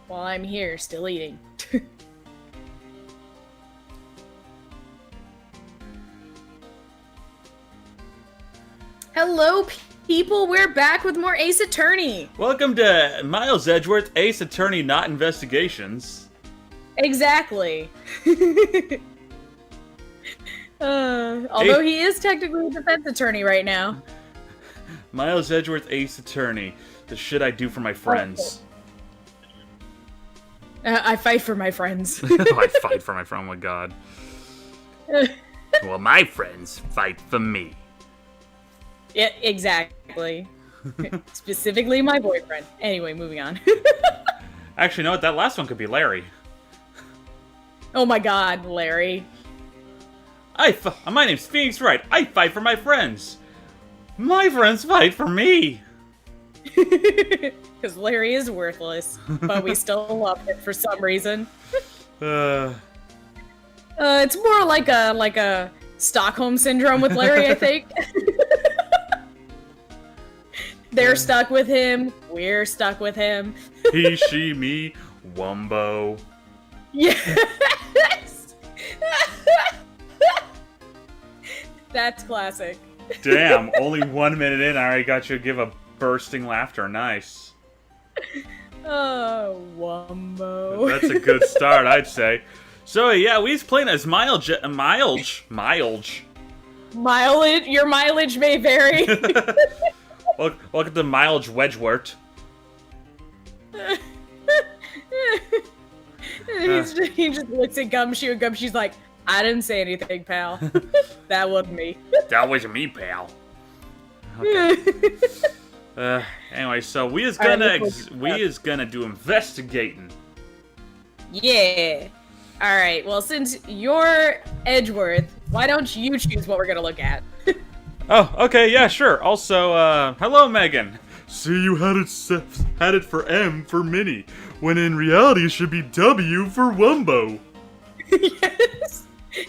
while I'm here, still eating. Hello, people! We're back with more Ace Attorney! Welcome to Miles Edgeworth, Ace Attorney Not Investigations. Exactly. Although he is technically a defense attorney right now. Miles Edgeworth, Ace Attorney. The shit I do for my friends. I fight for my friends. I fight for my friend, oh my god. Well, my friends fight for me. Yeah, exactly. Specifically my boyfriend. Anyway, moving on. Actually, you know what? That last one could be Larry. Oh my god, Larry. My name's Phoenix Wright. I fight for my friends. My friends fight for me. Because Larry is worthless, but we still love it for some reason. It's more like a Stockholm syndrome with Larry, I think. They're stuck with him. We're stuck with him. He, she, me, Wumbo. Yes! That's classic. Damn, only 1 minute in, I already got you to give a bursting laughter. Nice. Oh, Wumbo. That's a good start, I'd say. So, yeah, we was playing as mileage. Mileage, your mileage may vary. Welcome to Mileage Wedgewort. He just looks at Gumshoe, and Gumshoe's like, I didn't say anything, pal. That wasn't me. That wasn't me, pal. Okay. Anyway, so we is gonna do investigating. Yeah. Alright, well, since you're Edgeworth, why don't you choose what we're gonna look at? Oh, okay, yeah, sure. Also, hello, Megan. See, you had it for M for Minnie, when in reality it should be W for Wumbo. Yes.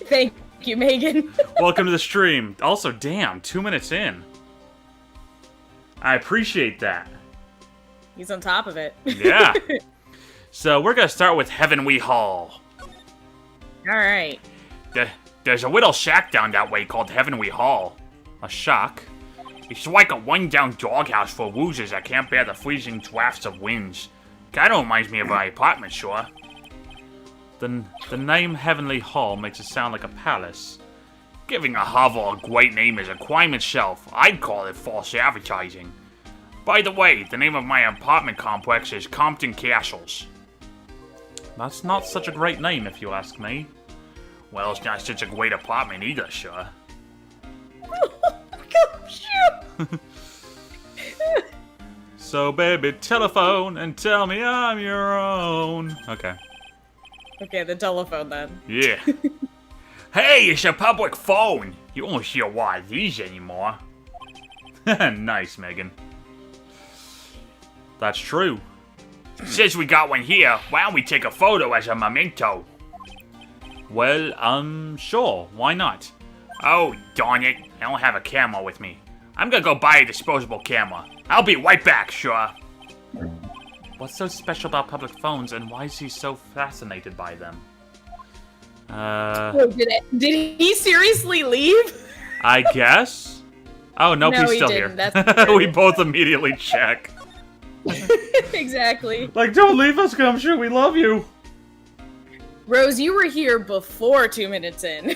Thank you, Megan. Welcome to the stream. Also, damn, 2 minutes in. I appreciate that. He's on top of it. Yeah. So, we're gonna start with Heavenly Hall. Alright. There's a little shack down that way called Heavenly Hall. A shack? It's like a one-down doghouse for losers that can't bear the freezing drafts of winds. Kinda reminds me of my apartment, sure. The name Heavenly Hall makes it sound like a palace. Giving a hovel a great name is a crime itself. I'd call it false advertising. By the way, the name of my apartment complex is Compton Castles. That's not such a great name, if you ask me. Well, it's not such a great apartment either, sure. So, baby, telephone and tell me I'm your own. Okay. Okay, the telephone then. Yeah. Hey, it's a public phone. You won't see a lot of these anymore. Nice, Megan. That's true. Since we got one here, why don't we take a photo as a memento? Well, sure. Why not? Oh, darn it. I don't have a camera with me. I'm gonna go buy a disposable camera. I'll be right back, sure. What's so special about public phones, and why is he so fascinated by them? Wait, did he seriously leave? I guess? Oh, nope, No, he's he still didn't. here. That's We both immediately check. Exactly. Like, don't leave us, Gumshoe, we love you. Rose, you were here before 2 minutes in.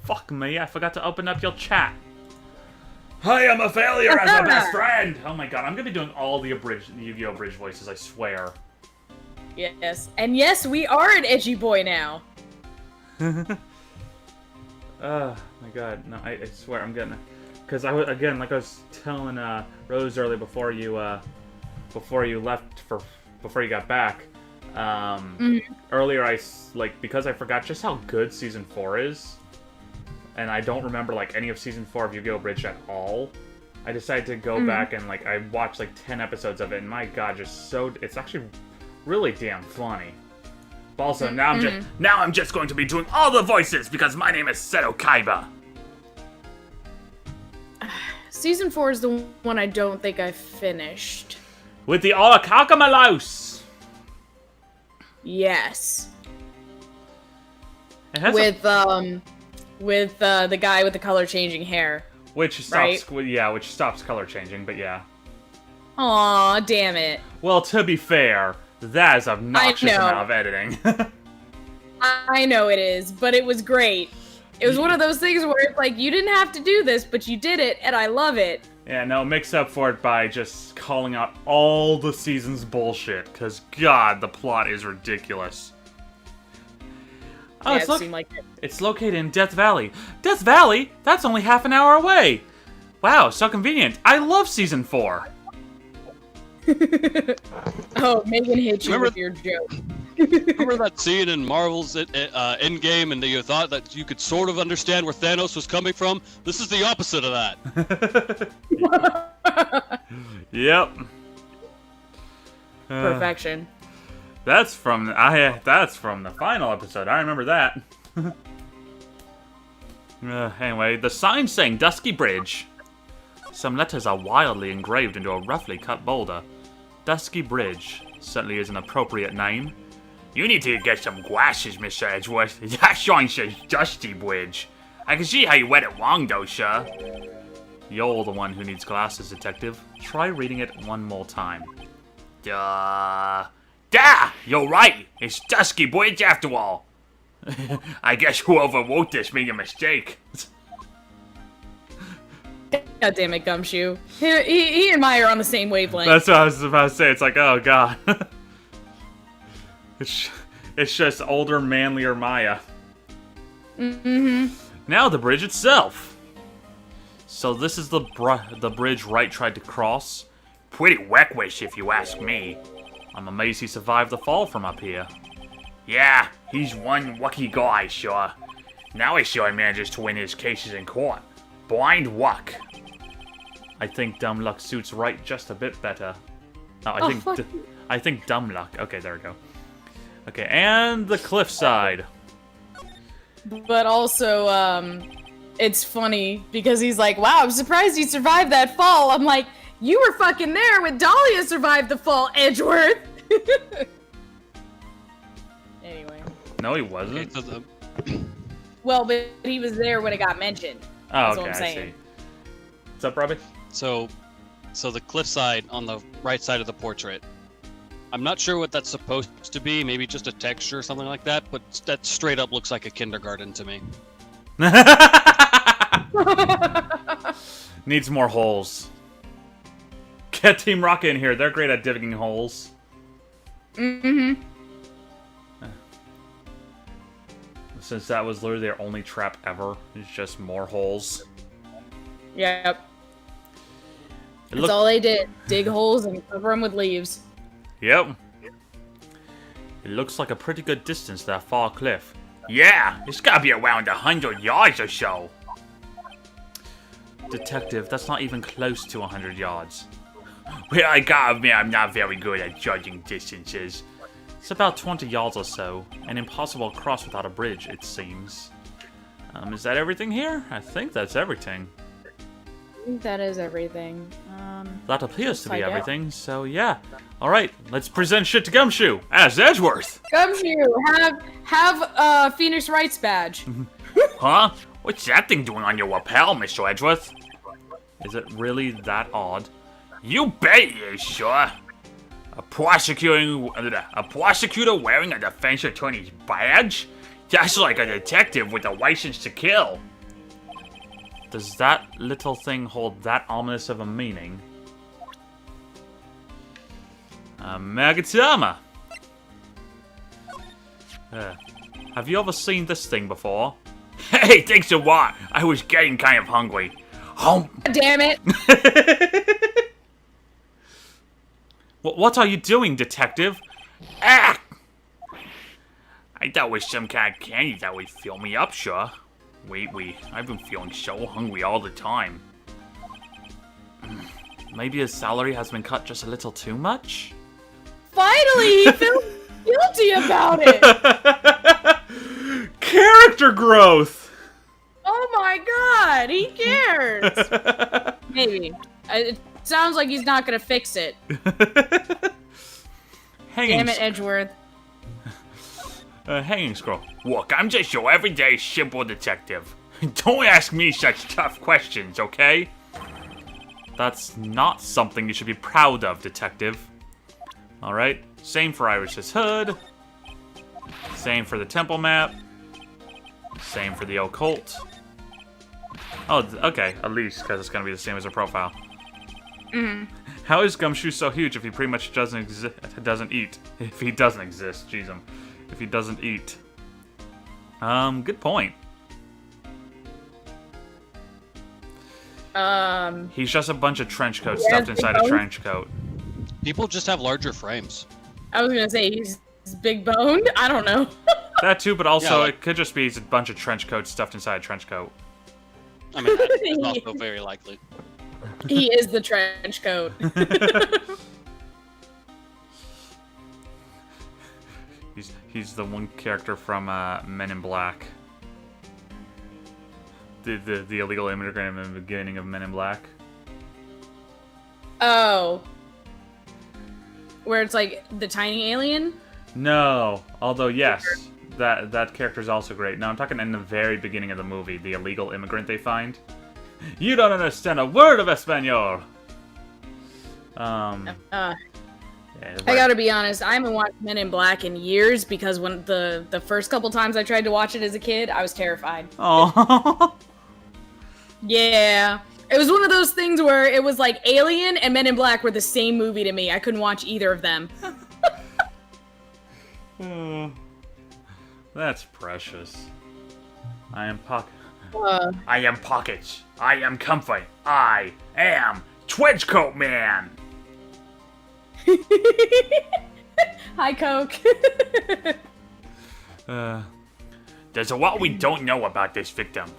Fuck me, I forgot to open up your chat. I am a failure as a best friend! Oh my god, I'm gonna be doing all the Yu-Gi-Oh! Abridged voices, I swear. Yes, and yes, we are an edgy boy now. Oh my god, no, I swear I'm gonna... Because again, like I was telling Rose earlier before you got back, earlier because I forgot just how good Season 4 is, and I don't remember, like, any of Season 4 of Yu-Gi-Oh! Bridge at all, I decided to go back and, like, I watched, like, 10 episodes of it, and my god, it's actually really damn funny. But also, now I'm just going to be doing all the voices, because my name is Seto Kaiba. season 4 is the one I don't think I finished. With the Alakakamalos. Yes. It has With the guy with the color changing hair. which stops, which stops color changing, but yeah. Aw, damn it. Well, to be fair, that is obnoxious I know. amount of editing. I know it is, but it was great. It was one of those things where it's like, you didn't have to do this, but you did it, and I love it. Yeah, no, makes up for it by just calling out all the season's bullshit, because, God, the plot is ridiculous. Oh, Yeah, it seemed like it. It's located in Death Valley. Death Valley? That's only half an hour away! Wow, so convenient. I love Season 4. Oh, Megan hit you with your joke. Remember that scene in Marvel's Endgame, and you thought that you could sort of understand where Thanos was coming from? This is the opposite of that. Yep. Perfection. That's from the final episode. I remember that. Anyway, the sign saying Dusky Bridge. Some letters are wildly engraved into a roughly cut boulder. Dusky Bridge certainly is an appropriate name. You need to get some glasses, Mr. Edgeworth. That sign says Dusty Bridge. I can see how you read it wrong, though, sir. You're the one who needs glasses, detective. Try reading it one more time. Duh, you're right. It's Dusky Bridge after all. I guess whoever wrote this made a mistake. God damn it, Gumshoe. He and Maya are on the same wavelength. That's what I was about to say. It's like, oh god. It's just older, manlier Maya. Mm-hmm. Now the bridge itself. So this is the bridge Wright tried to cross. Pretty reckless, if you ask me. I'm amazed he survived the fall from up here. Yeah, he's one lucky guy, sure. Now he's sure he manages to win his cases in court. Blind luck. I think dumb luck suits Wright just a bit better. Oh, I think dumb luck. Okay, there we go. Okay, and the cliffside. But also, it's funny because he's like, wow, I'm surprised you survived that fall. I'm like, you were fucking there when Dahlia survived the fall, Edgeworth. Anyway. No, he wasn't. Okay, so the- Well, but he was there when it got mentioned. Oh, That's okay, what I'm I saying. see. What's up, Robbie? So the cliffside on the right side of the portrait. I'm not sure what that's supposed to be. Maybe just a texture or something like that. But that straight up looks like a kindergarten to me. Needs more holes. Get Team Rocket in here. They're great at digging holes. Mm-hmm. Since that was literally their only trap ever. It's just more holes. Yep. That's all they did. Dig holes and cover them with leaves. Yep. It looks like a pretty good distance to that far cliff. Yeah, it's gotta be around 100 yards or so. Detective, that's not even close to 100 yards. Well, I gotta admit, I'm not very good at judging distances. It's about 20 yards or so. An impossible cross without a bridge, it seems. Is that everything here? I think that's everything. I think that is everything. That appears to be find out. everything, so yeah. Alright, let's present shit to Gumshoe as Edgeworth! Gumshoe, have Phoenix Wright's badge. Huh? What's that thing doing on your lapel, Mr. Edgeworth? Is it really that odd? You bet it is, sure. A prosecutor wearing a defense attorney's badge? That's like a detective with a license to kill. Does that little thing hold that ominous of a meaning? Magatama! Have you ever seen this thing before? Hey, thanks a lot. I was getting kind of hungry. Damn it! What are you doing, detective? Ah! I thought it was some kind of candy that would fill me up, sure. Wait, I've been feeling so hungry all the time. Maybe his salary has been cut just a little too much? Finally, he feels guilty about it! Character growth! Oh my god, he cares! Maybe. It sounds like he's not gonna fix it. Damn it, Edgeworth. Hanging scroll. Look, I'm just your everyday simple detective. Don't ask me such tough questions, okay? That's not something you should be proud of, detective. Alright, same for Iris's hood. Same for the temple map. Same for the occult. Oh, okay, at least, because it's going to be the same as her profile. How is Gumshoe so huge if he pretty much doesn't eat? If he doesn't exist, jeez him. If he doesn't eat. Good point. He's just a bunch of trench coats stuffed inside a trench coat. People just have larger frames. I was gonna say he's big boned. I don't know. That too, but also it could just be a bunch of trench coats stuffed inside a trench coat. I mean, that is also very likely. He is the trench coat. He's the one character from Men in Black. The illegal immigrant in the beginning of Men in Black. Oh. Where it's like the tiny alien? No, although yes, that character is also great. No, I'm talking in the very beginning of the movie, the illegal immigrant they find. You don't understand a word of Espanol. Yeah, I gotta be honest, I haven't watched Men in Black in years because when the first couple times I tried to watch it as a kid, I was terrified. Oh. Yeah. It was one of those things where it was like Alien and Men in Black were the same movie to me. I couldn't watch either of them. That's precious. I am Pockets. I am comfort. I am Trenchcoat Man. Hi, Coke. There's a lot we don't know about this victim.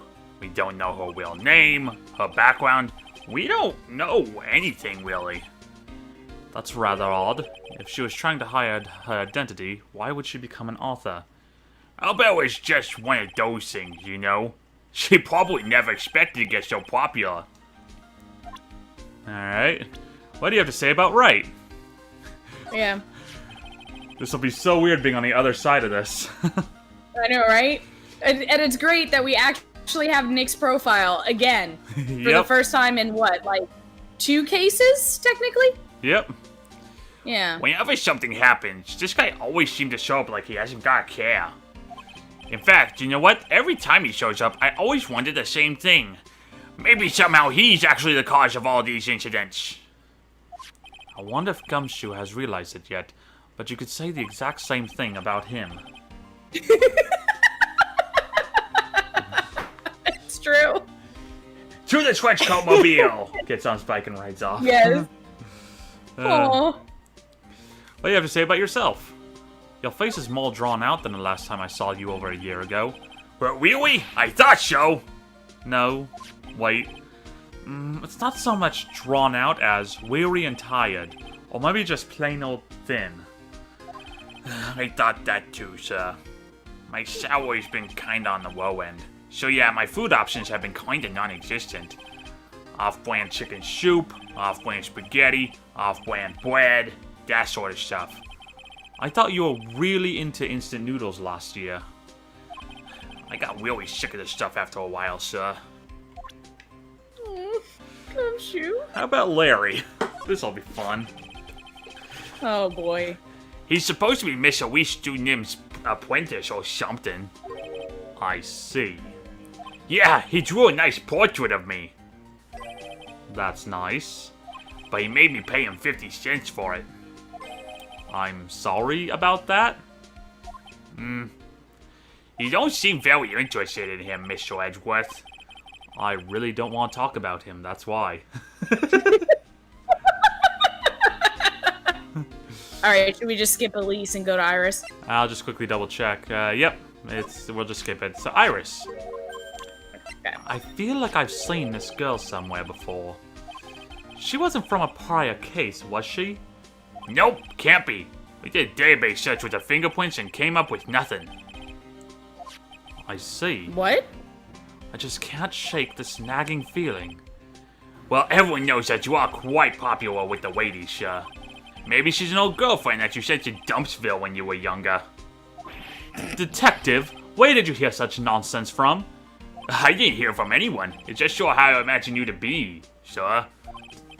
We don't know her real name, her background. We don't know anything, really. That's rather odd. If she was trying to hide her identity, why would she become an author? I'll bet it was just one of those things, you know? She probably never expected to get so popular. Alright. What do you have to say about Wright? Yeah. This will be so weird being on the other side of this. I know, right? And it's great that we actually have Nick's profile again. For the first time in what, like 2 cases, technically? Yep. Yeah. Whenever something happens, this guy always seems to show up like he hasn't got a care. In fact, you know what? Every time he shows up, I always wonder the same thing. Maybe somehow he's actually the cause of all these incidents. I wonder if Gumshoe has realized it yet, but you could say the exact same thing about him. It's true. To the Trenchcoat Mobile! Gets on Spike and rides off. Yes. What do you have to say about yourself? Your face is more drawn out than the last time I saw you over a year ago. But really? I thought so! No. Wait. It's not so much drawn out as weary and tired. Or maybe just plain old thin. I thought that too, sir. My salary's been kinda on the low end. So yeah, my food options have been kinda non-existent. Off-brand chicken soup, off-brand spaghetti, off-brand bread, that sort of stuff. I thought you were really into instant noodles last year. I got really sick of this stuff after a while, sir. Gumshoe. How about Larry? This'll be fun. Oh boy. He's supposed to be Miss Elise Dunim's apprentice or something. I see. Yeah, he drew a nice portrait of me. That's nice. But he made me pay him 50 cents for it. I'm sorry about that? You don't seem very interested in him, Mr. Edgeworth. I really don't want to talk about him, that's why. Alright, should we just skip Elise and go to Iris? I'll just quickly double check. Yep, we'll just skip it. So, Iris. Okay. I feel like I've seen this girl somewhere before. She wasn't from a prior case, was she? Nope, can't be. We did a database search with her fingerprints and came up with nothing. I see. What? I just can't shake this nagging feeling. Well, everyone knows that you are quite popular with the ladies, sir. Maybe she's an old girlfriend that you sent to Dumpsville when you were younger. Detective, where did you hear such nonsense from? I didn't hear from anyone. It's just sure how I imagine you to be, sir.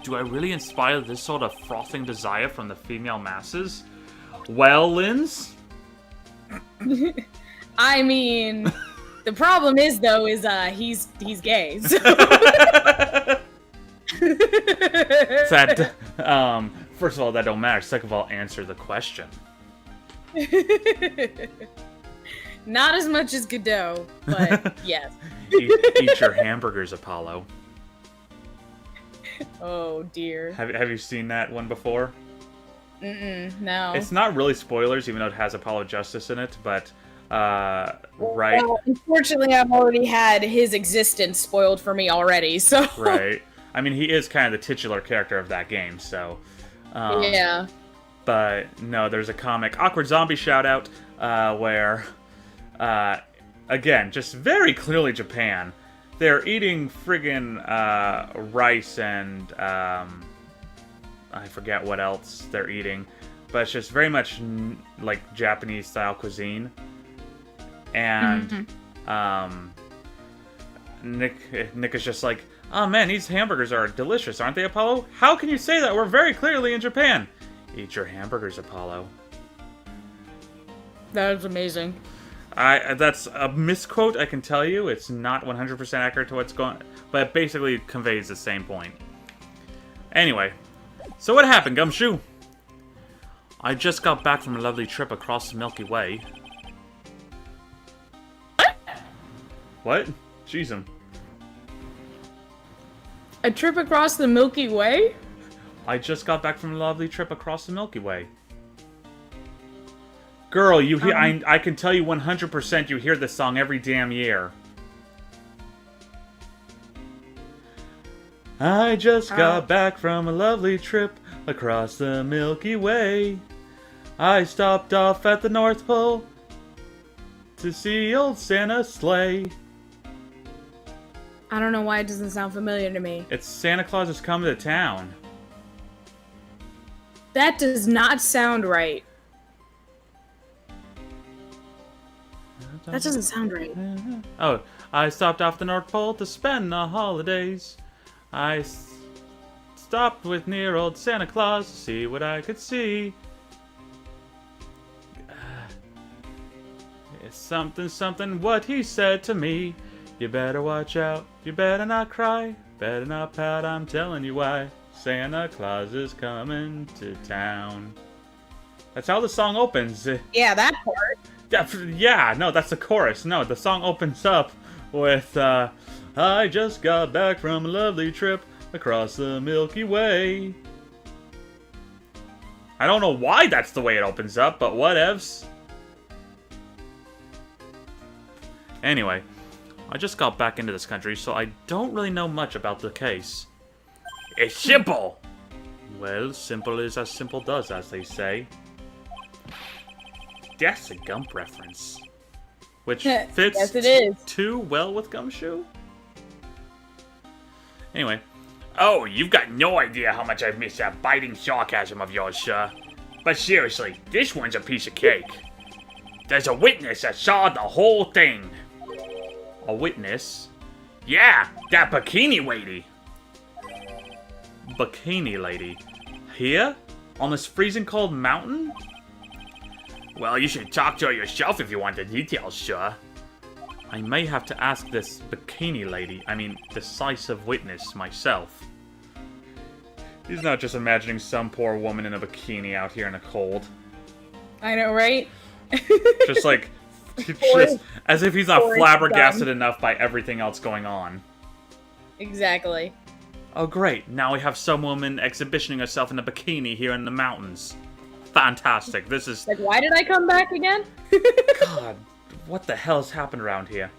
Do I really inspire this sort of frothing desire from the female masses? Well, Linz? I mean, the problem is though, he's gay. So. That, first of all, that don't matter. Second of all, answer the question. Not as much as Godot, but yes. Eat your hamburgers, Apollo. Oh dear. Have you seen that one before? No. It's not really spoilers, even though it has Apollo Justice in it, but, right. Well, unfortunately, I've already had his existence spoiled for me already, so. Right. I mean, he is kind of the titular character of that game, so. Yeah. But, no, there's a comic, Awkward Zombie Shoutout, where, again, just very clearly Japan. They're eating friggin' rice and, I forget what else they're eating, but it's just very much like Japanese-style cuisine. And, Nick is just like, oh man, these hamburgers are delicious, aren't they, Apollo? How can you say that? We're very clearly in Japan. Eat your hamburgers, Apollo. That is amazing. That's a misquote, I can tell you. It's not 100% accurate to what's going... But it basically conveys the same point. Anyway. So what happened, Gumshoe? I just got back from a lovely trip across the Milky Way. What? Jeez. A trip across the Milky Way? I just got back from a lovely trip across the Milky Way. Girl, you hear? I can tell you 100% you hear this song every damn year. I just got back from a lovely trip across the Milky Way. I stopped off at the North Pole to see old Santa's sleigh. I don't know why it doesn't sound familiar to me. It's Santa Claus is coming to town. That does not sound right. That doesn't sound right. Oh, I stopped off the North Pole to spend the holidays. I stopped with near old Santa Claus to see what I could see. It's something what he said to me. You better watch out, you better not cry, better not pout, I'm telling you why. Santa Claus is coming to town. That's how the song opens. Yeah, that part. Yeah, no, that's the chorus. No, the song opens up with, I just got back from a lovely trip across the Milky Way. I don't know why that's the way it opens up, but whatevs. Anyway, I just got back into this country, so I don't really know much about the case. It's simple! Well, simple is as simple does, as they say. That's a Gump reference. Which fits yes, it is. too well with Gumshoe. Anyway. Oh, you've got no idea how much I've missed that biting sarcasm of yours, sir. But seriously, this one's a piece of cake. There's a witness that saw the whole thing. A witness? Yeah, that bikini lady. Bikini lady? Here? On this freezing cold mountain? Well, you should talk to her yourself if you want the details, sir. I may have to ask this bikini lady, decisive witness, myself. He's not just imagining some poor woman in a bikini out here in the cold. I know, right? Just like, just as if he's not flabbergasted enough by everything else going on. Exactly. Oh great, now we have some woman exhibitioning herself in a bikini here in the mountains. Fantastic, this is... Like, why did I come back again? God, what the hell has happened around here?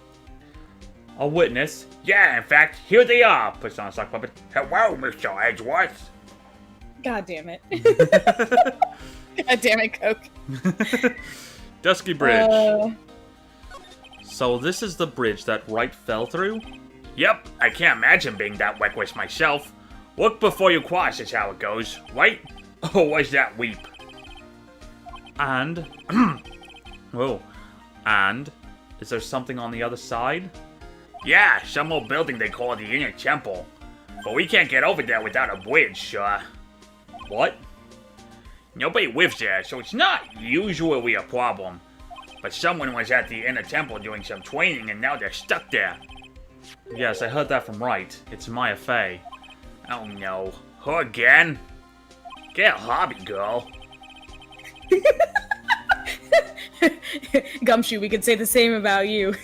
A witness? Yeah, in fact, here they are, puts on a sock puppet. Hello, Mr. Edgeworth. God damn it. God damn it, Coke. Dusky Bridge. So this is the bridge that Wright fell through? Yep, I can't imagine being that reckless myself. Look before you cross is how it goes, right? Or was that weep? And... Whoa. And... Is there something on the other side? Yeah, some old building they call the Inner Temple. But we can't get over there without a bridge, What? Nobody lives there, so it's not usually a problem. But someone was at the Inner Temple doing some training and now they're stuck there. Yes, I heard that from Wright. It's Maya Fey. Oh no. Her again? Get a hobby, girl. Gumshoe, we could say the same about you.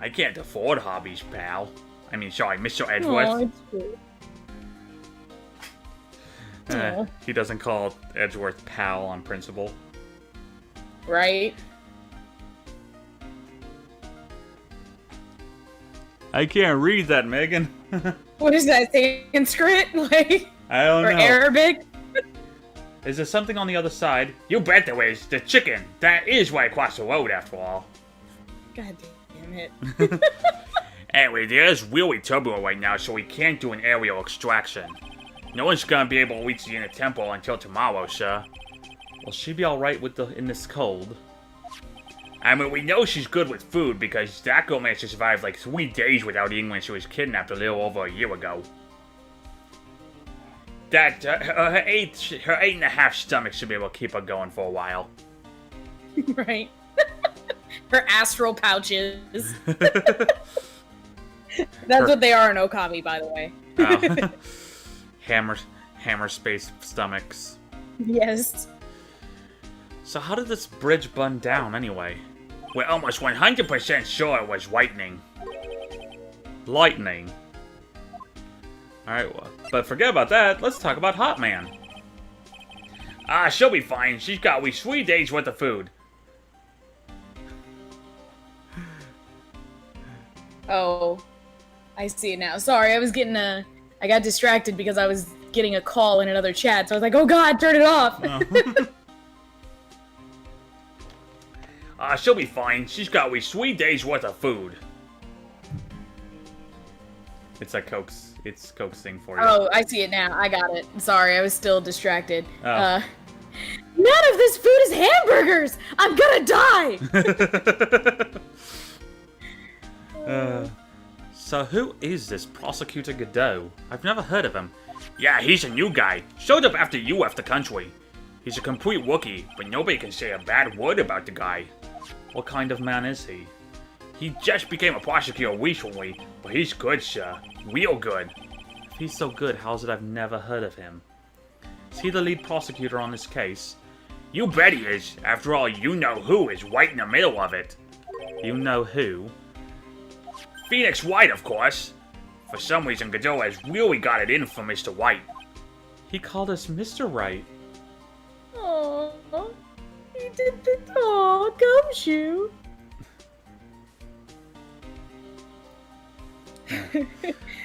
I can't afford hobbies, pal. I mean, sorry, Mr. Edgeworth. Aw, it's true. Aw. He doesn't call Edgeworth pal on principle. Right? I can't read that, Megan. What is that, Sanskrit? Like, I don't or know. Arabic? Is there something on the other side? You bet there is. The chicken. That is right across the road, after all. God damn it. Anyway, the air's really turbulent right now, so we can't do an aerial extraction. No one's gonna be able to reach the Inner Temple until tomorrow, sir. Will she be alright with in this cold? I mean, we know she's good with food because that girl managed to survive like 3 days without eating when she was kidnapped a little over a year ago. That, her 8.5 stomach should be able to keep her going for a while. Right. Her astral pouches. That's what they are in Okami, by the way. Oh. Hammer space stomachs. Yes. So how did this bridge burn down anyway? We're almost 100% sure it was lightning. Lightning. Alright, well, but forget about that. Let's talk about Hot Man. She'll be fine. She's got at least 3 days worth of food. Oh, I see it now. Sorry, I got distracted because I was getting a call in another chat, so I was like, oh god, turn it off! She'll be fine. She's got at least 3 days worth of food. It's coaxing for you. Oh, I see it now. I got it. Sorry, I was still distracted. Oh. None of this food is hamburgers! I'm gonna die! So who is this Prosecutor Godot? I've never heard of him. Yeah, he's a new guy. Showed up after you left the country. He's a complete Wookiee, but nobody can say a bad word about the guy. What kind of man is he? He just became a prosecutor recently, but he's good, sir. Real good. If he's so good, how is it I've never heard of him? Is he the lead prosecutor on this case? You bet he is. After all, you know who is right in the middle of it. You know who? Phoenix White, of course. For some reason, Godot has really got it in for Mr. White. He called us Mr. Wright. Aww. He did the dog, Gumshoe.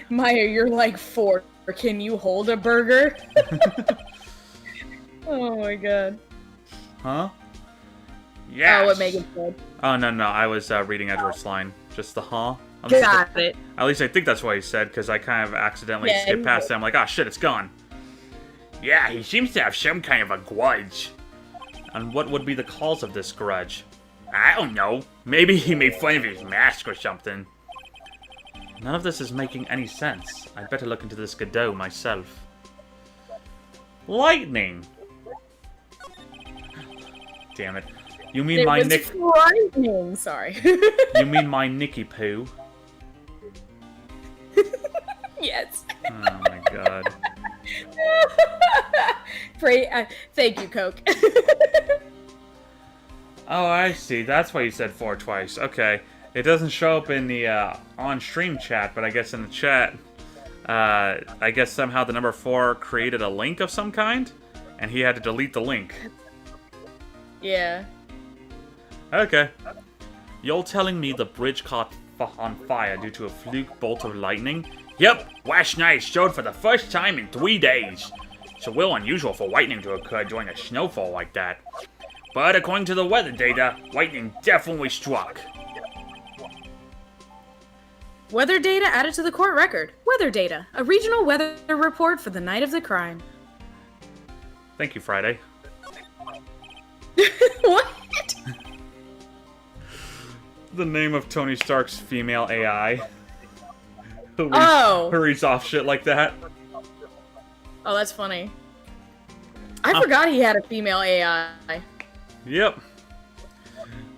Maya, you're like 4. Can you hold a burger? Oh my god. Huh? Yes. Oh, what Megan said. Oh, no, I was reading Edward's line. Just the huh? Got it. At least I think that's what he said, because I kind of accidentally Yeah, skipped he past did. it. I'm like, oh shit, it's gone. Yeah, he seems to have some kind of a grudge. And what would be the cause of this grudge? I don't know. Maybe he made fun of his mask or something. None of this is making any sense. I'd better look into this Godot myself. Lightning! Damn it. You mean my It Nick... was frightening. Sorry. You mean my Nicky Poo? Yes. Oh my god. Thank you, Coke. Oh, I see. That's why you said 4 twice. Okay. It doesn't show up in the on-stream chat, but I guess in the chat, I guess somehow the number 4 created a link of some kind, and he had to delete the link. Yeah. Okay. You're telling me the bridge caught on fire due to a fluke bolt of lightning? Yep, last night showed for the first time in 3 days. It's a little unusual for lightning to occur during a snowfall like that. But according to the weather data, lightning definitely struck. Weather data added to the court record. Weather data. A regional weather report for the night of the crime. Thank you, Friday. What? The name of Tony Stark's female AI. Who reads off shit like that. Oh, that's funny. I forgot he had a female AI. Yep.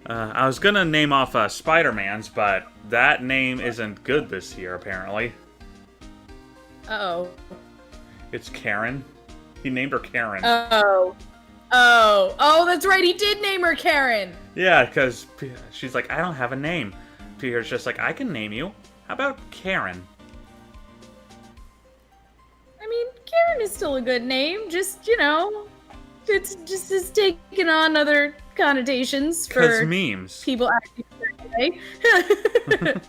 I was gonna name off Spider-Man's, but that name isn't good this year, apparently. Uh-oh. It's Karen. He named her Karen. Oh, that's right, he did name her Karen! Yeah, because she's like, I don't have a name. Peter's just like, I can name you. How about Karen? I mean, Karen is still a good name, just, you know, it's taking on other connotations for memes. people acting a certain way.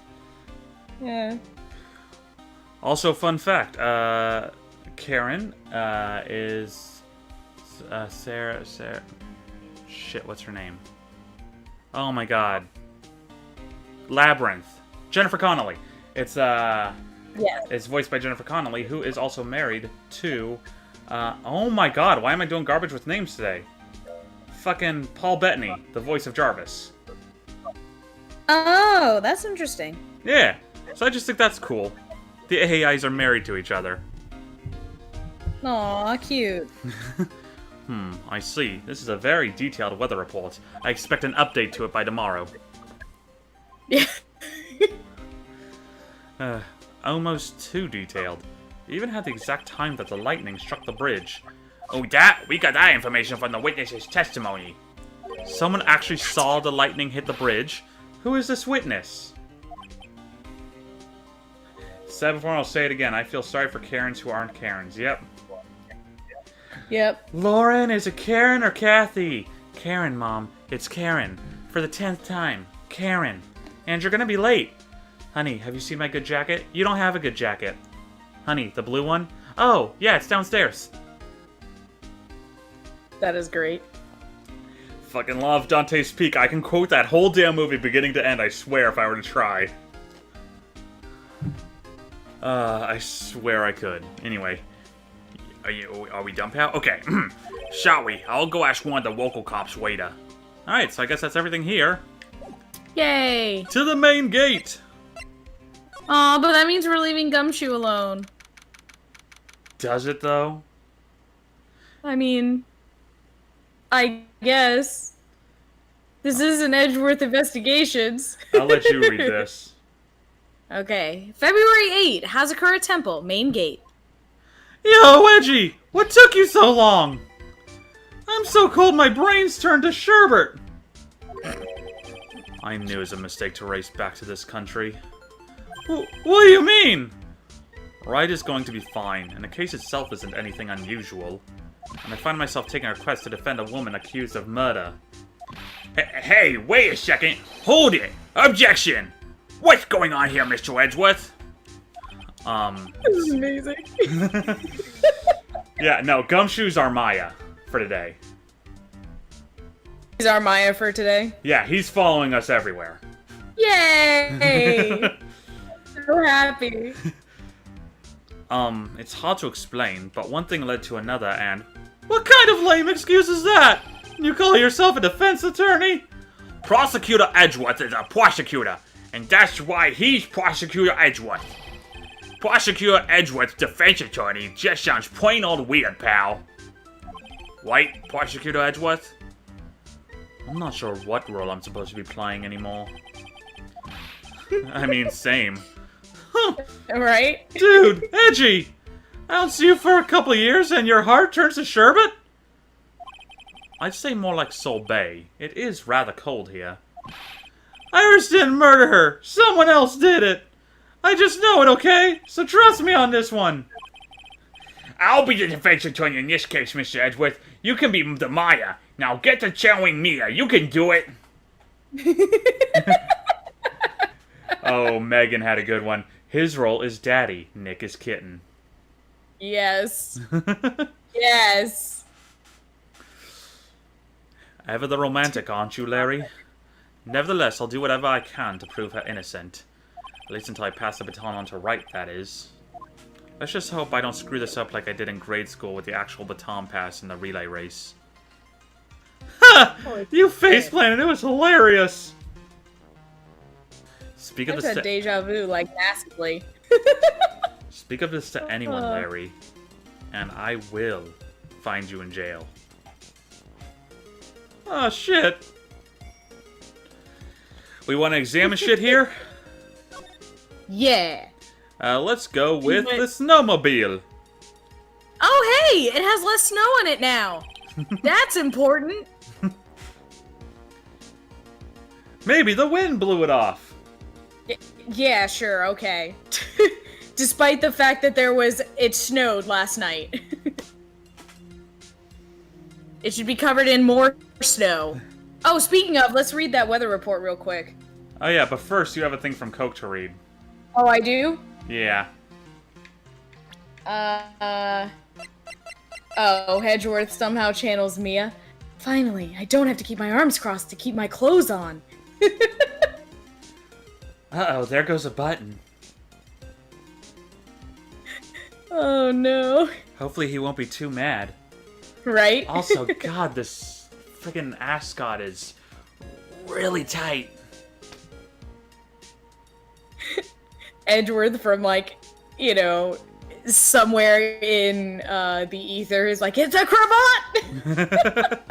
Yeah. Also, fun fact, Karen is Sarah. Shit, what's her name? Oh my god. Labyrinth. Jennifer Connelly. It's It's voiced by Jennifer Connelly, who is also married to oh my god, why am I doing garbage with names today? Fucking Paul Bettany, the voice of Jarvis. Oh, that's interesting. Yeah. So I just think that's cool. The AIs are married to each other. Aw, cute. I see. This is a very detailed weather report. I expect an update to it by tomorrow. Yeah. Almost too detailed. You even had the exact time that the lightning struck the bridge. Oh, we got that information from the witness's testimony. Someone actually saw the lightning hit the bridge? Who is this witness? Said before, I'll say it again. I feel sorry for Karens who aren't Karens. Yep. Yep. Lauren, is it Karen or Kathy? Karen, Mom. It's Karen. For the 10th time. Karen. And you're gonna be late. Honey, have you seen my good jacket? You don't have a good jacket. Honey, the blue one? Oh, yeah, it's downstairs. That is great. Fucking love Dante's Peak. I can quote that whole damn movie beginning to end, I swear, if I were to try. I swear I could. Anyway. Are we done, pal? Okay. Shall we? I'll go ask one of the local cops waiter. Alright, so I guess that's everything here. Yay! To the main gate! Aw, but that means we're leaving Gumshoe alone. Does it, though? I mean, I guess. This isn't Edgeworth Investigations. I'll let you read this. Okay. February 8, Hazakura Temple, main gate. Yo, Edgy! What took you so long? I'm so cold my brain's turned to sherbet. I knew it was a mistake to race back to this country. What do you mean? Ride is going to be fine, and the case itself isn't anything unusual. And I find myself taking a quest to defend a woman accused of murder. Hey, wait a second. Hold it. Objection. What's going on here, Mr. Edgeworth? This is amazing. Yeah, no, Gumshoe's our Maya for today. He's our Maya for today. Yeah, he's following us everywhere. Yay! So happy. It's hard to explain, but one thing led to another and... What kind of lame excuse is that? You call yourself a defense attorney? Prosecutor Edgeworth is a prosecutor, and that's why he's Prosecutor Edgeworth. Prosecutor Edgeworth's defense attorney just sounds plain old weird, pal. Right, Prosecutor Edgeworth? I'm not sure what role I'm supposed to be playing anymore. I mean, same. Right? Dude, Edgy! I don't see you for a couple of years and your heart turns to sherbet? I'd say more like sorbet. It is rather cold here. Iris didn't murder her. Someone else did it. I just know it, okay? So trust me on this one. I'll be the defense attorney in this case, Mr. Edgeworth. You can be the Maya. Now get to channeling Mia. You can do it. Oh, Megan had a good one. His role is Daddy. Nick is Kitten. Yes. Yes. Ever the romantic, aren't you, Larry? Nevertheless, I'll do whatever I can to prove her innocent. At least until I pass the baton on to Wright, that is. Let's just hope I don't screw this up like I did in grade school with the actual baton pass in the relay race. Ha! You faceplanted, it was hilarious! Speak of I've this had deja vu, like, massively. Speak of this to anyone, Larry, and I will find you in jail. Oh, shit. We want to examine shit here? Yeah. Let's go with the snowmobile. Oh, hey! It has less snow on it now! That's important! Maybe the wind blew it off. Yeah, sure, okay. Despite the fact that it snowed last night. It should be covered in more snow. Oh, speaking of, let's read that weather report real quick. Oh yeah, but first you have a thing from Coke to read. Oh, I do? Yeah. Oh, Hedgeworth somehow channels Mia. Finally, I don't have to keep my arms crossed to keep my clothes on. Uh-oh, there goes a button. Oh, no. Hopefully he won't be too mad. Right? Also, God, this friggin' ascot is really tight. Edgeworth from, like, you know, somewhere in the ether is like, it's a cravat!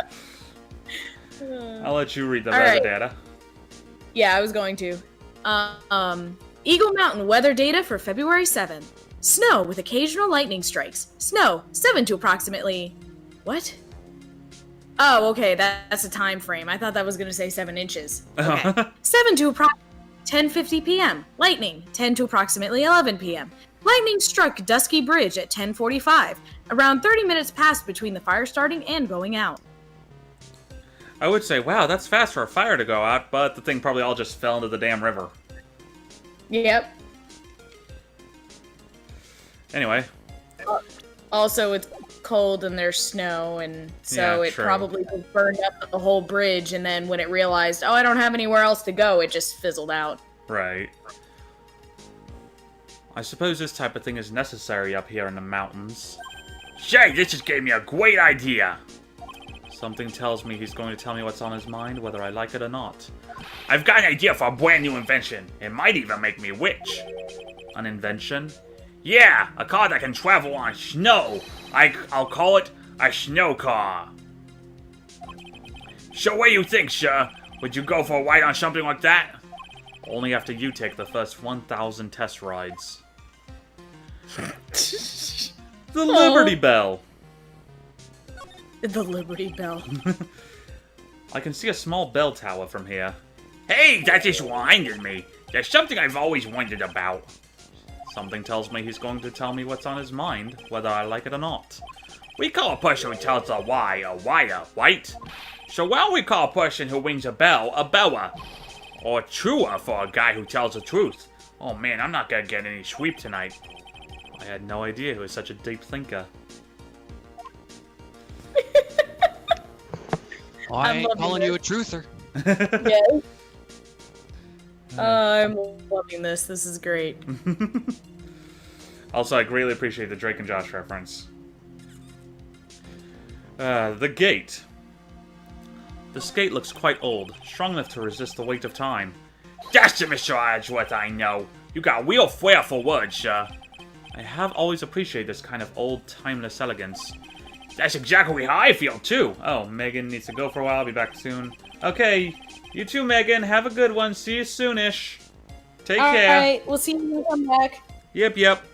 I'll let you read the All weather right. data. Yeah, I was going to. Eagle Mountain weather data for February 7th. Snow with occasional lightning strikes. Snow, 7 to approximately... What? Oh, okay, that's a time frame. I thought that was going to say 7 inches. Okay. 7 to approximately 10:50 p.m. Lightning, 10 to approximately 11 p.m. Lightning struck Dusky Bridge at 10:45. Around 30 minutes passed between the fire starting and going out. I would say, wow, that's fast for a fire to go out, but the thing probably all just fell into the damn river. Yep. Anyway. Also, it's cold and there's snow, and so Yeah, it true. probably just burned up the whole bridge, and then when it realized, oh, I don't have anywhere else to go, it just fizzled out. Right. I suppose this type of thing is necessary up here in the mountains. Say, this just gave me a great idea. Something tells me he's going to tell me what's on his mind, whether I like it or not. I've got an idea for a brand new invention. It might even make me rich. An invention? Yeah, a car that can travel on snow. I'll call it a snow car. So what do you think, sir? Would you go for a ride on something like that? Only after you take the first 1,000 test rides. The Liberty Bell. The Liberty Bell. I can see a small bell tower from here. Hey, that just reminded me. There's something I've always wondered about. Something tells me he's going to tell me what's on his mind, whether I like it or not. We call a person who tells a lie a liar, right? So why don't we call a person who rings a bell a beller? Or truer for a guy who tells the truth. Oh man, I'm not gonna get any sweep tonight. I had no idea he was such a deep thinker. Oh, I I'm ain't loving calling this. you a truther. Yes. I'm loving this. This is great. Also, I greatly appreciate the Drake and Josh reference. The gate. This gate looks quite old, strong enough to resist the weight of time. That's it, Mr. Edgeworth, I know. You got real flair for words, sir. I have always appreciated this kind of old, timeless elegance. That's exactly how I feel, too. Oh, Megan needs to go for a while. I'll be back soon. Okay, you too, Megan. Have a good one. See you soonish. Take care. Alright, we'll see you when you come back. Yep.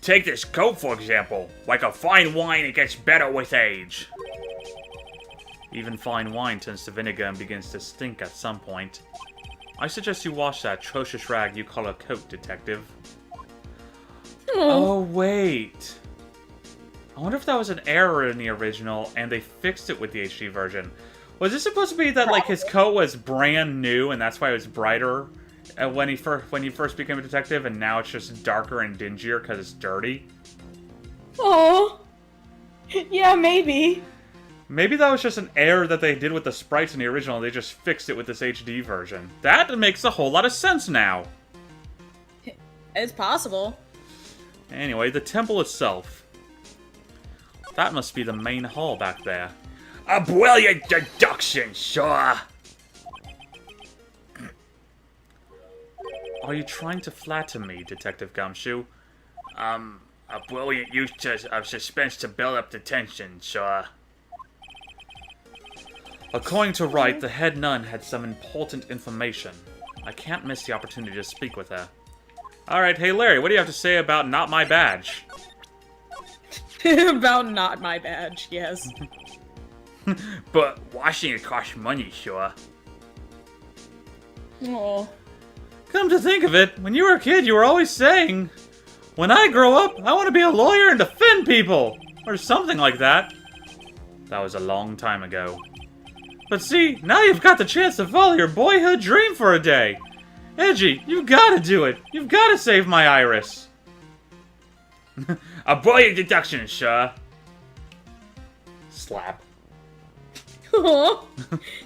Take this coat, for example. Like a fine wine, it gets better with age. Even fine wine turns to vinegar and begins to stink at some point. I suggest you wash that atrocious rag you call a coat, detective. Oh, wait. I wonder if that was an error in the original and they fixed it with the HD version. Was this supposed to be that, like, his coat was brand new and that's why it was brighter when he first became a detective, and now it's just darker and dingier because it's dirty? Oh. Yeah, maybe. Maybe that was just an error that they did with the sprites in the original, and they just fixed it with this HD version. That makes a whole lot of sense now. It's possible. Anyway, the temple itself. That must be the main hall back there. A brilliant deduction, sir. Are you trying to flatter me, Detective Gumshoe? A brilliant use of suspense to build up the tension, sir. According to Wright, the head nun had some important information. I can't miss the opportunity to speak with her. Alright, hey Larry, what do you have to say about not my badge? About not my badge, yes. But washing it costs money, sir. Oh. Come to think of it, when you were a kid, you were always saying, when I grow up, I want to be a lawyer and defend people! Or something like that. That was a long time ago. But see, now you've got the chance to follow your boyhood dream for a day. Edgy, you've got to do it. You've got to save my Iris. A brilliant deduction, sir. Slap. Oh,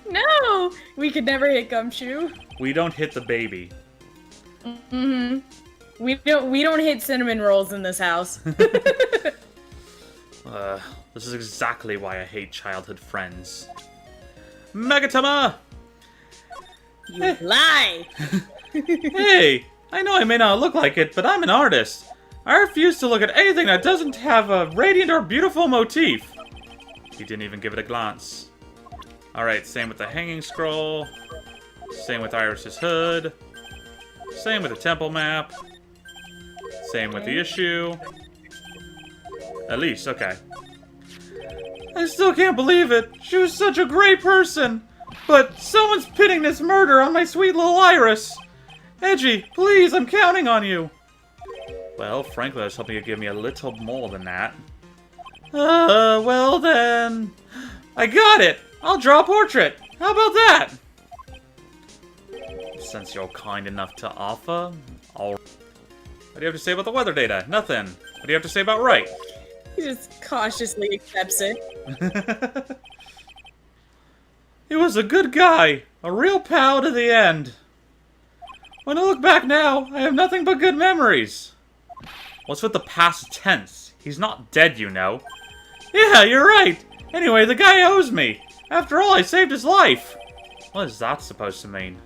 no! We could never hit Gumshoe. We don't hit the baby. Mm-hmm. We don't hit cinnamon rolls in this house. This is exactly why I hate childhood friends. Megatama! You lie! Hey! I know I may not look like it, but I'm an artist. I refuse to look at anything that doesn't have a radiant or beautiful motif. He didn't even give it a glance. Alright, same with the hanging scroll. Same with Iris's hood. Same with the temple map. Same with the issue. At least, okay. I still can't believe it. She was such a great person. But someone's pinning this murder on my sweet little Iris. Edgy, please, I'm counting on you. Well, frankly, I was hoping you'd give me a little more than that. Well then... I got it! I'll draw a portrait! How about that? Since you're kind enough to offer, I'll... What do you have to say about the weather data? Nothing. What do you have to say about Wright? He just cautiously accepts it. He was a good guy. A real pal to the end. When I look back now, I have nothing but good memories. What's with the past tense? He's not dead, you know. Yeah, you're right. Anyway, the guy owes me. After all, I saved his life. What is that supposed to mean?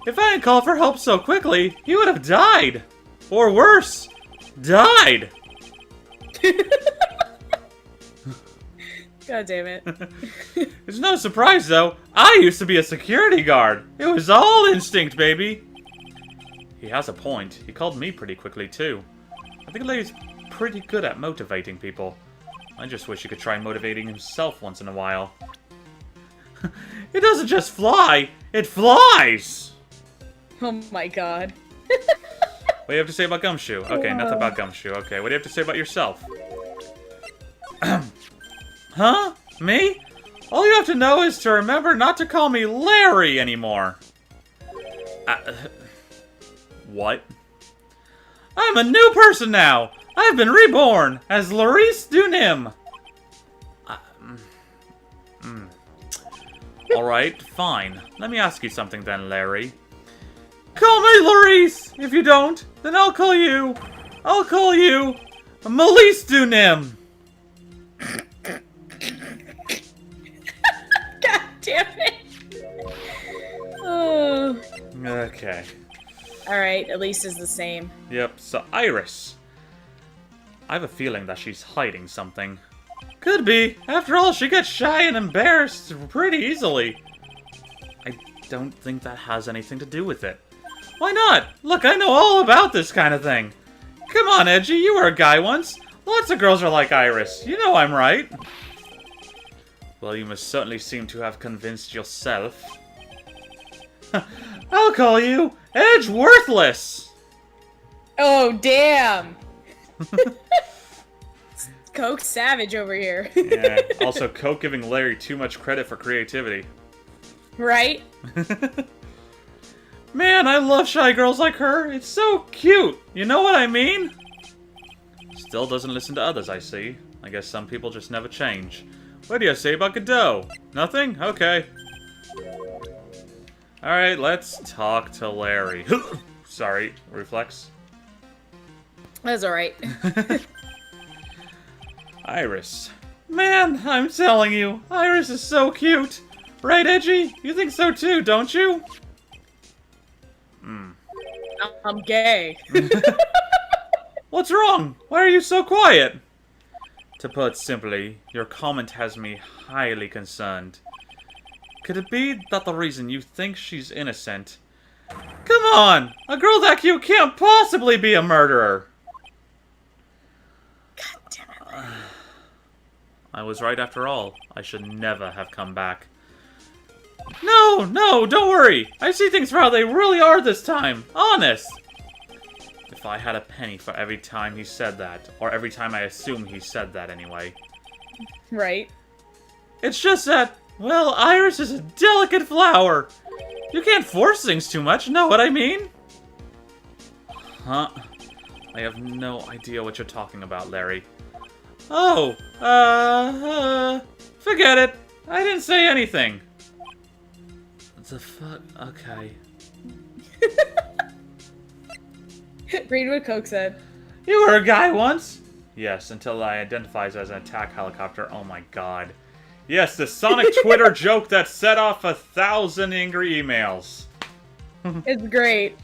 If I hadn't called for help so quickly, he would have died. Or worse, died. God damn it. It's no surprise, though. I used to be a security guard. It was all instinct, baby. He has a point. He called me pretty quickly, too. I think Larry's pretty good at motivating people. I just wish he could try motivating himself once in a while. It doesn't just fly, it flies! Oh my god. What do you have to say about Gumshoe? Okay, nothing about Gumshoe. Okay, what do you have to say about yourself? Huh? Me? All you have to know is to remember not to call me Larry anymore. What? I'm a new person now! I've been reborn as Laurice Dunim! Alright, fine. Let me ask you something then, Larry. Call me Laurice! If you don't, then I'll call you Melise Dunim! God damn it. Oh. Okay. Alright, at least it's the same. Yep, so Iris. I have a feeling that she's hiding something. Could be. After all, she gets shy and embarrassed pretty easily. I don't think that has anything to do with it. Why not? Look, I know all about this kind of thing. Come on, Edgy, you were a guy once. Lots of girls are like Iris. You know I'm right. Well, you must certainly seem to have convinced yourself. I'll call you Edge Worthless! Oh, damn! Coke Savage over here. Yeah, also Coke giving Larry too much credit for creativity. Right? Man, I love shy girls like her. It's so cute. You know what I mean? Still doesn't listen to others, I see. I guess some people just never change. What do you say about Godot? Nothing? Okay. Alright, let's talk to Larry. Sorry, reflex. That's alright. Iris. Man, I'm telling you, Iris is so cute. Right, Edgy? You think so too, don't you? I'm gay. What's wrong? Why are you so quiet? To put simply, your comment has me highly concerned. Could it be that the reason you think she's innocent? Come on! A girl that cute can't possibly be a murderer! God damn it. I was right after all. I should never have come back. No, don't worry! I see things for how they really are this time. Honest! If I had a penny for every time he said that, or every time I assume he said that anyway. Right. It's just that, well, Iris is a delicate flower. You can't force things too much, know what I mean? Huh? I have no idea what you're talking about, Larry. Oh, forget it. I didn't say anything. What the fuck? Okay. Read what Coke said. You were a guy once? Yes, until I identifies as an attack helicopter. Oh my god. Yes, the Sonic Twitter joke that set off 1,000 angry emails. It's great.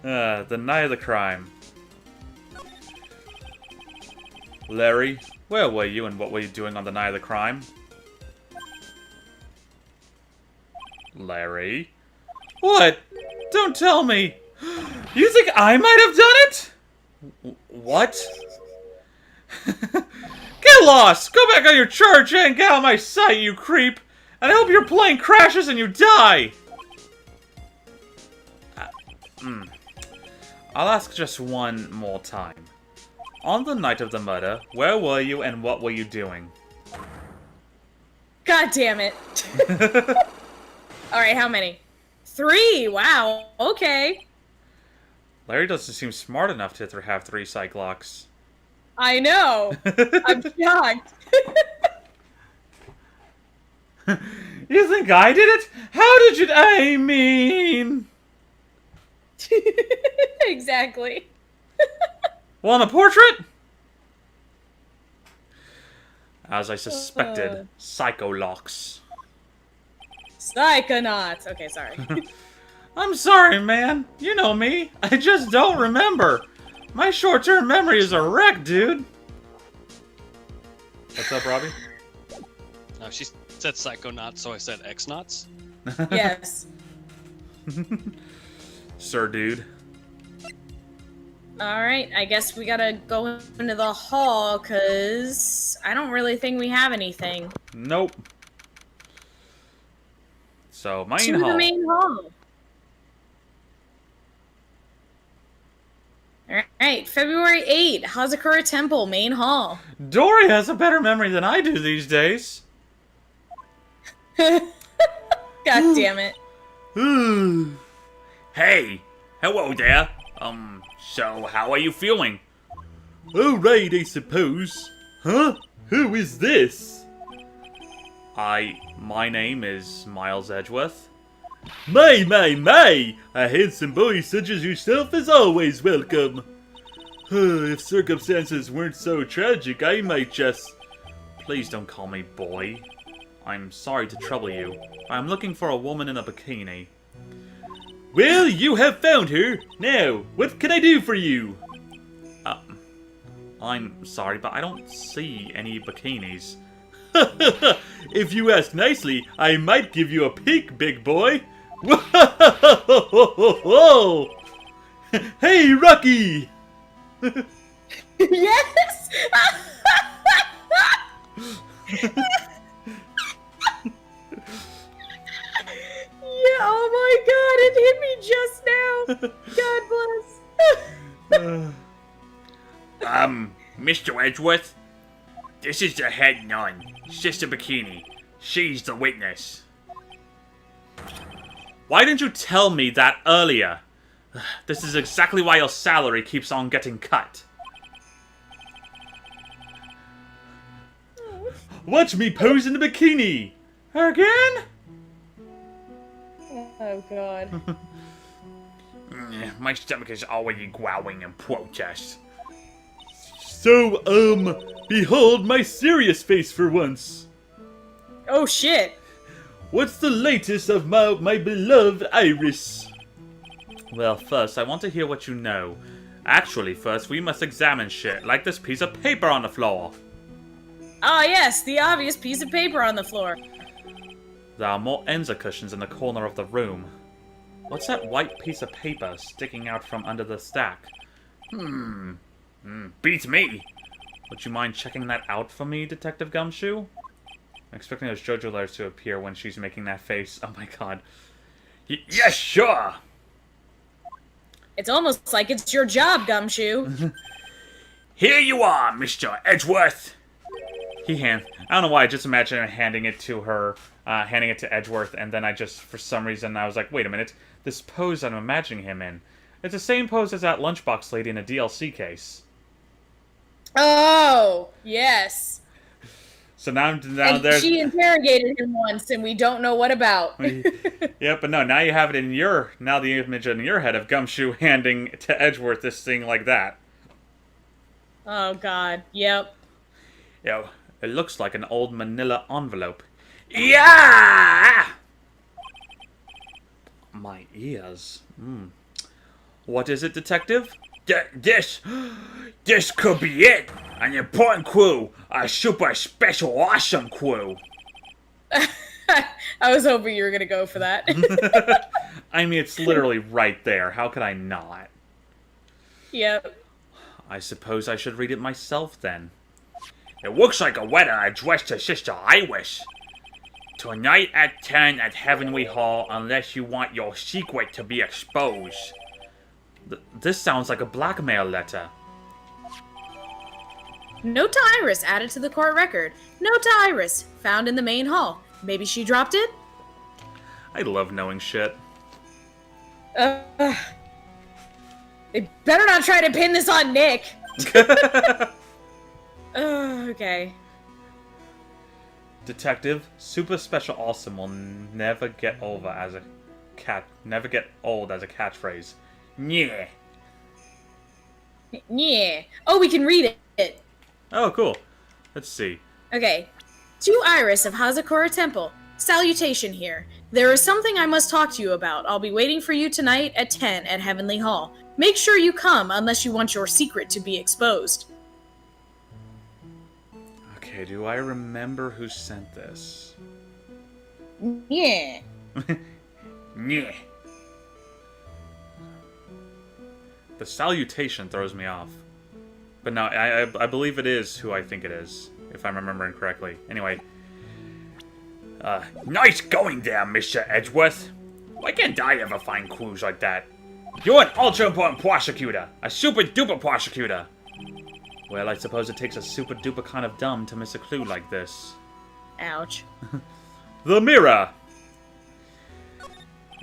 The night of the crime. Larry, where were you and what were you doing on the night of the crime? Larry? What? Don't tell me! You think I might have done it? What? Get lost! Go back on your charge and get out of my sight, you creep! And I hope your plane crashes and you die! I'll ask just one more time. On the night of the murder, where were you and what were you doing? God damn it. Alright, how many? 3! Wow, okay. Larry doesn't seem smart enough to have 3 psych locks. I know. I'm shocked. You think I did it? How did you... I mean... Exactly. Want a portrait? As I suspected, psycho locks. Psychonauts. Okay, sorry. I'm sorry, man. You know me. I just don't remember. My short-term memory is a wreck, dude. What's up, Robbie? No, she said psychonauts, so I said X-nauts. Yes. Sir, dude. Alright, I guess we gotta go into the hall, because I don't really think we have anything. Nope. So, To main the hall. main hall. Alright, February 8, Hazakura Temple, main hall. Dory has a better memory than I do these days. God damn it. Hey, hello there. So how are you feeling? Alright, I suppose. Huh? Who is this? My name is Miles Edgeworth. My! A handsome boy such as yourself is always welcome. If circumstances weren't so tragic, I might just... Please don't call me boy. I'm sorry to trouble you. I'm looking for a woman in a bikini. Well, you have found her. Now, what can I do for you? I'm sorry, but I don't see any bikinis. If you ask nicely, I might give you a peek, big boy. Whoa! Hey, Rocky! Yes! Yeah, oh my god, it hit me just now. God bless. Mr. Edgeworth, this is the head nun, Sister Bikini. She's the witness. Why didn't you tell me that earlier? This is exactly why your salary keeps on getting cut. Watch me pose in the bikini! Again? Oh god. My stomach is already growling in protest. So, behold my serious face for once. Oh shit. What's the latest of my beloved Iris? Well, first, I want to hear what you know. Actually, first, we must examine shit, like this piece of paper on the floor. Ah, yes, the obvious piece of paper on the floor. There are more Enza cushions in the corner of the room. What's that white piece of paper sticking out from under the stack? Beats me. Would you mind checking that out for me, Detective Gumshoe? I'm expecting those JoJo letters to appear when she's making that face. Oh my god. Yes, sure. It's almost like it's your job, Gumshoe. Here you are, Mr. Edgeworth. I don't know why, I just imagine handing it to her, handing it to Edgeworth, and then for some reason, I was like, wait a minute, this pose I'm imagining him in. It's the same pose as that lunchbox lady in a DLC case. Oh, yes. So now And there's... she interrogated him once, and we don't know what about. Yeah, but no, now you have it in the image in your head of Gumshoe handing to Edgeworth this thing like that. Oh, God. Yep. Yo, it looks like an old manila envelope. Yeah! My ears. What is it, Detective? This could be it. An important clue. A super special awesome clue. I was hoping you were going to go for that. I mean, it's literally right there. How could I not? Yep. I suppose I should read it myself, then. It looks like a letter addressed to Sister Iris. Tonight at 10 at Heavenly Hall, unless you want your secret to be exposed. This sounds like a blackmail letter. Note to Iris added to the court record. Note to Iris, found in the main hall. Maybe she dropped it? I love knowing shit. They better not try to pin this on Nick. Okay. Detective, super special awesome will never get old as a catchphrase. Yeah. Yeah. Oh, we can read it. Oh, cool. Let's see. Okay. To Iris of Hazakura Temple, salutation here. There is something I must talk to you about. I'll be waiting for you tonight at 10 at Heavenly Hall. Make sure you come unless you want your secret to be exposed. Okay, do I remember who sent this? Yeah. Yeah. The salutation throws me off. But no, I believe it is who I think it is, if I'm remembering correctly. Anyway. Nice going there, Mr. Edgeworth. Why can't I ever find clues like that? You're an ultra-important prosecutor. A super-duper prosecutor. Well, I suppose it takes a super-duper kind of dumb to miss a clue like this. Ouch. The mirror!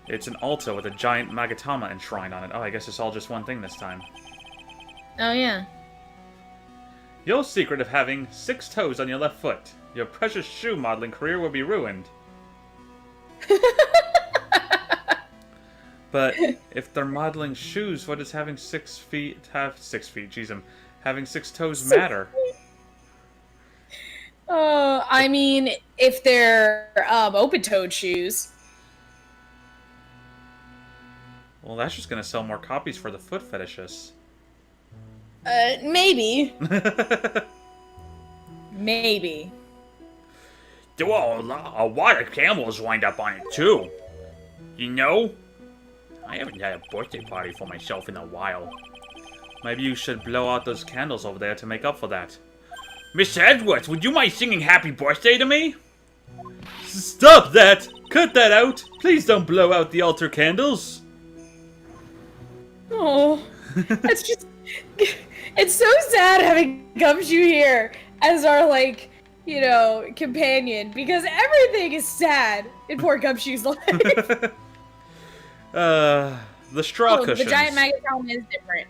It's an altar with a giant Magatama enshrined on it. Oh, I guess it's all just one thing this time. Oh, yeah. Your secret of having 6 toes on your left foot. Your precious shoe modeling career will be ruined. But if they're modeling shoes, what does having 6 feet... having 6 toes matter? I mean, if they're open-toed shoes. Well, that's just gonna sell more copies for the foot fetishists. Maybe. Maybe. There were a lot of camels lined up on it, too. You know? I haven't had a birthday party for myself in a while. Maybe you should blow out those candles over there to make up for that. Mr. Edgeworth, would you mind singing happy birthday to me? Stop that! Cut that out! Please don't blow out the altar candles! Oh, that's just... It's so sad having Gumshoe here as our, like, you know, companion, because everything is sad in poor Gumshoe's life. The straw cushions. The giant Magatron is different.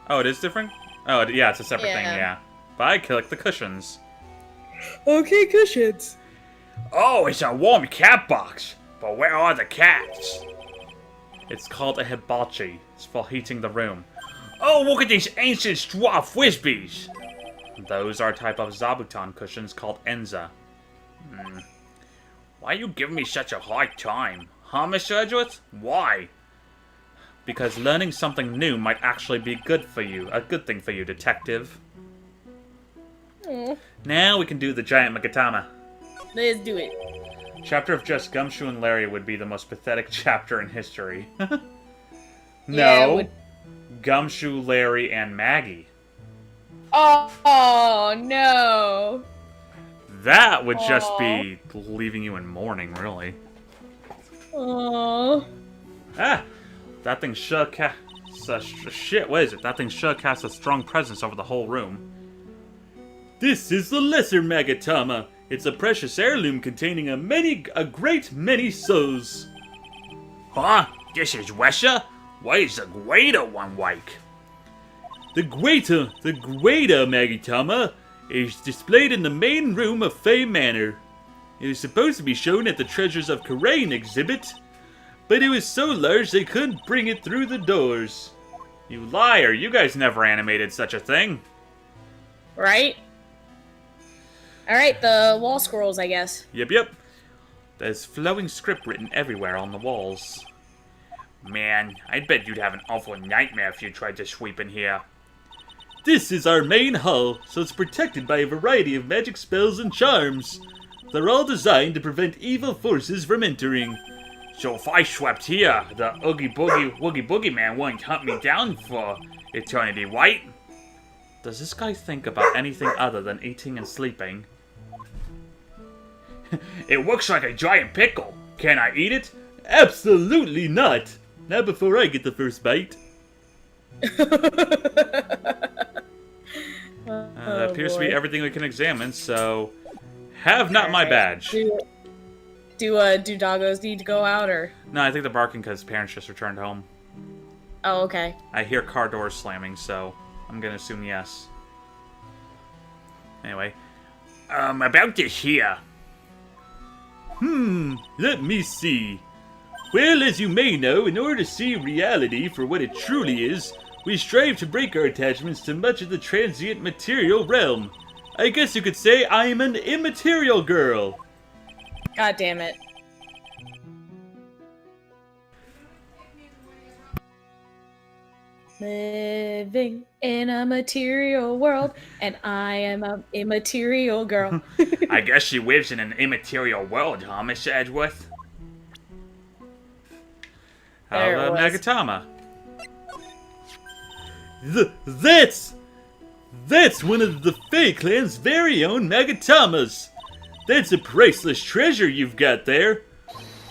Oh, it is different? Oh, yeah, it's a separate thing, Yeah. yeah. But I collect the cushions. Okay, cushions. Oh, it's a warm cat box. But where are the cats? It's called a hibachi. It's for heating the room. Oh, look at these ancient straw frisbees. Those are a type of zabuton cushions called Enza. Why are you giving me such a hard time? Huh, Mr. Edgeworth? Why? Because learning something new might actually be good for you. A good thing for you, detective. Now we can do the giant Magatama. Let's do it. Chapter of just Gumshoe and Larry would be the most pathetic chapter in history. No. Yeah, it would. Gumshoe, Larry, and Maggie. Oh no. That would just be leaving you in mourning, really. Oh. Ah! That thing sure shit, what is it? That thing sure casts a strong presence over the whole room. This is the Lesser Magatama. It's a precious heirloom containing a great many souls. Huh? This is Wesha? Why is the greater one like? The greater Magatama is displayed in the main room of Fey Manor. It is supposed to be shown at the Treasures of Karain exhibit, but it was so large they couldn't bring it through the doors. You liar, you guys never animated such a thing. Right? Alright, the wall scrolls, I guess. Yep. There's flowing script written everywhere on the walls. Man, I bet you'd have an awful nightmare if you tried to sweep in here. This is our main hall, so it's protected by a variety of magic spells and charms. They're all designed to prevent evil forces from entering. So if I swept here, the Oogie Boogie Man wouldn't hunt me down for eternity, right? Does this guy think about anything other than eating and sleeping? It looks like a giant pickle. Can I eat it? Absolutely not! Not before I get the first bite. That appears to be everything we can examine, so... Have not my badge. Do doggos need to go out, or? No, I think they're barking because parents just returned home. Oh, okay. I hear car doors slamming, so I'm gonna assume yes. Anyway. About this here. Let me see. Well, as you may know, in order to see reality for what it truly is, we strive to break our attachments to much of the transient material realm. I guess you could say I'm an immaterial girl. God damn it. Living in a material world, and I am an immaterial girl. I guess she lives in an immaterial world, huh, Mr. Edgeworth? How There it about was. Nagatama? That's one of the Fae Clan's very own Nagatamas. That's a priceless treasure you've got there.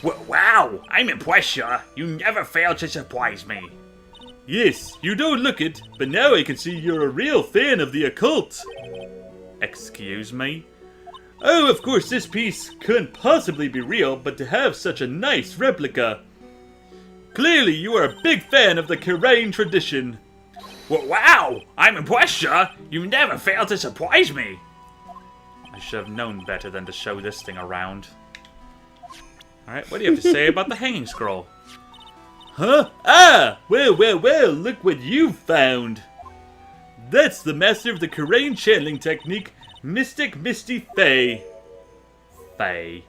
Wow, I'm impressed, sir. You never fail to surprise me. Yes, you don't look it, but now I can see you're a real fan of the occult. Excuse me? Oh, of course this piece couldn't possibly be real, but to have such a nice replica. Clearly you are a big fan of the Karain tradition. Wow, I'm impressed, sir. You never fail to surprise me. I should have known better than to show this thing around. Alright, what do you have to say about the hanging scroll? Huh? Ah! Well, look what you've found! That's the master of the Karain channeling technique, Mystic Misty Fae. Fae.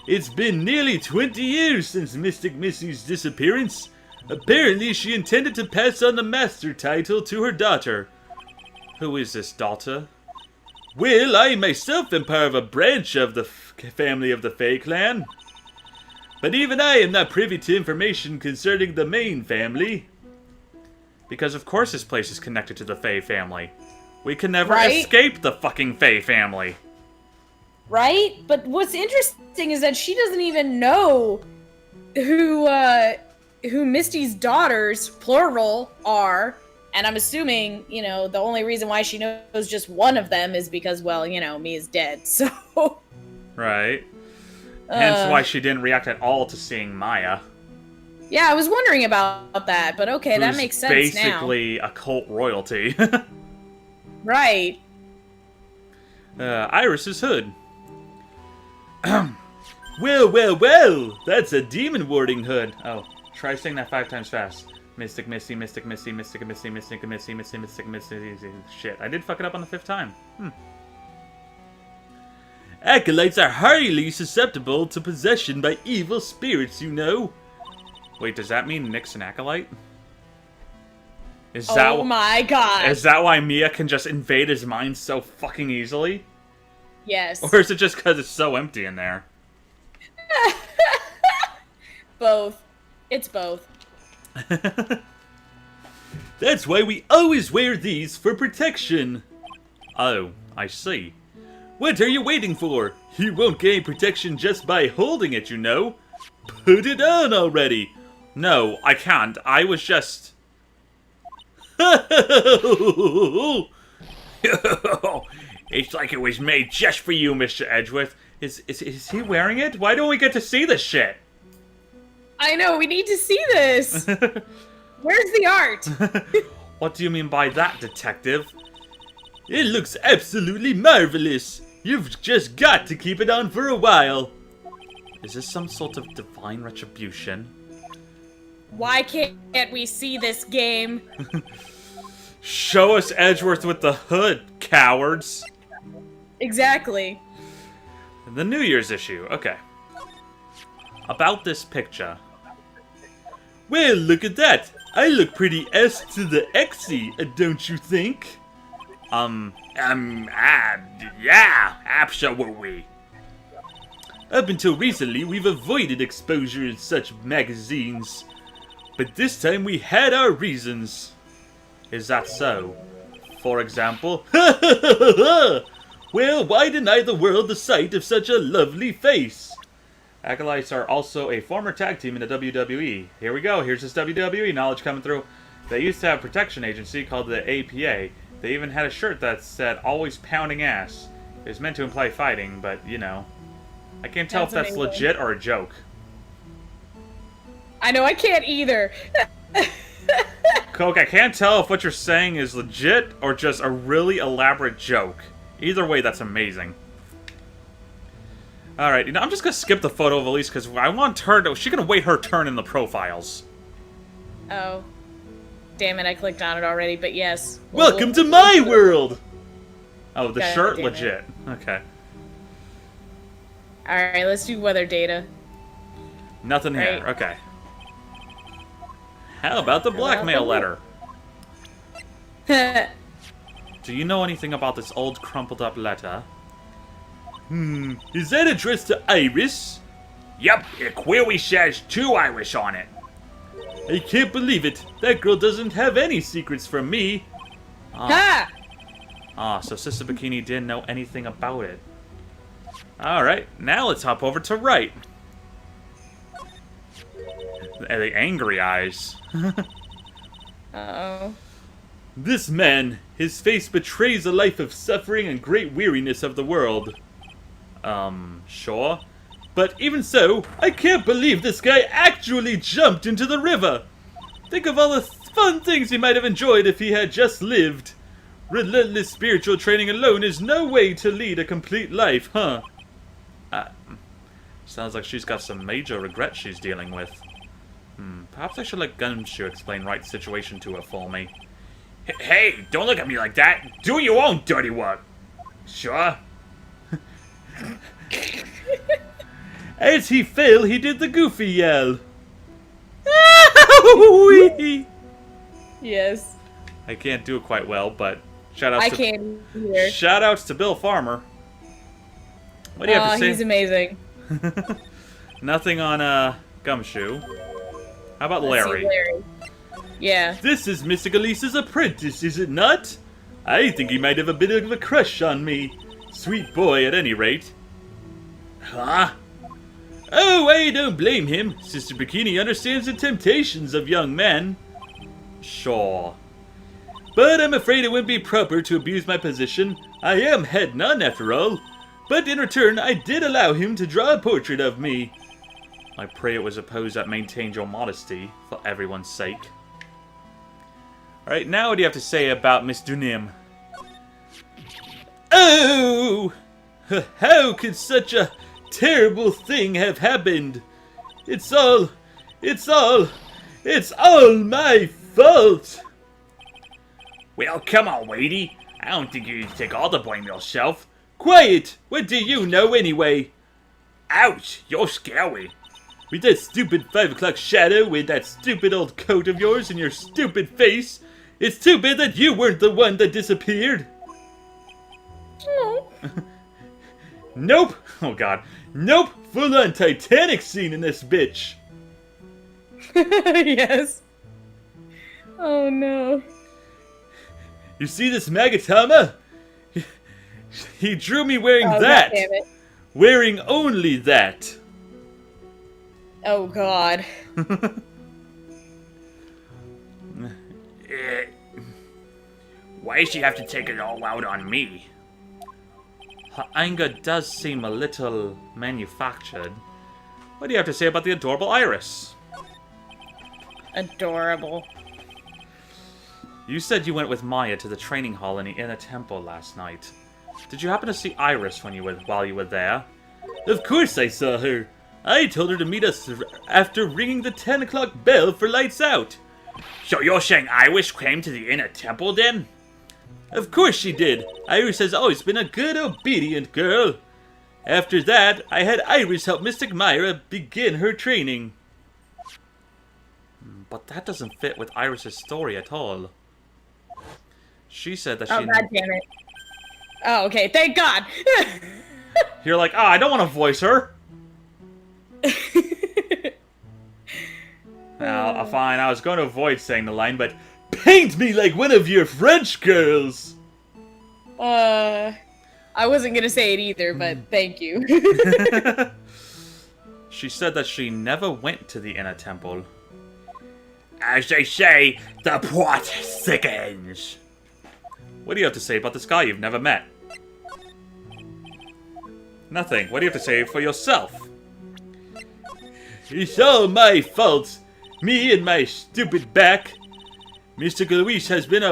It's been nearly 20 years since Mystic Misty's disappearance. Apparently she intended to pass on the master title to her daughter. Who is this daughter? Well, I myself am part of a branch of the family of the Fae clan. But even I am not privy to information concerning the main family. Because of course this place is connected to the Fae family. We can never escape the fucking Fae family. Right? But what's interesting is that she doesn't even know who Misty's daughters, plural, are. And I'm assuming, you know, the only reason why she knows just one of them is because, well, you know, Mia's dead, so... Right. Hence why she didn't react at all to seeing Maya. Yeah, I was wondering about that, but okay, that makes sense basically now. occult royalty. Right. Iris's hood. Well, that's a demon warding hood. Oh, try saying that 5 times fast. Mystic Missy, Mystic Missy, Mystic Missy, Mystic Missy, Missy, Mystic Missy. Shit, I did fuck it up on the 5th time. Acolytes are highly susceptible to possession by evil spirits, you know. Wait, does that mean Nick's an acolyte? Oh my god. Is that why Mia can just invade his mind so fucking easily? Yes. Or is it just because it's so empty in there? Both. It's both. That's why we always wear these for protection. Oh, I see. What are you waiting for? You won't gain protection just by holding it, you know. Put it on already. No, I can't. I was just... It's like it was made just for you, Mr. Edgeworth. Is he wearing it? Why don't we get to see this shit? I know, we need to see this. Where's the art? What do you mean by that, detective? It looks absolutely marvelous. You've just got to keep it on for a while. Is this some sort of divine retribution? Why can't we see this game? Show us Edgeworth with the hood, cowards. Exactly. The New Year's issue, okay. About this picture. Well, look at that. I look pretty S to the Xy, don't you think? Yeah, absolutely. Up until recently, we've avoided exposure in such magazines. But this time we had our reasons. Is that so? For example? Well, why deny the world the sight of such a lovely face? Acolytes are also a former tag team in the WWE. Here we go, here's this WWE knowledge coming through. They used to have a protection agency called the APA. They even had a shirt that said, always pounding ass. It was meant to imply fighting, but, you know. I can't tell if that's amazing. legit or a joke. I know, I can't either. Coke, I can't tell if what you're saying is legit or just a really elaborate joke. Either way, that's amazing. Alright, you know, I'm just gonna skip the photo of Elise because I want her to... She's gonna wait her turn in the profiles. Oh. Damn it, I clicked on it already, but yes. Welcome to my world! Oh, the God shirt? damn it. Legit. Okay. Alright, let's do weather data. Nothing here. Right. Okay. How about the blackmail letter? Do you know anything about this old crumpled up letter? Is that addressed to Iris? Yep, it clearly says to Iris on it. I can't believe it. That girl doesn't have any secrets from me. Ha! So Sister Bikini didn't know anything about it. Alright, now let's hop over to Right. The angry eyes. Uh-oh. This man, his face betrays a life of suffering and great weariness of the world. Sure. But even so, I can't believe this guy actually jumped into the river. Think of all the fun things he might have enjoyed if he had just lived. Relentless spiritual training alone is no way to lead a complete life, huh? Sounds like she's got some major regrets she's dealing with. Perhaps I should let Gumshoe explain Wright's situation to her for me. Hey, don't look at me like that. Do your own dirty work. Sure. As he fell, he did the goofy yell. Yes. I can't do it quite well, but shoutouts I to can't either. shoutouts to Bill Farmer. What do you have to say? He's amazing. Nothing on Gumshoe. How about Let's see Larry? Larry. Yeah. This is Mystic Elise's apprentice, is it not? I think he might have a bit of a crush on me. Sweet boy, at any rate. Huh? Oh, I don't blame him. Sister Bikini understands the temptations of young men. Sure. But I'm afraid it wouldn't be proper to abuse my position. I am head nun, after all. But in return, I did allow him to draw a portrait of me. I pray it was a pose that maintained your modesty, for everyone's sake. Alright, now what do you have to say about Miss Dunim? Oh! How could such a terrible thing have happened? It's all It's all my fault! Well, come on, Wadey. I don't think you need to take all the blame yourself. Quiet! What do you know anyway? Ouch, you're scary. With that stupid 5 o'clock shadow with that stupid old coat of yours and your stupid face, it's too bad that you weren't the one that disappeared. Oh. Nope! Oh god. Nope! Full on Titanic scene in this bitch! Yes. Oh no. You see this Magatama? He drew me wearing Oh, that! God damn it. Wearing only that! Oh god. Eh, why does she have to take it all out on me? Her anger does seem a little manufactured. What do you have to say about the adorable Iris? Adorable. You said you went with Maya to the training hall in the inner temple last night. Did you happen to see Iris while you were there? Of course I saw her. I told her to meet us after ringing the 10 o'clock bell for lights out. So you're saying Iris came to the inner temple then? Of course she did. Iris has always been a good, obedient girl. After that, I had Iris help Mystic Myra begin her training. But that doesn't fit with Iris's story at all. She said that Oh, she... god damn it. Oh, okay. Thank God. You're like, I don't want to voice her. Now, fine, I was going to avoid saying the line, but paint me like one of your French girls! I wasn't gonna say it either, but thank you. She said that she never went to the inner temple. As they say, the plot thickens. What do you have to say about this guy you've never met? Nothing. What do you have to say for yourself? It's all my fault. Me and my stupid back. Mr. Elise has been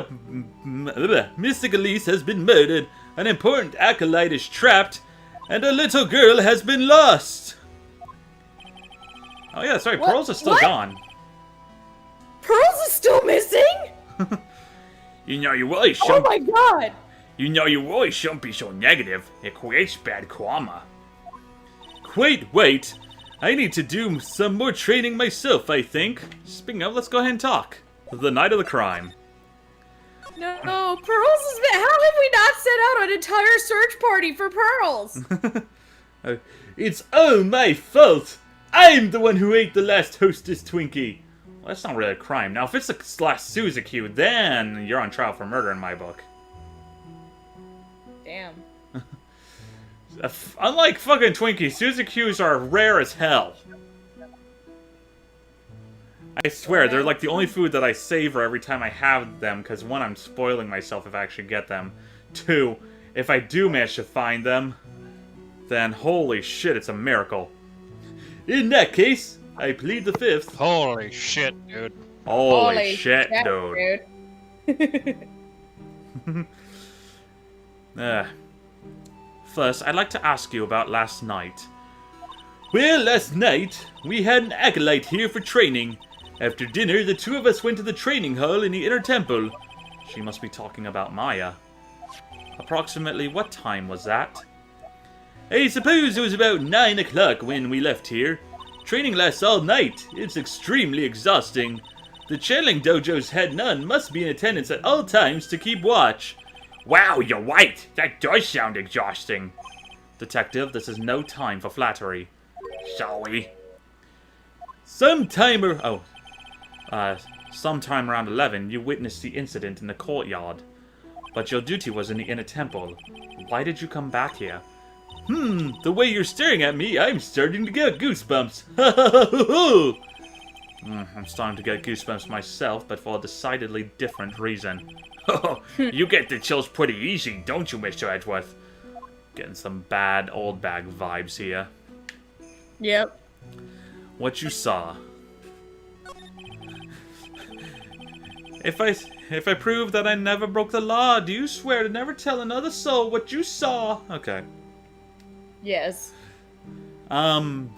Mr. Elise has been murdered. An important acolyte is trapped, and a little girl has been lost. Oh yeah, sorry. What? Pearls is still What? gone. Pearls is still missing? You know you really Oh shouldn't. my god. You know you really shouldn't be so negative. It creates bad karma. Wait. I need to do some more training myself, I think. Speaking of, let's go ahead and talk. The night of the crime. No, Pearls has been. How have we not sent out an entire search party for Pearls? It's all my fault. I'm the one who ate the last Hostess Twinkie. Well, that's not really a crime. Now, if it's the last Suzaku, then you're on trial for murder in my book. Damn. Unlike fucking Twinkies, Suzakus are rare as hell. I swear, they're like the only food that I savor every time I have them, because one, I'm spoiling myself if I actually get them. Two, if I do manage to find them, then holy shit, it's a miracle. In that case, I plead the fifth. Holy shit, dude. Holy shit, dude. First, I'd like to ask you about last night. Well, last night, we had an acolyte here for training. After dinner, the two of us went to the training hall in the inner temple. She must be talking about Maya. Approximately what time was that? I suppose it was about 9 o'clock when we left here. Training lasts all night. It's extremely exhausting. The channeling dojo's head nun must be in attendance at all times to keep watch. Wow, you're right. That does sound exhausting. Detective, this is no time for flattery. Sorry. Sometime around 11, you witnessed the incident in the courtyard. But your duty was in the inner temple. Why did you come back here? The way you're staring at me, I'm starting to get goosebumps. I'm starting to get goosebumps myself, but for a decidedly different reason. You get the chills pretty easy, don't you, Mr. Edgeworth? Getting some bad old bag vibes here. Yep. What you saw. If I prove that I never broke the law, do you swear to never tell another soul what you saw? Okay. Yes.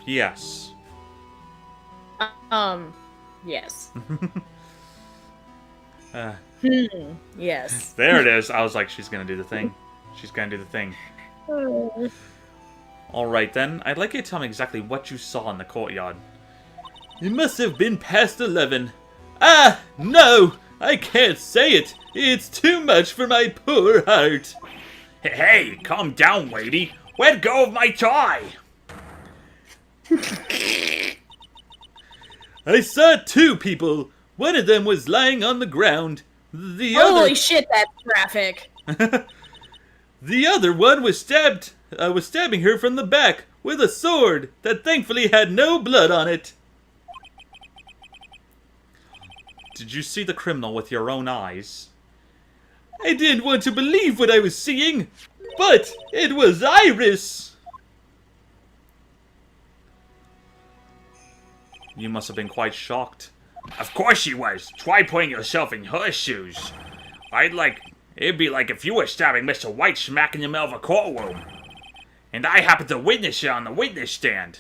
Yes. Yes. Uh, Yes. there it is. I was like, she's gonna do the thing. She's gonna do the thing. Alright then, I'd like you to tell me exactly what you saw in the courtyard. It must have been past 11. Ah, no! I can't say it! It's too much for my poor heart! Hey, calm down, lady. Let go of my tie. I saw two people. One of them was lying on the ground. The Holy other... shit, that's graphic. The other one was stabbing her from the back with a sword that thankfully had no blood on it. Did you see the criminal with your own eyes? I didn't want to believe what I was seeing, but it was Iris! You must have been quite shocked. Of course she was. Try putting yourself in her shoes. It'd be like if you were stabbing Mr. White smack in the middle of a courtroom. And I happened to witness it on the witness stand.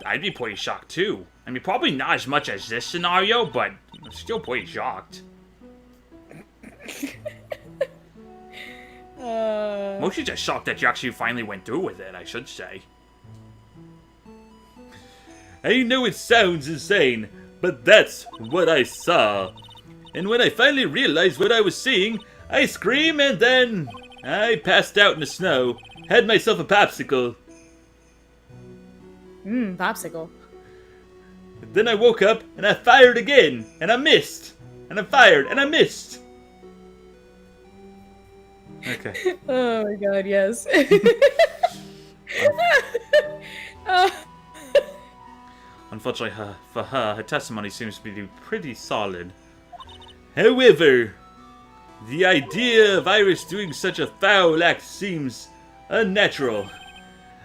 I'd be pretty shocked too. I mean, probably not as much as this scenario, but I'm still pretty shocked. Mostly just shocked that you actually finally went through with it, I should say. I know it sounds insane, but that's what I saw. And when I finally realized what I was seeing, I screamed and then I passed out in the snow. Had myself a popsicle. Popsicle. Then I woke up and I fired again, and I missed. And I fired and I missed. Okay. Oh my god, yes. Unfortunately for her testimony seems to be pretty solid. However, the idea of Iris doing such a foul act seems unnatural.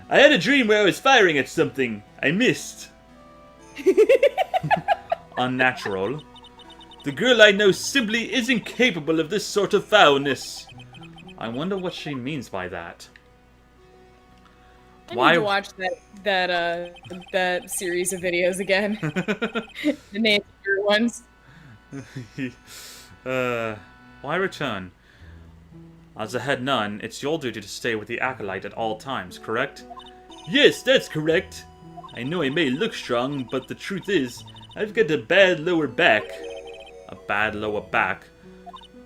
I had a dream where I was firing at something. I missed. Unnatural. The girl I know simply isn't capable of this sort of foulness. I wonder what she means by that. I need to watch that series of videos again. The nature ones. Why return? As a head nun, it's your duty to stay with the Acolyte at all times, correct? Yes, that's correct. I know I may look strong, but the truth is, I've got a bad lower back. A bad lower back?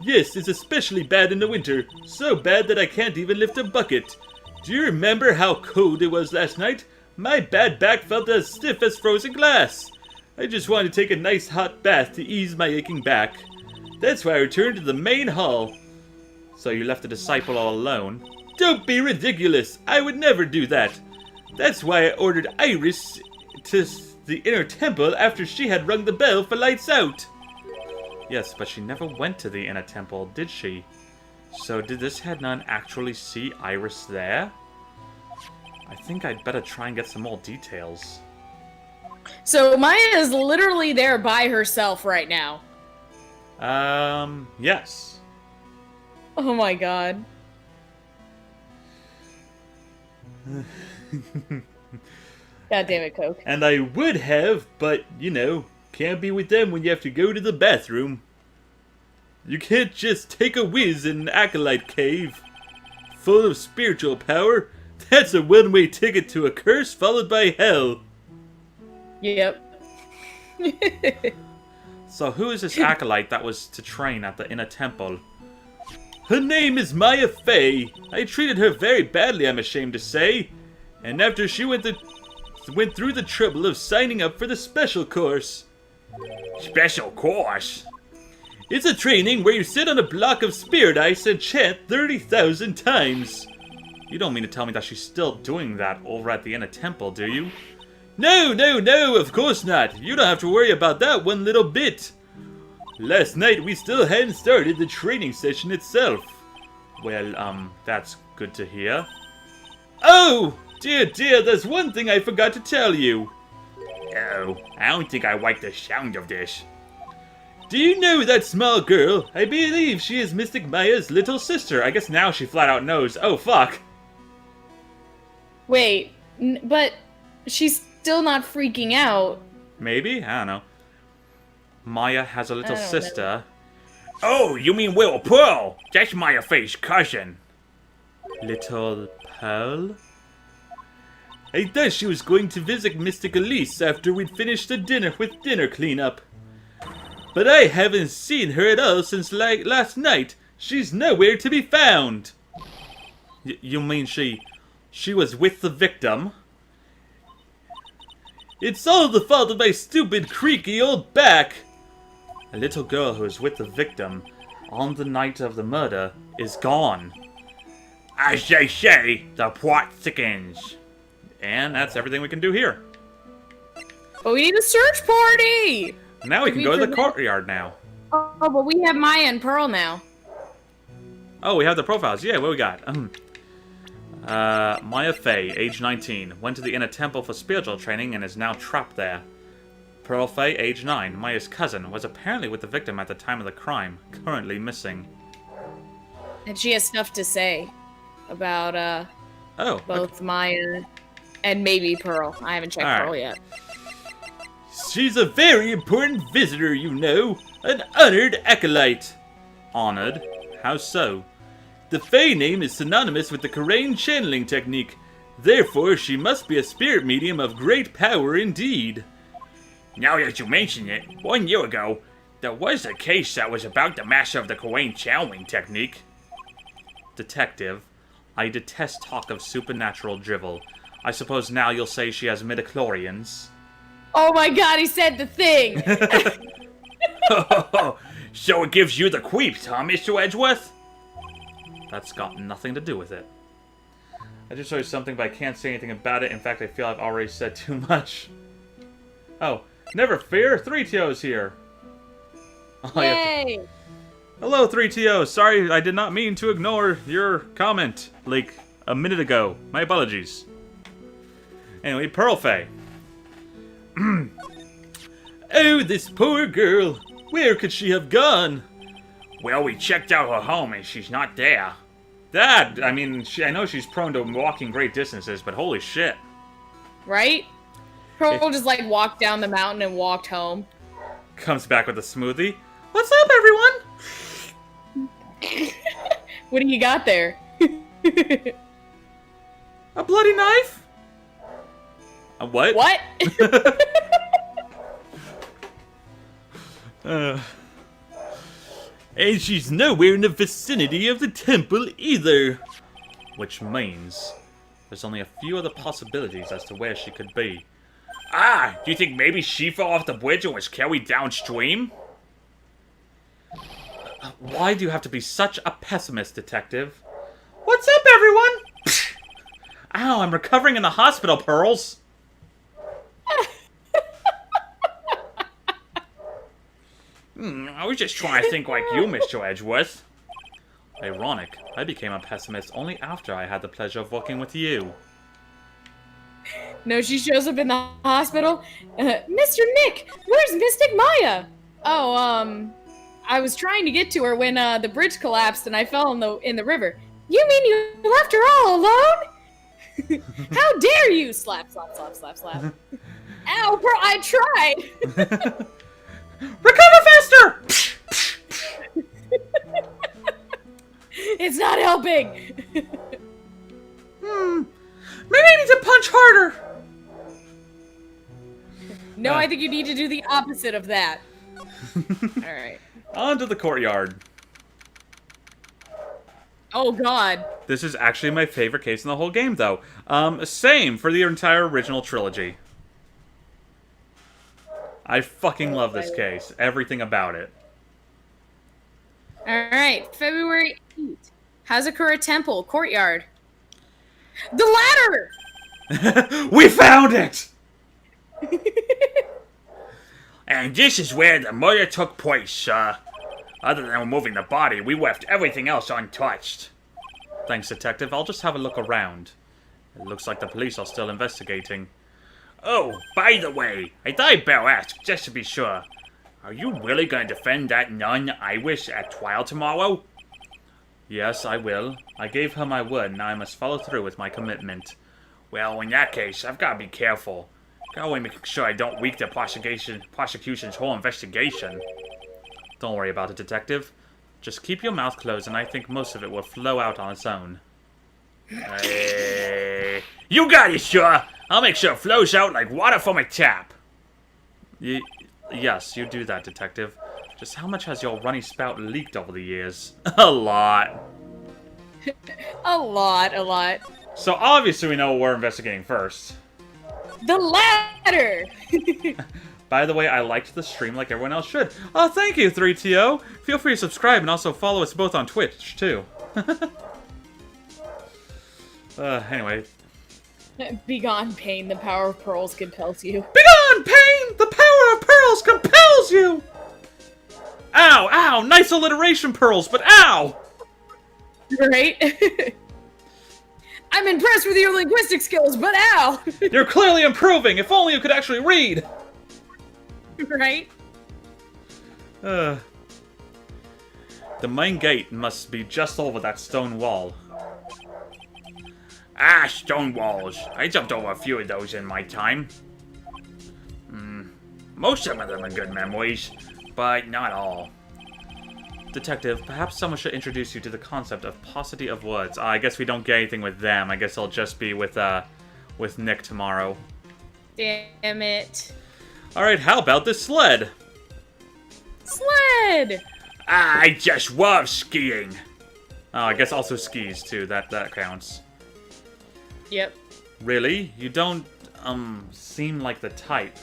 Yes, it's especially bad in the winter. So bad that I can't even lift a bucket. Do you remember how cold it was last night? My bad back felt as stiff as frozen glass. I just wanted to take a nice hot bath to ease my aching back. That's why I returned to the main hall. So you left the disciple all alone? Don't be ridiculous! I would never do that. That's why I ordered Iris to the inner temple after she had rung the bell for lights out. Yes, but she never went to the inner temple, did she? So did this head nun actually see Iris there? I think I'd better try and get some more details. So Maya is literally there by herself right now. Yes. Oh my god. God damn it, Coke. And I would have, but, you know, can't be with them when you have to go to the bathroom. You can't just take a whiz in an Acolyte cave. Full of spiritual power. That's a one-way ticket to a curse followed by hell. Yep. So who is this Acolyte that was to train at the inner temple? Her name is Maya Fey. I treated her very badly, I'm ashamed to say. And after she went through the trouble of signing up for the special course. Special course? It's a training where you sit on a block of spirit ice and chant 30,000 times. You don't mean to tell me that she's still doing that over at the inner temple, do you? No, no, no, of course not. You don't have to worry about that one little bit. Last night we still hadn't started the training session itself. Well, that's good to hear. Oh, dear, there's one thing I forgot to tell you. Oh, I don't think I like the sound of this. Do you know that small girl? I believe she is Mystic Maya's little sister. I guess now she flat out knows. Oh, fuck. Wait, but she's still not freaking out. Maybe? I don't know. Maya has a little I don't sister. Oh, you mean Little Pearl? That's Maya Faye's cousin. Little Pearl? I thought she was going to visit Mystic Elise after we'd finished the dinner with dinner cleanup. But I haven't seen her at all since last night. She's nowhere to be found. You mean she was with the victim? It's all the fault of my stupid, creaky old back. A little girl who was with the victim on the night of the murder is gone. As they say, the plot thickens. And that's everything we can do here. But we need a search party! Now we can we go to the prevent- courtyard now. Oh, but we have Maya and Pearl now. Oh, we have the profiles. Yeah, what we got? Maya Fey, age 19, went to the inner temple for spiritual training and is now trapped there. Pearl Fey, age 9, Maya's cousin, was apparently with the victim at the time of the crime, currently missing. And she has stuff to say about both Maya and maybe Pearl. I haven't checked All right. Pearl yet. She's a very important visitor, you know. An honored acolyte. Honored? How so? The Fey name is synonymous with the Karain channeling technique. Therefore, she must be a spirit medium of great power indeed. Now that you mention it, 1 year ago, there was a case that was about the master of the Korean channeling technique. Detective, I detest talk of supernatural drivel. I suppose now you'll say she has midichlorians. Oh my god, he said the thing! So it gives you the creeps, huh, Mr. Edgeworth? That's got nothing to do with it. I just saw something, but I can't say anything about it. In fact, I feel I've already said too much. Oh, never fear, 3TO's here. Oh, Yay! Hello, 3TO. Sorry, I did not mean to ignore your comment, like, a minute ago. My apologies. Anyway, Pearl Fey. Oh, this poor girl. Where could she have gone? Well, we checked out her home and she's not there. That, I mean, I know she's prone to walking great distances, but holy shit. Right? Pearl just like walked down the mountain and walked home. Comes back with a smoothie. What's up, everyone? What do you got there? A bloody knife? A what? What? And she's nowhere in the vicinity of the temple either. Which means there's only a few other possibilities as to where she could be. Ah, do you think maybe she fell off the bridge and was carried downstream? Why do you have to be such a pessimist, detective? What's up, everyone? Ow, I'm recovering in the hospital, Pearls. I was just trying to think like you, Mr. Edgeworth. Ironic, I became a pessimist only after I had the pleasure of working with you. No, she shows up in the hospital. Mr. Nick, where's Mystic Maya? Oh, I was trying to get to her when the bridge collapsed and I fell in the river. You mean you left her all alone? How dare you! Slap, slap, slap, slap, slap. Ow, bro, I tried! Recover faster! It's not helping! Maybe I need to punch harder! No, I think you need to do the opposite of that. Alright. On to the courtyard. Oh god. This is actually my favorite case in the whole game, though. Same for the entire original trilogy. I fucking love this case. Everything about it. Alright, February 8th. Hazakura Temple, courtyard. The ladder! We found it! And this is where the murder took place, sir. Other than removing the body, we left everything else untouched. Thanks, detective. I'll just have a look around. It looks like the police are still investigating. Oh, by the way, I thought I'd better ask, just to be sure. Are you really going to defend that nun, Iris, at trial tomorrow? Yes, I will. I gave her my word, and I must follow through with my commitment. Well, in that case, I've got to be careful. Gotta make sure I don't weak the prosecution's whole investigation. Don't worry about it, Detective. Just keep your mouth closed, and I think most of it will flow out on its own. Hey, you got it, sure. I'll make sure it flows out like water from a tap. Yes, you do that, Detective. Just how much has your runny spout leaked over the years? A lot. A lot. So obviously we know what we're investigating first. The ladder! By the way, I liked the stream like everyone else should. Oh, thank you, 3TO! Feel free to subscribe and also follow us both on Twitch, too. Anyway. Begone, pain, the power of pearls compels you. Begone, pain! The power of pearls compels you! Ow, ow! Nice alliteration, Pearls, but ow! Right? I'm impressed with your linguistic skills, but ow! You're clearly improving! If only you could actually read! Right? The main gate must be just over that stone wall. Ah, stone walls. I jumped over a few of those in my time. Most of them are good memories, but not all. Detective, perhaps someone should introduce you to the concept of paucity of words. I guess we don't get anything with them. I guess it'll just be with Nick tomorrow. Damn it. Alright, how about this sled? Sled! I just love skiing. Oh, I guess also skis, too. That counts. Yep. Really? You don't, seem like the type.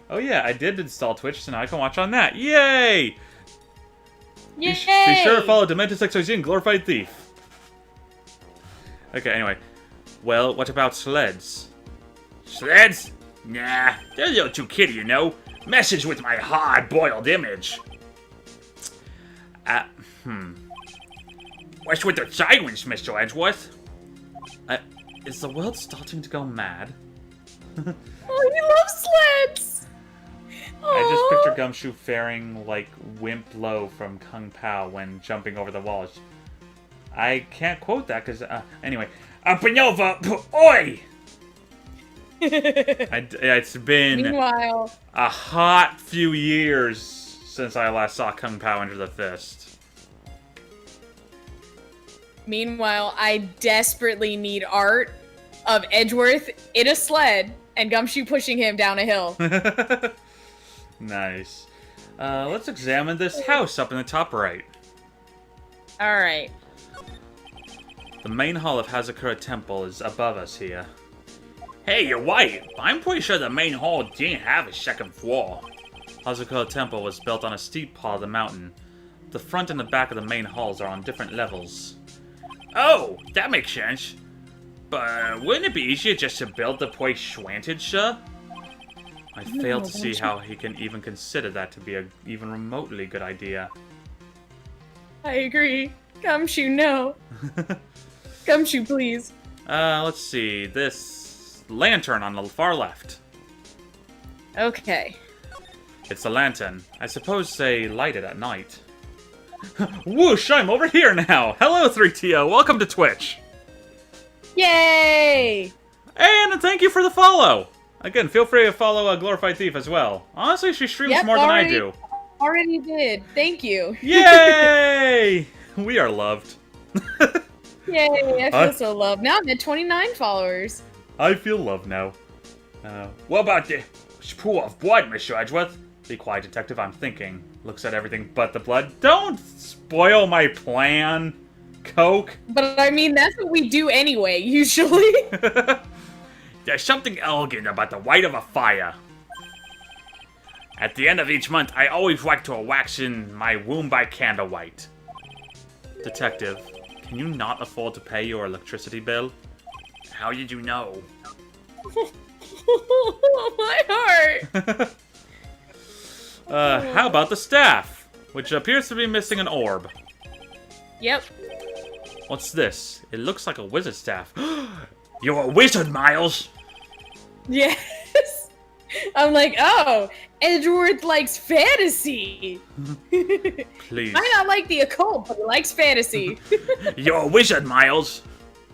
Oh yeah, I did install Twitch, so now I can watch on that. Yay! Yay! Be sure to follow Dementus and Glorified Thief. Okay, anyway. Well, what about sleds? Sleds? Nah, they're a little too kiddie, you know. Messes with my hard-boiled image. What's with the sirens, Mr. Edgeworth? Is the world starting to go mad? Oh, he loves sleds! I just Aw. picture Gumshoe faring like Wimp Lo from Kung Pao when jumping over the walls. I can't quote that because, anyway. Up and over, oi! It's been Meanwhile, a hot few years since I last saw Kung Pao Enter the Fist. I desperately need art of Edgeworth in a sled and Gumshoe pushing him down a hill. Nice. Let's examine this house up in the top right. Alright. The main hall of Hazakura Temple is above us here. Hey, you're right. I'm pretty sure the main hall didn't have a second floor. Hazakura Temple was built on a steep part of the mountain. The front and the back of the main halls are on different levels. Oh, that makes sense. But wouldn't it be easier just to build the place slanted, sir? I fail to see how he can even consider that to be a even remotely good idea. I agree. Gumshoe, no. Gumshoe, please. Let's see. This lantern on the far left. Okay. It's a lantern. I suppose they light it at night. Whoosh, I'm over here now! Hello, 3TO, welcome to Twitch! Yay! And thank you for the follow! Again, feel free to follow Glorified Thief as well. Honestly, she streams more than I do. Already did. Thank you. Yay! We are loved. Yay, I feel so loved. Now I'm at 29 followers. I feel loved now. What about the pool of blood, Mr. Edgeworth? Be quiet, Detective, I'm thinking. Looks at everything but the blood. Don't spoil my plan, Coke. But I mean, that's what we do anyway, usually. There's something elegant about the light of a fire. At the end of each month, I always like to wax in my womb by candlelight. Detective, can you not afford to pay your electricity bill? How did you know? My heart. How about the staff? Which appears to be missing an orb. Yep. What's this? It looks like a wizard staff. You're a wizard, Miles! Yes. I'm like, oh, Edgeworth likes fantasy. Please. Might not like the occult, but he likes fantasy. You're a wizard, Miles!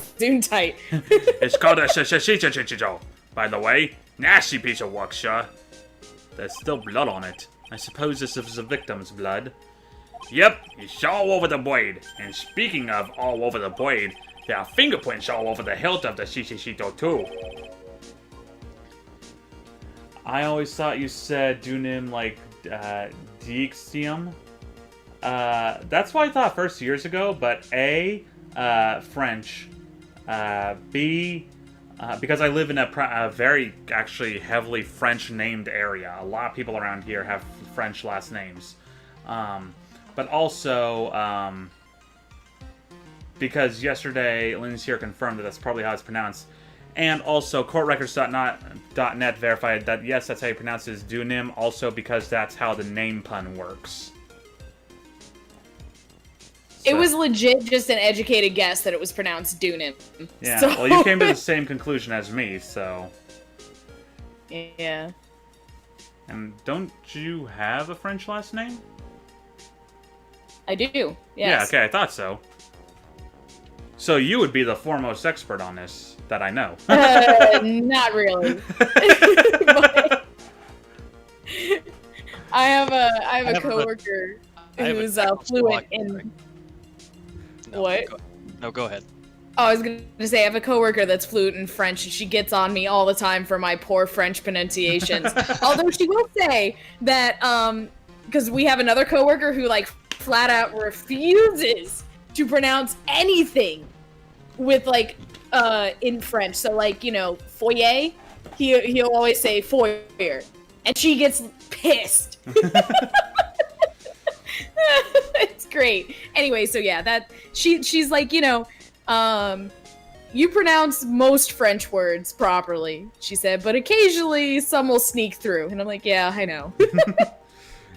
Gesundheit. It's called a shishichichichicho, by the way. Nasty piece of work, sir. There's still blood on it. I suppose this is the victim's blood. Yep, it's all over the blade. And speaking of all over the blade, there are fingerprints all over the hilt of the Shishishito too. I always thought you said Dunim like Dixium. That's what I thought first years ago, but A, French, B, because I live in a very actually heavily French named area. A lot of people around here have French last names. But also, because yesterday Lynn's here confirmed that that's probably how it's pronounced. And also, courtrecords.net verified that yes, that's how you pronounce it, is Dunim, also because that's how the name pun works. It was legit just an educated guess that it was pronounced Dunim. Yeah, So... well, you came to the same conclusion as me, so... Yeah. And don't you have a French last name? I do, yes. Yeah, okay, I thought so. So you would be the foremost expert on this that I know. Not really. But I have a coworker who's fluent in... No, What? Go ahead. Oh, I was going to say, I have a coworker that's fluent in French, and she gets on me all the time for my poor French pronunciations. Although she will say that, because we have another coworker who, like, flat out refuses to pronounce anything with, like, in French. So like, foyer, he'll always say foyer. And she gets pissed. It's great. Anyway, so yeah, she's like, you pronounce most French words properly, she said, but occasionally some will sneak through. And I'm like, yeah, I know. And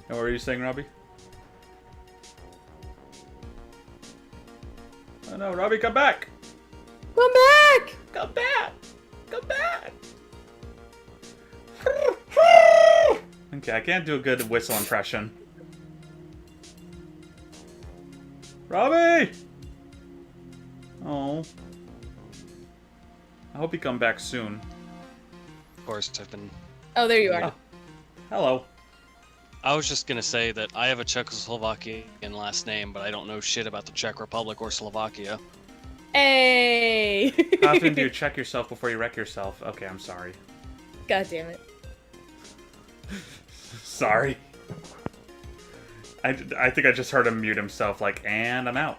what were you saying, Robbie? Oh no, Robbie, come back! Come back! Come back! Come back! Okay, I can't do a good whistle impression. Robbie! Oh. I hope you come back soon. Of course, I've been. Oh, there you are. Oh. Hello. I was just gonna say that I have a Czechoslovakian last name, but I don't know shit about the Czech Republic or Slovakia. Hey! How often do you check yourself before you wreck yourself? Okay, I'm sorry. God damn it. Sorry. I think I just heard him mute himself, like, and I'm out.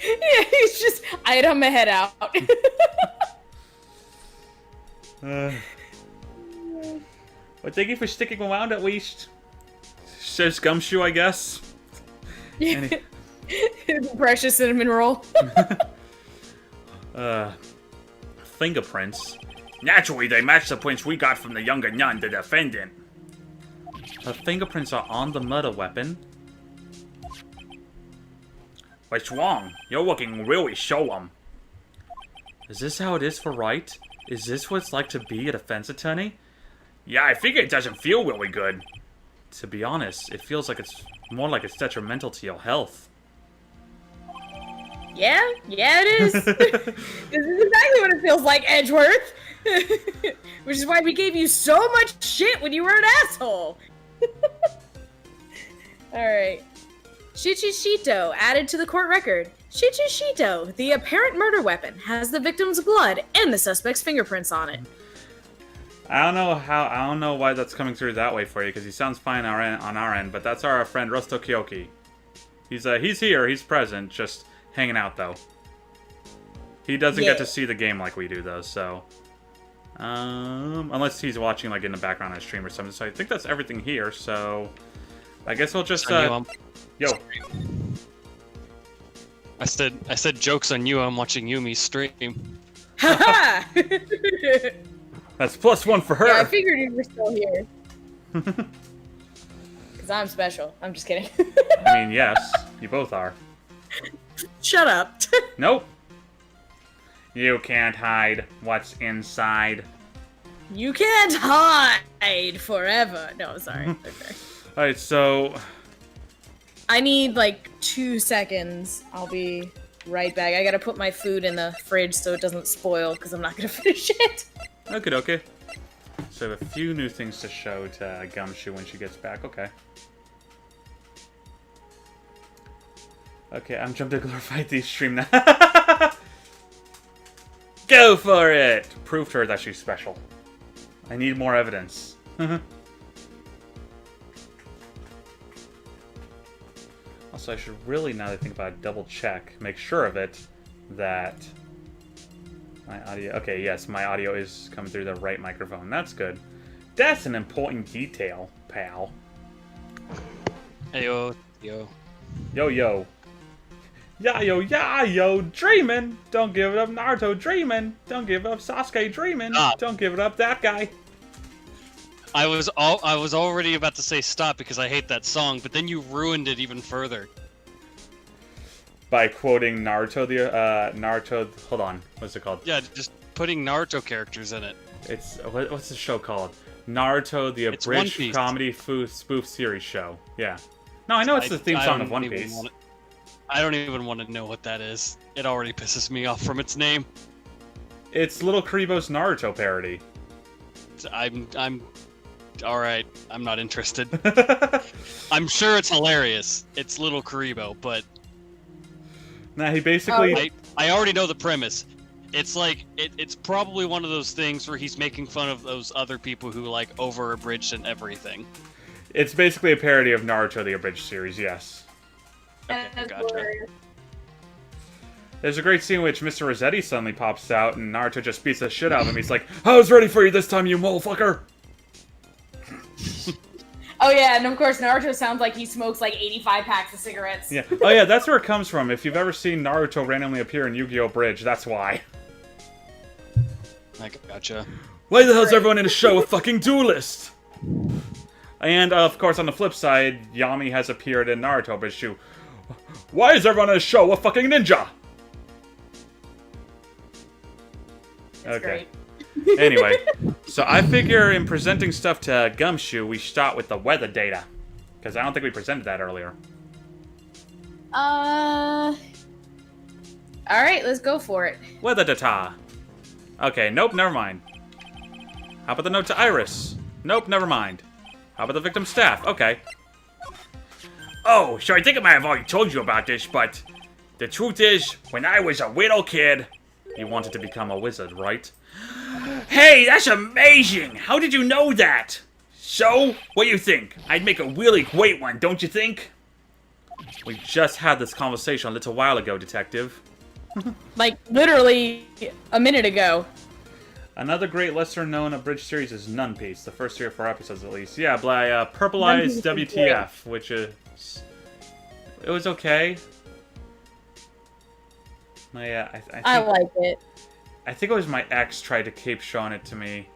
Yeah, he's just, I had my head out. Well, thank you for sticking around at least. Says Gumshoe, I guess. Precious cinnamon roll. Fingerprints. Naturally, they match the prints we got from the younger nun, the defendant. The fingerprints are on the murder weapon. What's wrong? You're looking really solemn. Is this how it is for Wright? Is this what it's like to be a defense attorney? Yeah, I figure it doesn't feel really good. To be honest, it feels like it's more like it's detrimental to your health. Yeah, it is. This is exactly what it feels like, Edgeworth. Which is why we gave you so much shit when you were an asshole. Alright. Shichishito added to the court record. Shichishito, the apparent murder weapon, has the victim's blood and the suspect's fingerprints on it. I don't know why that's coming through that way for you, because he sounds fine on our end, but that's our friend Rusto Kyoki. He's here, he's present, just hanging out though. He doesn't get to see the game like we do though, so unless he's watching like in the background on a stream or something. So I think that's everything here, so I guess we'll just yo. I said jokes on you. I'm watching Yumi's stream. Haha! That's +1 for her. Yeah, I figured you were still here. Because I'm special. I'm just kidding. I mean, yes, you both are. Shut up. Nope. You can't hide what's inside. You can't hide forever. No, I'm sorry. Okay. Alright, so I need like 2 seconds. I'll be right back. I gotta put my food in the fridge so it doesn't spoil because I'm not gonna finish it. Okay. So I have a few new things to show to Gumshoe when she gets back. Okay. Okay, I'm jumping to GlorifiedThief stream now. Go for it! Prove to her that she's special. I need more evidence. Also, I should really, now that I think about it, double check, make sure of it, that my audio... Okay, yes, my audio is coming through the right microphone. That's good. That's an important detail, pal. Hey, yo. Yo. Yo, dreaming! Don't give it up, Naruto, dreaming! Don't give up, Sasuke, dreaming! Stop. Don't give it up, that guy! I was already about to say stop because I hate that song, but then you ruined it even further. By quoting Naruto, hold on, what's it called? Yeah, just putting Naruto characters in it. It's, what's the show called? Naruto, the It's One abridged Piece. comedy spoof series show. Yeah. No, I know it's the theme song of One Piece. I don't even want to know what that is. It already pisses me off from its name. It's Little Karibo's Naruto parody. I'm alright, I'm not interested. I'm sure it's hilarious. It's Little Karibo, but Nah, he basically... I already know the premise. It's like, it's probably one of those things where he's making fun of those other people who like over-abridged and everything. It's basically a parody of Naruto, the abridged series, yes. Okay, gotcha. There's a great scene in which Mr. Rossetti suddenly pops out, and Naruto just beats the shit out of him. He's like, I was ready for you this time, you motherfucker! Oh yeah, and of course Naruto sounds like he smokes like 85 packs of cigarettes. Yeah. Oh yeah, that's where it comes from. If you've ever seen Naruto randomly appear in Yu-Gi-Oh! Bridge, that's why. I gotcha. Why the hell's everyone in a show a fucking duelist? And, of course, on the flip side, Yami has appeared in Naruto Bridge 2. Why is everyone in a show a fucking ninja? That's great. Anyway, so I figure in presenting stuff to Gumshoe, we start with the weather data. Because I don't think we presented that earlier. Alright, let's go for it. Weather data. Okay, nope, never mind. How about the note to Iris? Nope, never mind. How about the victim's staff? Okay. Oh, so I think I might have already told you about this, but the truth is, when I was a little kid... You wanted to become a wizard, right? Hey, that's amazing! How did you know that? So, what do you think? I'd make a really great one, don't you think? We just had this conversation a little while ago, Detective. Like, literally a minute ago. Another great lesser-known abridged series is Nun Piece, the first 3 or 4 episodes at least. Yeah, by Purple Eyes WTF, which is... It was okay. Yeah, I like it. I think it was my ex tried to keep showing it to me,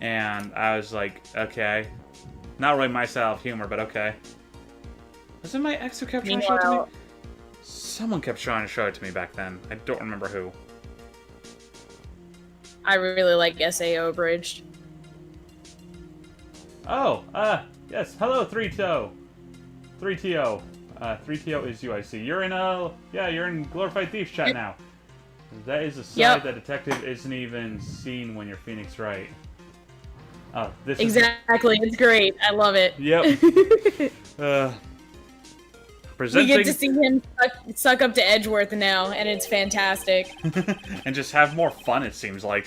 and I was like, okay. Not really my style of humor, but okay. Was it my ex who kept trying to show it to me? Someone kept trying to show it to me back then. I don't remember who. I really like SAO abridged. Oh, yes. Hello, 3TO. 3TO. 3TO is you, I see. You're in, yeah, you're in Glorified Thief chat now. That is a side that Detective isn't even seen when you're Phoenix Wright. Oh, this exactly. It's great. I love it. Yep. Presenting... We get to see him suck up to Edgeworth now, and it's fantastic. And just have more fun, it seems like.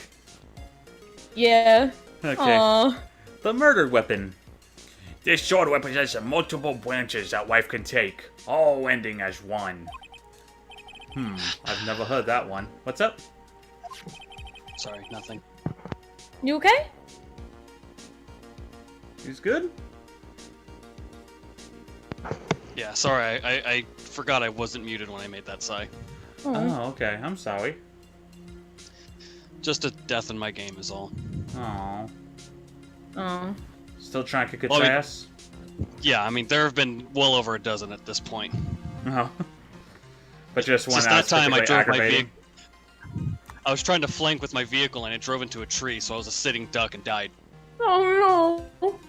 Yeah. Okay. Aww. The murder weapon. This sword represents the multiple branches that life can take, all ending as one. I've never heard that one. What's up? Sorry, nothing. You okay? He's good? Yeah, sorry, I forgot I wasn't muted when I made that sigh. Oh, okay. I'm sorry. Just a death in my game is all. Aw. Oh. Still trying to kick its ass? Yeah, I mean, there have been well over a dozen at this point. Oh. But just one Just that's that time I drove my aggravating. vehicle. I was trying to flank with my vehicle and it drove into a tree, so I was a sitting duck and died. Oh no.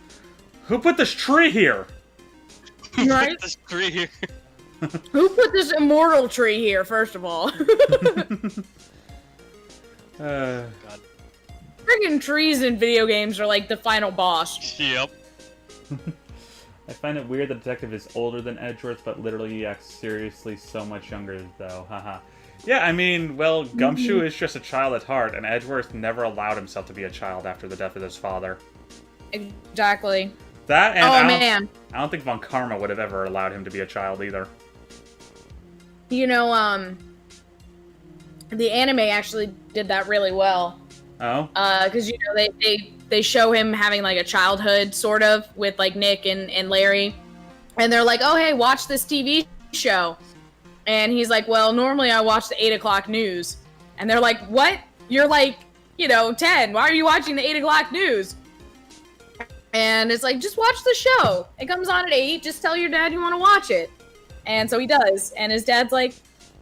Who put this tree here? Right? This tree here. Who put this immortal tree here, first of all? God. Friggin' trees in video games are like the final boss. Yep. I find it weird the detective is older than Edgeworth, but literally acts seriously so much younger, though. Haha. Yeah, I mean, well, Gumshoe is just a child at heart, and Edgeworth never allowed himself to be a child after the death of his father. Exactly. That and I don't think Von Karma would have ever allowed him to be a child either. You know, the anime actually did that really well. Oh? Because, you know, they show him having, like, a childhood, sort of, with, like, Nick and Larry. And they're like, oh, hey, watch this TV show. And he's like, well, normally I watch the 8 o'clock news. And they're like, what? You're, like, you know, 10. Why are you watching the 8 o'clock news? And it's like, just watch the show. It comes on at 8. Just tell your dad you want to watch it. And so he does. And his dad's like,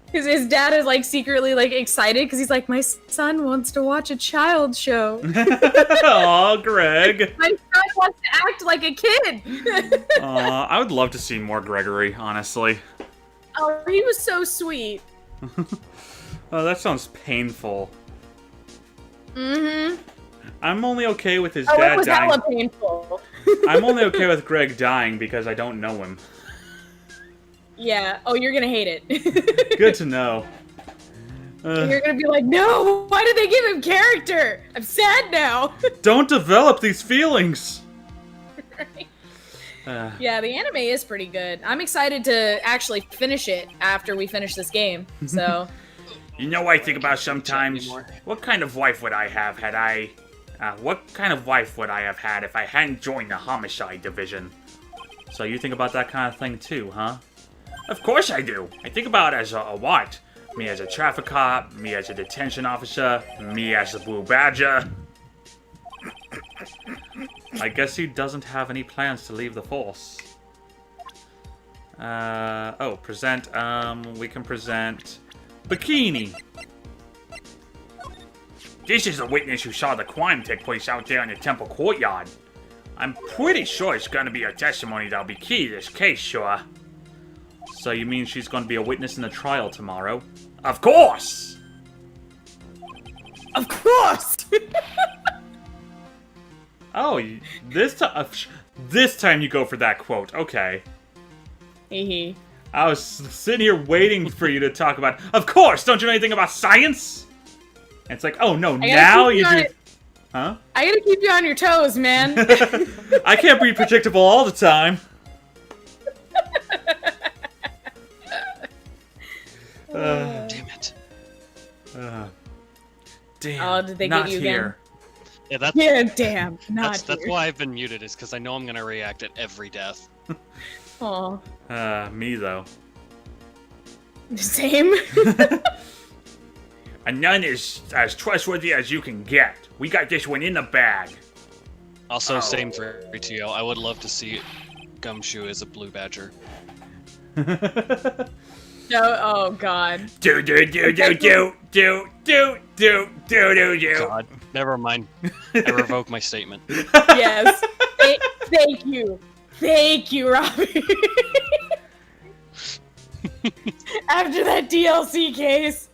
because his dad is, like, secretly, like, excited because he's like, my son wants to watch a child show. Aw, Greg. My son wants to act like a kid. I would love to see more Gregory, honestly. Oh, he was so sweet. Oh, that sounds painful. Mm-hmm. I'm only okay with his It dad was dying. hella painful. I'm only okay with Greg dying because I don't know him. Yeah. Oh, you're gonna hate it. Good to know. You're gonna be like, no! Why did they give him character? I'm sad now. Don't develop these feelings! Right? Yeah, the anime is pretty good. I'm excited to actually finish it after we finish this game. So, You know what I think about sometimes? anymore. What kind of wife would I have had I... what kind of wife would I have had if I hadn't joined the homicide division? So you think about that kind of thing too, huh? Of course I do. I think about it as a what? Me as a traffic cop, me as a detention officer, me as a blue badger. I guess he doesn't have any plans to leave the force. Present, we can present... Bikini! This is a witness who saw the crime take place out there in the temple courtyard. I'm pretty sure it's gonna be her testimony that'll be key to this case, sure. So you mean she's going to be a witness in the trial tomorrow? Of course! Of course! Oh, this time you go for that quote. Okay. Hee. I was sitting here waiting for you to talk about, of course, don't you know anything about science? And it's like, oh no, now you do... Huh? I gotta keep you on your toes, man. I can't be predictable all the time. Damn it. Damn. Oh, did they not get you here. Yeah, that's Yeah, damn. Not that's here. why I've been muted, is because I know I'm gonna react at every death. Aw. Me though. Same. A nun is as trustworthy as you can get. We got this one in the bag. Also, Oh. same for TO. I would love to see Gumshoe as a blue badger. No, oh god. Do. God, never mind. I revoke my statement. Yes. Thank you. Thank you, Robbie. After that DLC case.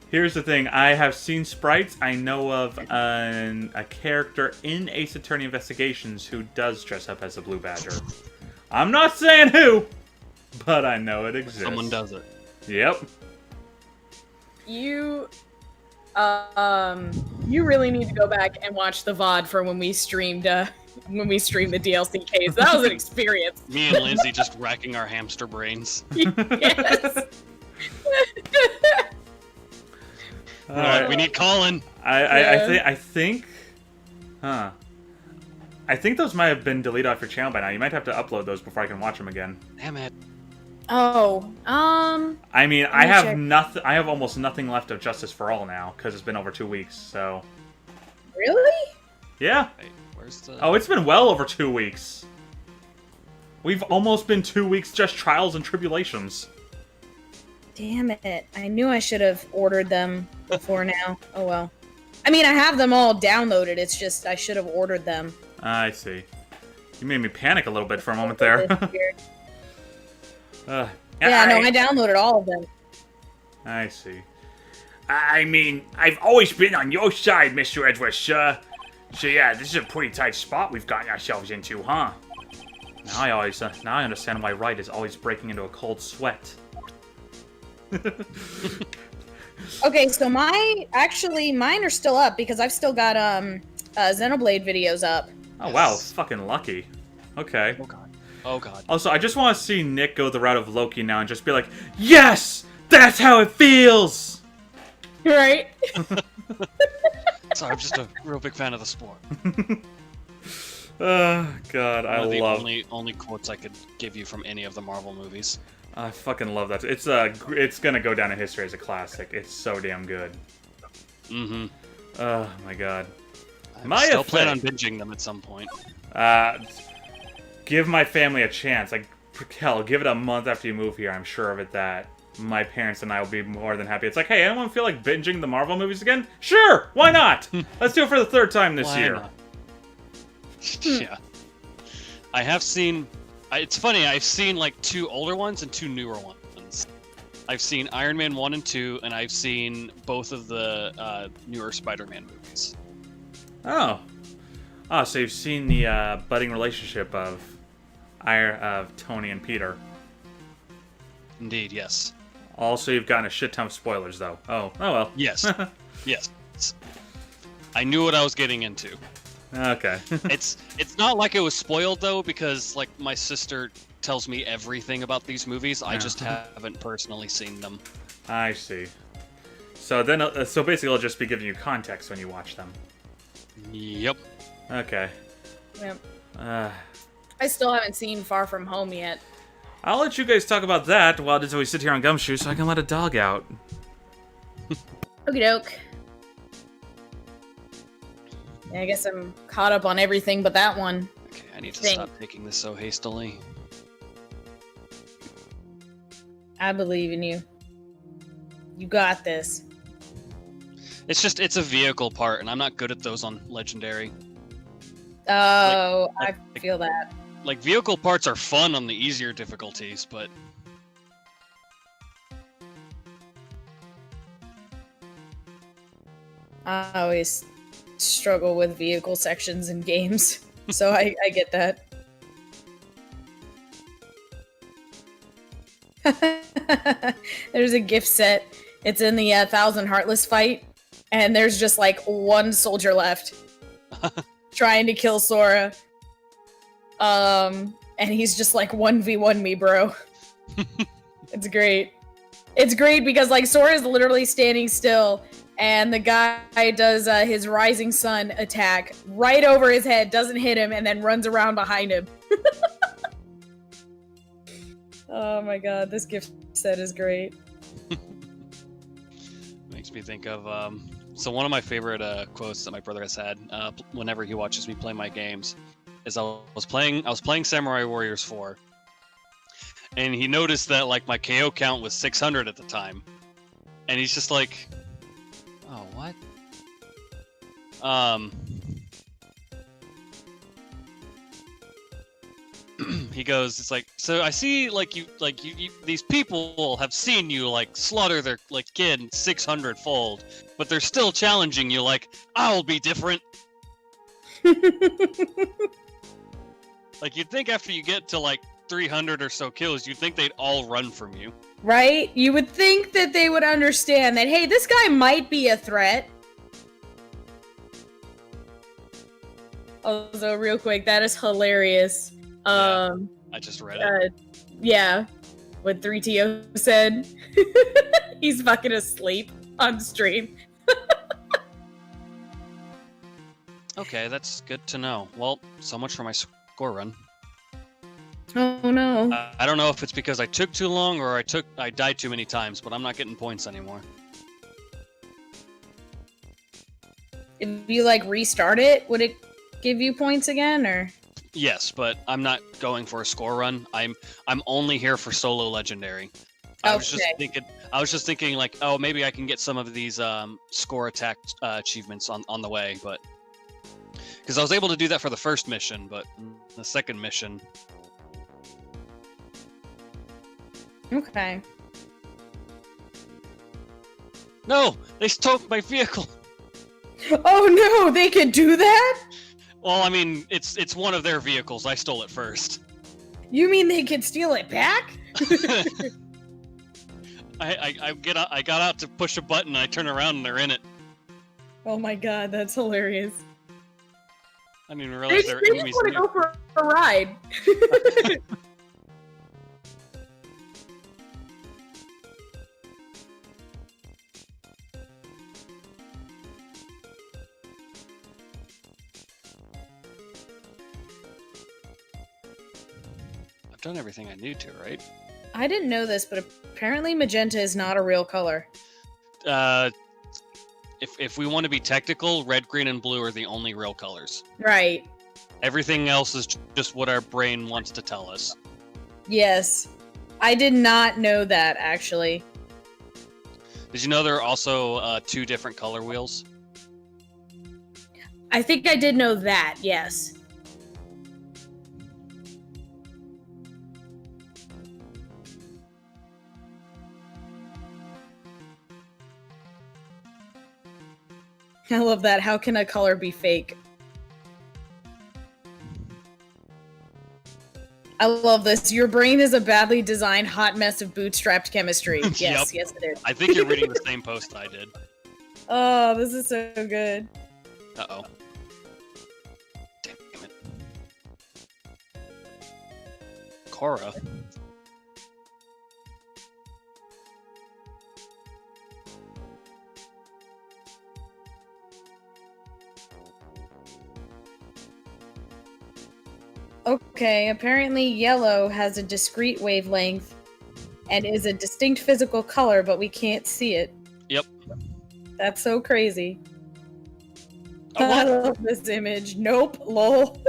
Here's the thing, I have seen sprites. I know of a character in Ace Attorney Investigations who does dress up as a blue badger. I'm not saying who, but I know it exists. Someone does it. Yep. You really need to go back and watch the VOD for when we streamed the DLC case. That was an experience. Me and Lindsay just racking our hamster brains. Yes. We're like, we need Colin. I think, huh? I think those might have been deleted off your channel by now. You might have to upload those before I can watch them again. Damn it. Oh, I mean, Let I me have check. nothing. I have almost nothing left of Justice for All now because it's been over 2 weeks. So, really? yeah. Wait, where's the... Oh, it's been well over 2 weeks. We've almost been 2 weeks just trials and tribulations. Damn it. I knew I should have ordered them before now. Oh well. I mean, I have them all downloaded. It's just I should have ordered them. I see. You made me panic a little bit for a moment there. Yeah, no, I downloaded all of them. I see. I mean, I've always been on your side, Mr. Edwards, sir. So yeah, this is a pretty tight spot we've gotten ourselves into, huh? Now I understand why Wright is always breaking into a cold sweat. Okay, so mine are still up because I've still got Xenoblade videos up. Oh wow, fucking lucky. Okay. Oh god. Oh god. Also, I just want to see Nick go the route of Loki now and just be like, yes! That's how it feels! Right? Sorry, I'm just a real big fan of the sport. Oh, God, I One of the love... only quotes I could give you from any of the Marvel movies. I fucking love that. It's gonna go down in history as a classic. It's so damn good. Mm-hmm. Oh, my God. I still plan on binging them at some point. Give my family a chance. Like, hell, give it a month after you move here. I'm sure of it that my parents and I will be more than happy. It's like, hey, anyone feel like binging the Marvel movies again? Sure, why not? Let's do it for the third time this Why year. not? Yeah. I have seen... It's funny, I've seen like 2 older ones and 2 newer ones. I've seen Iron Man 1 and 2, and I've seen both of the newer Spider-Man movies. Oh. Oh, so you've seen the budding relationship of Tony and Peter. Indeed, yes. Also, you've gotten a shit ton of spoilers, though. Oh well. Yes. Yes. I knew what I was getting into. Okay. It's not like it was spoiled, though, because like my sister tells me everything about these movies. I just haven't personally seen them. I see. So then, so basically, I'll just be giving you context when you watch them. Yep. Okay. Yep. Uh, I still haven't seen Far From Home yet. I'll let you guys talk about that while we sit here on Gumshoe so I can let a dog out. Okie doke. Yeah, I guess I'm caught up on everything but that one. Okay, I need to Thing. stop taking this so hastily. I believe in you. You got this. It's a vehicle part, and I'm not good at those on Legendary. Oh, Like- I feel that. Like, vehicle parts are fun on the easier difficulties, but... I always struggle with vehicle sections in games, so I get that. There's a gift set. It's in the 1,000 Heartless fight, and there's just like one soldier left trying to kill Sora. And he's just like 1v1 me, bro. It's great. It's great because like Sora's literally standing still, and the guy does his Rising Sun attack right over his head, doesn't hit him, and then runs around behind him. Oh my god, this gift set is great. Makes me think of so one of my favorite quotes that my brother has had whenever he watches me play my games is I was playing Samurai Warriors 4, and he noticed that like my KO count was 600 at the time, and he's just like, oh, what? He goes, it's like, so I see like you these people have seen you like slaughter their like kid 600-fold, but they're still challenging you. Like, I'll be different. Like, you'd think after you get to like 300 or so kills, you'd think they'd all run from you. Right? You would think that they would understand that, hey, this guy might be a threat. Also, real quick, that is hilarious. I just read it. Yeah, what 3TO said. He's fucking asleep on stream. Okay, that's good to know. Well, so much for my score run. Oh no. I don't know if it's because I took too long or I died too many times, but I'm not getting points anymore. If you like restart it, would it give you points again, or? Yes, but I'm not going for a score run. I'm only here for solo legendary. I was just thinking like, oh, maybe I can get some of these score attack achievements on the way, but because I was able to do that for the first mission, but the second mission. Okay. No, they stole my vehicle. Oh no, they could do that? Well, I mean, it's one of their vehicles. I stole it first. You mean they could steal it back? I got out to push a button. And I turn around and they're in it. Oh my god, that's hilarious. I didn't even realize They they were just enemies. want to go for a ride. I've done everything I need to, right? I didn't know this, but apparently magenta is not a real color. If we want to be technical, red, green, and blue are the only real colors. Right. Everything else is just what our brain wants to tell us. Yes. I did not know that, actually. Did you know there are also 2 different color wheels? I think I did know that, yes. I love that. How can a color be fake? I love this. Your brain is a badly designed hot mess of bootstrapped chemistry. Yes, yes it is. I think you're reading the same post I did. Oh, this is so good. Uh-oh. Damn it. Cora. Okay, apparently yellow has a discrete wavelength and is a distinct physical color, but we can't see it. Yep. That's so crazy. Oh, I what? love this image. Nope, lol.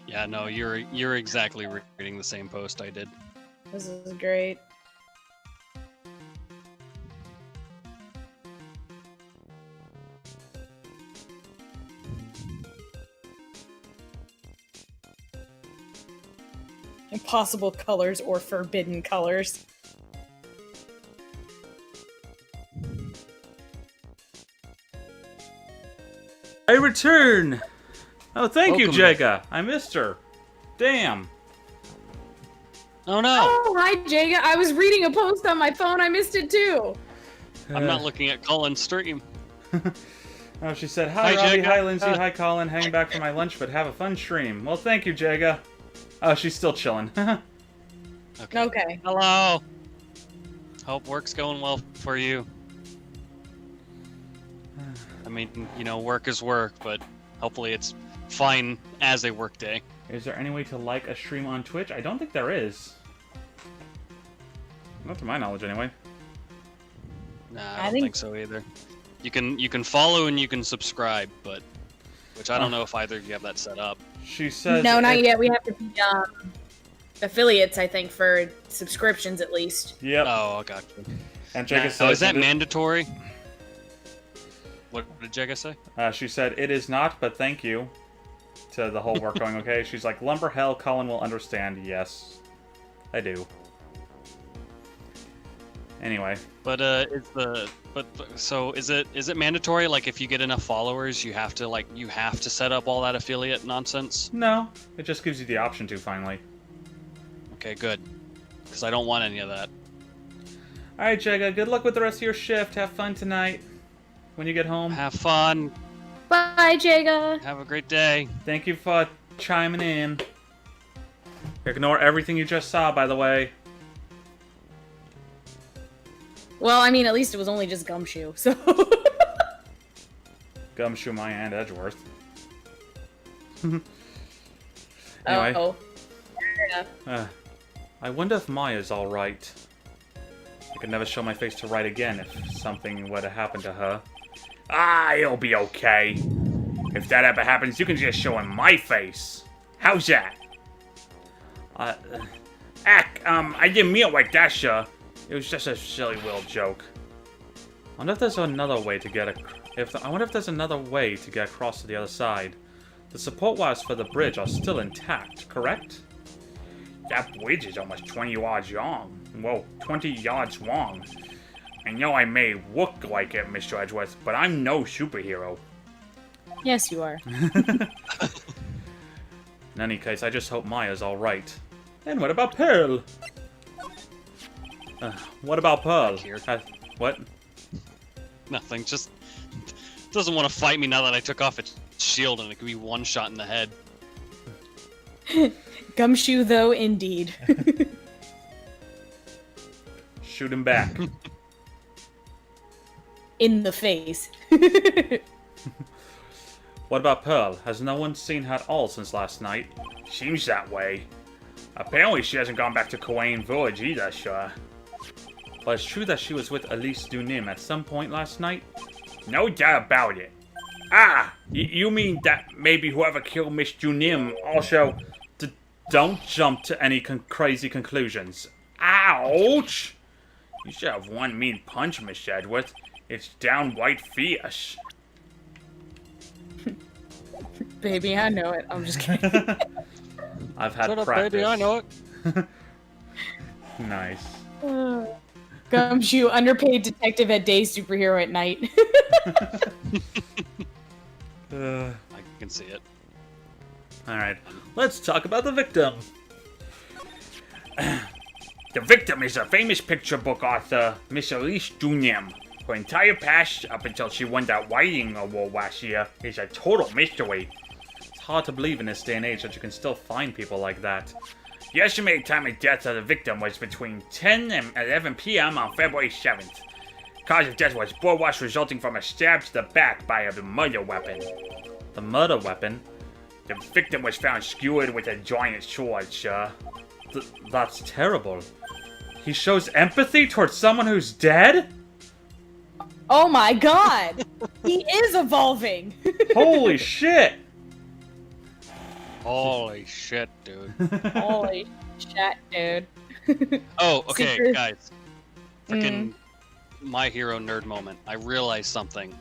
Yeah, no, you're exactly reading the same post I did. This is great. Impossible colors or forbidden colors. I return! Oh, thank you, Welcome. Jega. I missed her. Damn. Oh no! Oh, hi, Jaga. I was reading a post on my phone. I missed it too. I'm not looking at Colin's stream. Oh, she said, hi, Hi, Robbie, Jega. hi, Lindsay, hi, Colin. Hang back for my lunch, but have a fun stream. Well, thank you, Jega. Oh, she's still chilling. Okay. Hello. Hope work's going well for you. I mean, you know, work is work, but hopefully it's fine as a work day. Is there any way to like a stream on Twitch? I don't think there is. Not to my knowledge, anyway. Nah, I I don't think- think so either. You can follow and you can subscribe, but which I don't know if either of you have that set up. She says... No, not if- yet. We have to be affiliates, I think, for subscriptions at least. Yep. Oh, I got you. And Jega Oh, says... is that mandatory? What did Jega say? She said, it is not, but thank you. To the whole work going okay. She's like, lumber hell, Colin will understand. Yes. I do. Anyway. But so is it mandatory? Like, if you get enough followers, you have to set up all that affiliate nonsense? No. It just gives you the option to, finally. Okay, good. Because I don't want any of that. Alright, Jega, good luck with the rest of your shift. Have fun tonight. When you get home. Have fun. Bye, Jaga. Have a great day. Thank you for chiming in. Ignore everything you just saw, by the way. Well, I mean, at least it was only just Gumshoe, so. Gumshoe, Maya, and Edgeworth. Anyway. Oh. Fair enough. I wonder if Maya's alright. I could never show my face to Right again if something were to happen to her. Ah, he'll be okay. If that ever happens, you can just show him my face. How's that? I didn't mean it like that, sir. It was just a silly little joke. I wonder if there's another way to get I wonder if there's another way to get across to the other side. The support wires for the bridge are still intact, correct? That bridge is almost 20 yards long. Whoa, 20 yards long. I know I may look like it, Mr. Edgeworth, but I'm no superhero. Yes, you are. In any case, I just hope Maya's alright. And what about Pearl? What about Pearl? Here. What? Nothing. Just doesn't want to fight me now that I took off its shield and it could be one shot in the head. Gumshoe, though, indeed. Shoot him back. In the face. What about Pearl? Has no one seen her at all since last night? Seems that way. Apparently she hasn't gone back to Kawain Village either, sir. But it's true that she was with Elise Dunim at some point last night? No doubt about it. Ah, you mean that maybe whoever killed Miss Junim also... Don't jump to any crazy conclusions. Ouch! You should have one mean punch, Miss Edgeworth. It's downright fierce. Baby, I know it. I'm just kidding. I've had Shut up, practice. baby. I know it. Nice. Gumshoe, underpaid detective at day, superhero at night. I can see it. Alright, let's talk about the victim. The victim is a famous picture book author, Miss Elise Dunim. Her entire past, up until she won that writing award last year, is a total mystery. It's hard to believe in this day and age that you can still find people like that. The estimated time of death of the victim was between 10 and 11 p.m. on February 7th. Cause of death was blood loss resulting from a stab to the back by a murder weapon. The murder weapon? The victim was found skewered with a giant sword, sir. That's terrible. He shows empathy towards someone who's dead? Oh my god! He is evolving! Holy shit! Holy shit, dude. Holy shit, dude. Oh, okay, Secret- guys. Freaking My Hero nerd moment. I realized something.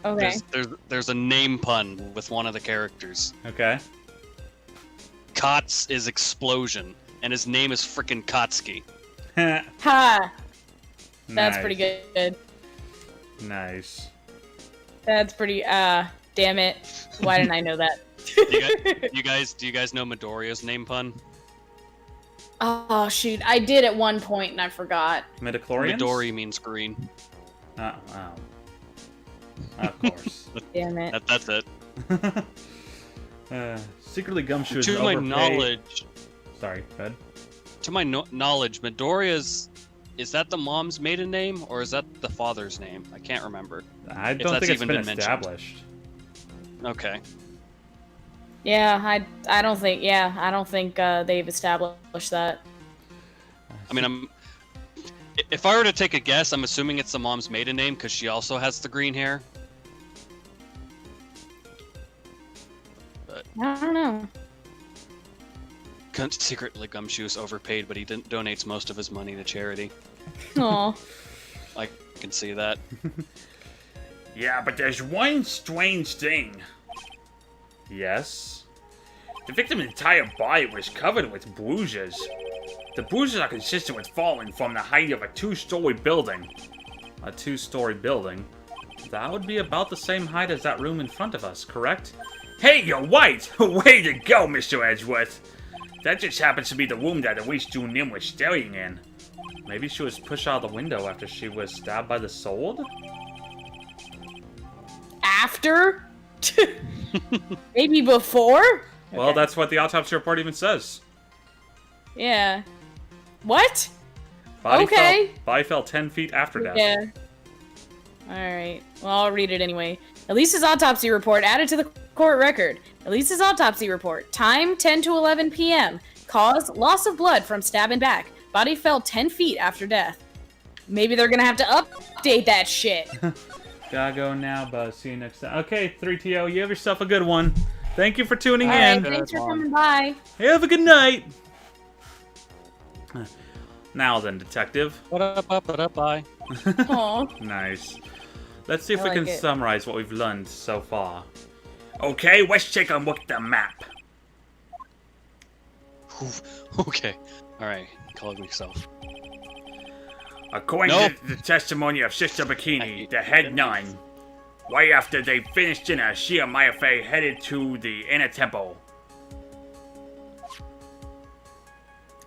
Okay. There's a name pun with one of the characters. Okay. Kotz is explosion, and his name is frickin' Kotsky. Ha! That's Nice. pretty good. Nice. That's pretty, damn it. Why didn't I know that? Do you guys know Midoriya's name pun? Oh, shoot. I did at one point and I forgot. Midichlorians? Midori means green. Oh. Of course. Damn it. That's it. Secretly Gumshoe is To my overpaid. knowledge, Sorry, go ahead. knowledge, Midoriya's, is that the mom's maiden name or is that the father's name? I can't remember. I If don't that's think it's even been been mentioned. established. Okay. Yeah, I don't think they've established that. I mean, if I were to take a guess, I'm assuming it's the mom's maiden name because she also has the green hair. I don't know. Secretly, Gumshoe's overpaid, but he donates most of his money to charity. Aw. I can see that. Yeah, but there's one strange thing. Yes. The victim's entire body was covered with bruises. The bruises are consistent with falling from the height of a 2-story building. A 2-story building. That would be about the same height as that room in front of us, correct? Hey, you're right! Way to go, Mr. Edgeworth! That just happens to be the room that Elise June Nim was staying in. Maybe she was pushed out the window after she was stabbed by the sword? After? Maybe before? Well, Okay. that's what the autopsy report even says. Yeah. What? Body Okay. Body fell 10 feet after death. Yeah. Alright. Well, I'll read it anyway. Elise's autopsy report added to the court record. Elise's autopsy report. Time 10 to 11 p.m. Cause loss of blood from stab and back. Body fell 10 feet after death. Maybe they're gonna have to update that shit. Gotta go now, Buzz. See you next time. Okay, 3TO, you have yourself a good one. Thank you for tuning Alright, in. thanks for coming by. Have a good night. Now then, detective. Bye. Aw. Nice. Let's see if I we like can it. summarize what we've learned so far. Okay, let's take a look at the map. Okay. Alright. Calm yourself. According Nope. to the testimony of Sister Bikini, the head nun, right after they finished dinner, she and Maya Fey headed to the inner temple.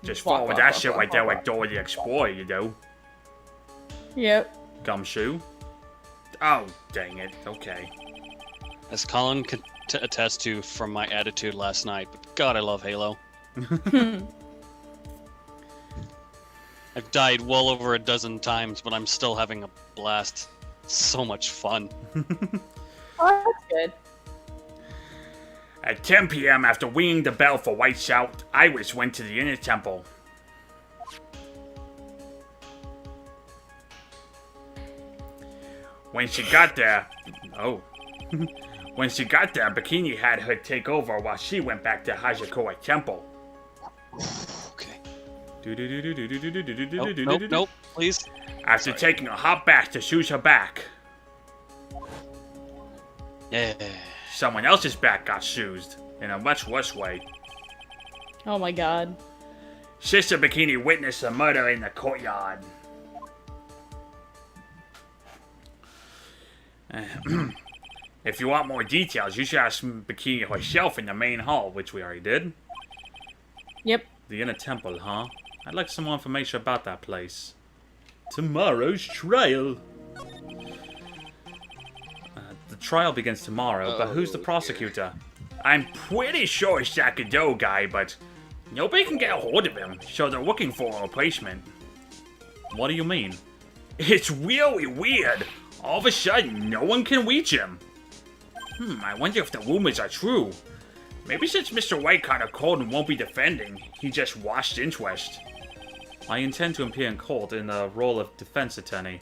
Just follow that shit right there with Dora the Explorer, you know. Yep. Gumshoe. Oh, dang it. Okay. As Colin could attest to from my attitude last night, but God, I love Halo. I've died well over a dozen times, but I'm still having a blast. So much fun. Oh, that's good. At 10 p.m., after ringing the bell for White Shout, Iris went to the inner temple. When she got there, when she got there, Bikini had her take over while she went back to Hajakoa Temple. Okay. Nope, Nope, please. After taking a hot bath to soothe her back, Yeah. someone else's back got soothed in a much worse way. Oh my god. Sister Bikini witnessed a murder in the courtyard. If you want more details, you should ask Bikini herself in the main hall, which we already did. Yep. The inner temple, huh? I'd like some more information about that place. Tomorrow's trial. The trial begins tomorrow, but who's the prosecutor? I'm pretty sure it's that Godot guy, but nobody can get a hold of him, so they're looking for a replacement. What do you mean? It's really weird. All of a sudden, no one can reach him. I wonder if the rumors are true. Maybe since Mr. White caught a cold and won't be defending, he just washed interest. I intend to appear in court in the role of defense attorney.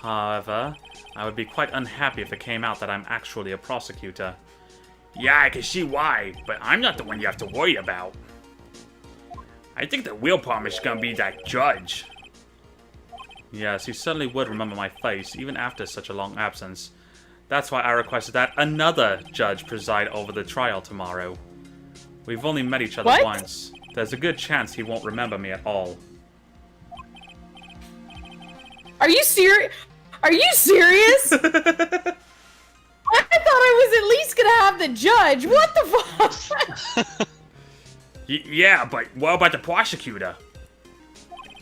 However, I would be quite unhappy if it came out that I'm actually a prosecutor. Yeah, I can see why, but I'm not the one you have to worry about. I think the real problem is gonna be that judge. Yes, he certainly would remember my face, even after such a long absence. That's why I requested that another judge preside over the trial tomorrow. We've only met each other What? once. There's a good chance he won't remember me at all. Are you serious? Are you serious? I thought I was at least gonna have the judge. What the fuck? Yeah, but what about the prosecutor?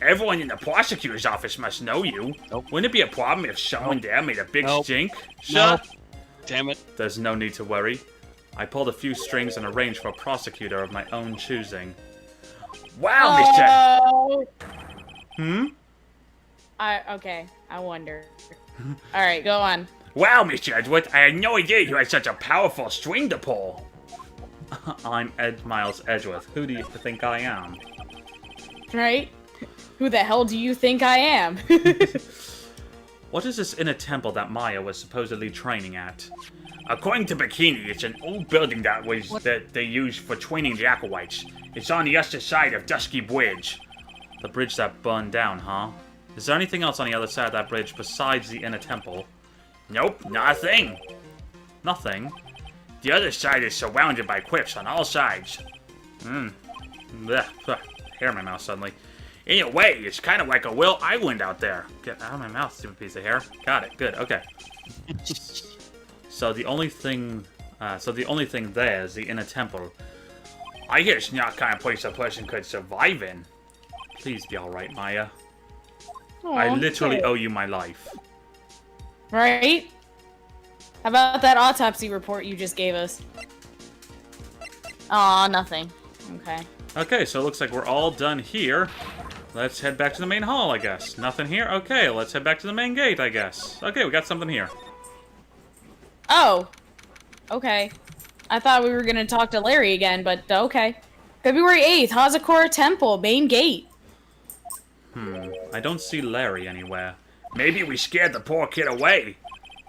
Everyone in the prosecutor's office must know you. Nope. Wouldn't it be a problem if someone there made a big Nope. stink? No. Damn it. There's no need to worry. I pulled a few strings and arranged for a prosecutor of my own choosing. Wow, Mr. Oh. Hmm? I wonder. All right, go on. Wow, Mr. Edgeworth, I had no idea you had such a powerful string to pull. I'm Ed Miles Edgeworth. Who do you think I am? Right? Who the hell do you think I am? What is this inner temple that Maya was supposedly training at? According to Bikini, it's an old building that they use for training the Acolytes. It's on the other side of Dusky Bridge. The bridge that burned down, huh? Is there anything else on the other side of that bridge besides the inner temple? Nope, not a thing. Nothing? The other side is surrounded by cliffs on all sides. Blech, hair in my mouth suddenly. In a way, it's kind of like a little island out there. Get out of my mouth, stupid piece of hair. Got it. Good. Okay. So the only thing there is the inner temple. I hear it's not the kind of place a person could survive in. Please be all right, Maya. Aw, I literally okay. owe you my life. Right? How about that autopsy report you just gave us? Aw, nothing. Okay. Okay, so it looks like we're all done here. Let's head back to the main hall, I guess. Nothing here? Okay, let's head back to the main gate, I guess. Okay, we got something here. Oh. Okay. I thought we were gonna talk to Larry again, but okay. February 8th, Hazakura Temple, main gate. I don't see Larry anywhere. Maybe we scared the poor kid away.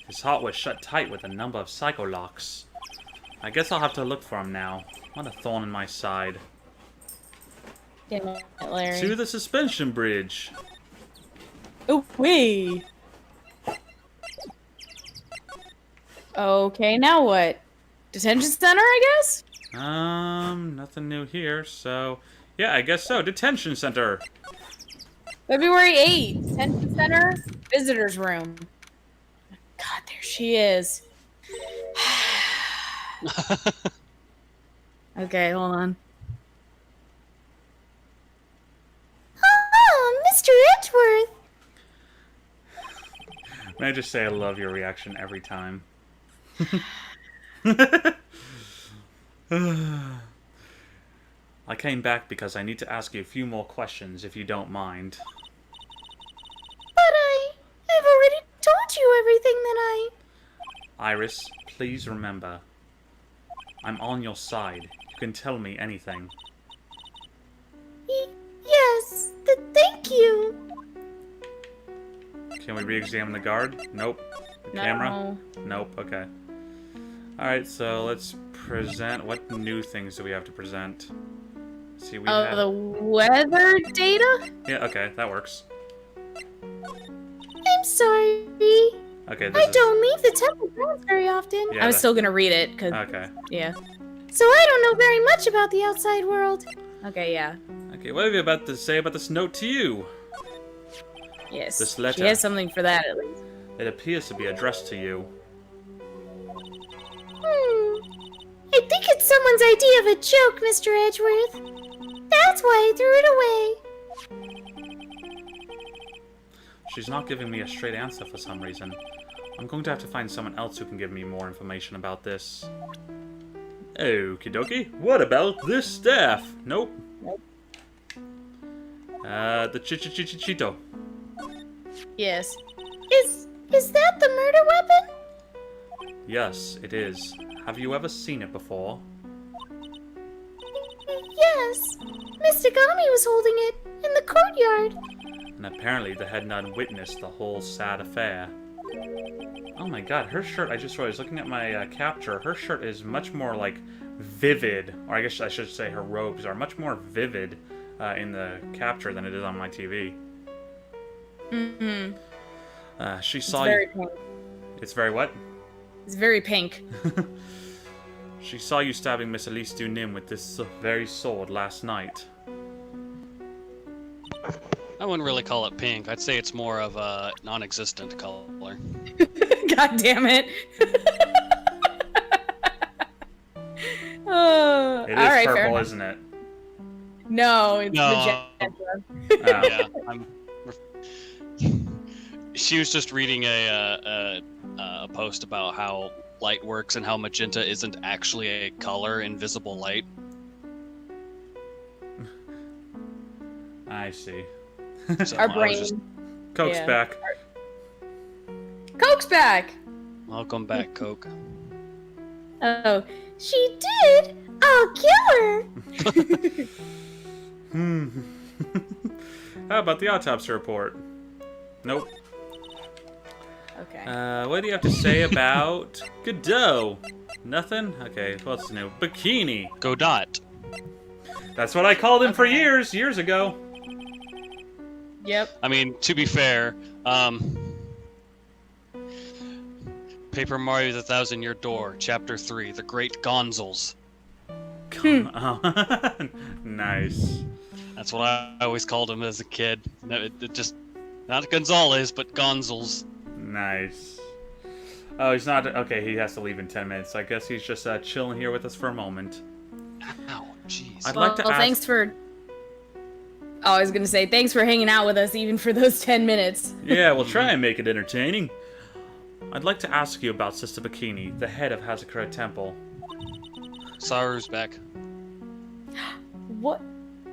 His heart was shut tight with a number of psycho locks. I guess I'll have to look for him now. What a thorn in my side. Damn it, Larry. To the suspension bridge. Oh, wait. Okay, now what? Detention center, I guess? Nothing new here, so... Yeah, I guess so. Detention center. February 8th, detention center, visitor's room. God, there she is. Okay, hold on. Oh, Mr. Edgeworth. May I just say I love your reaction every time. I came back because I need to ask you a few more questions, if you don't mind. But I've already told you everything that I... Iris, please remember. I'm on your side. You can tell me anything. Yes, thank you. Can we re-examine the guard? Nope. The camera? Nope. Okay. Alright, so let's present... What new things do we have to present? Let's see, we have... The weather data? Yeah, okay, that works. I'm sorry. Okay, this is... don't leave the temple grounds very often. Yeah, I was still gonna read it, cause... Okay. Yeah. So I don't know very much about the outside world. Okay, yeah. Okay, what have you about to say about this note to you? Yes. This letter. She has something for that, at least. It appears to be addressed to you. I think it's someone's idea of a joke, Mr. Edgeworth. That's why I threw it away. She's not giving me a straight answer for some reason. I'm going to have to find someone else who can give me more information about this. Okie dokie. What about this staff? Nope. The Chichito. Yes. Is that the murder weapon? Yes, it is. Have you ever seen it before? Yes, Miss Tagami was holding it in the courtyard. And apparently the head nun witnessed the whole sad affair. Oh my god, her shirt, I just realized, looking at my capture, her shirt is much more, like, vivid. Or I guess I should say her robes are much more vivid in the capture than it is on my TV. Mm-hmm. She It's saw very you... pink. It's very what? It's very pink. She saw you stabbing Miss Elise Dunim with this very sword last night. I wouldn't really call it pink. I'd say it's more of a non-existent color. God damn it. Oh, It is all right, fair purple, enough. isn't it? No, it's No. magenta. Yeah, she was just reading a post about how light works and how magenta isn't actually a color in visible light. I see. So Our I was brain. just, Coke's Yeah. back. Coke's back. welcome back, Coke. Oh, she did? I'll kill her. How about the autopsy report? Nope. Okay. What do you have to say about Godot? Nothing? Okay, what's new? Bikini. Godot. That's what I called him for years ago. Yep. I mean, to be fair, Paper Mario: The Thousand-Year Door, Chapter 3, The Great Gonzels. Oh. Nice. That's what I always called him as a kid. No, it just, not Gonzales, but Gonzels. Nice. Oh, he's not... Okay, he has to leave in 10 minutes. I guess he's just chilling here with us for a moment. Ow, jeez. I'd like to ask... Thanks for. Oh, I was gonna say thanks for hanging out with us even for those 10 minutes. Yeah, we'll try and make it entertaining. I'd like to ask you about Sister Bikini, the head of Hazakura Temple. Saru's back. What?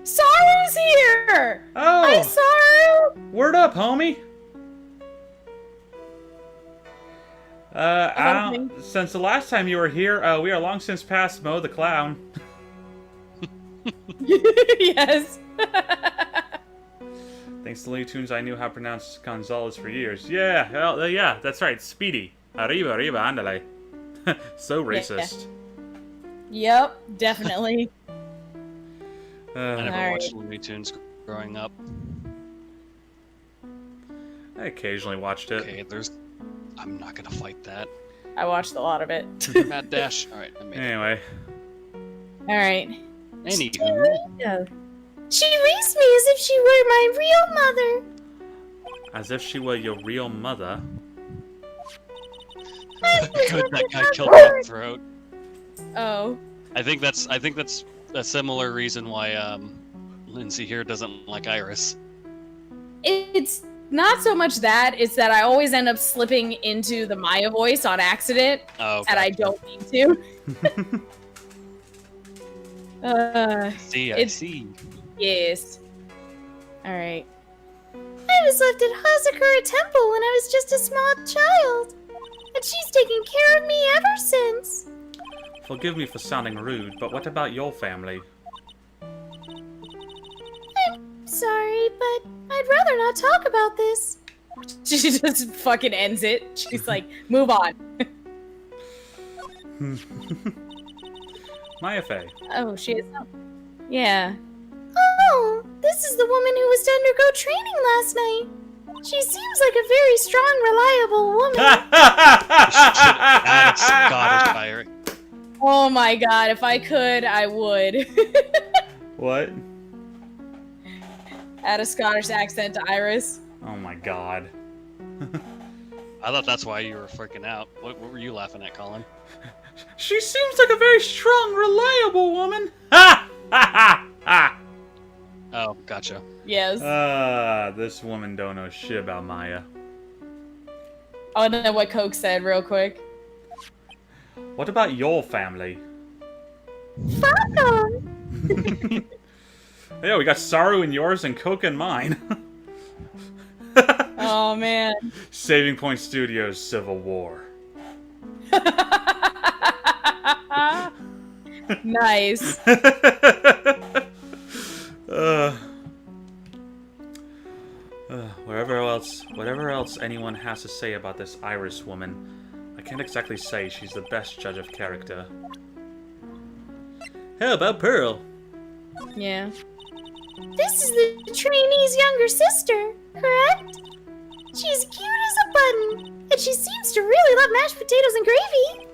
Saru's here! Hi, Oh! Saru! Word up, homie! Okay. Since the last time you were here, we are long since past Mo the Clown. Yes. Thanks to Looney Tunes, I knew how to pronounce Gonzalez for years. Yeah, well, yeah, that's right, Speedy. Arriba, arriba, andale. So racist. Yep, definitely. I never Alright. watched Looney Tunes growing up. I occasionally watched it. Okay, I'm not gonna fight that. I watched a lot of it. Mad Dash. Alright, I made it. Anyway, Alright. Anywho. Yeah. She raised me as if she were my real mother. as if she were your real mother. Good, that guy killed my throat. Oh. I think that's a similar reason why Lindsay here doesn't like Iris. It's not so much that, it's that I always end up slipping into the Maya voice on accident, Oh, and I don't mean to. see, I it's- see. Yes. Alright. I was left at Hazakura Temple when I was just a small child. And she's taken care of me ever since. Forgive me for sounding rude, but what about your family? Sorry, but I'd rather not talk about this. She just fucking ends it. She's like, move on. Maya Fey. Oh, she is. Yeah. Oh, this is the woman who was to undergo training last night. She seems like a very strong, reliable woman. Should add a Scottish pirate. Oh my god, if I could, I would. What? Add a Scottish accent to Iris. Oh my god. I thought that's why you were freaking out. What were you laughing at, Colin? She seems like a very strong, reliable woman. Ha! Ha ha ha! Oh, gotcha. Yes. This woman don't know shit about Maya. Oh, and then what Coke said, real quick. What about your family? Fuck off. Yeah, we got Saru in yours and Coke in mine. Oh man. Saving Point Studios Civil War. Nice. Whatever else anyone has to say about this Iris woman, I can't exactly say she's the best judge of character. How about Pearl? Yeah. This is the trainee's younger sister, correct? She's cute as a button, and she seems to really love mashed potatoes and gravy.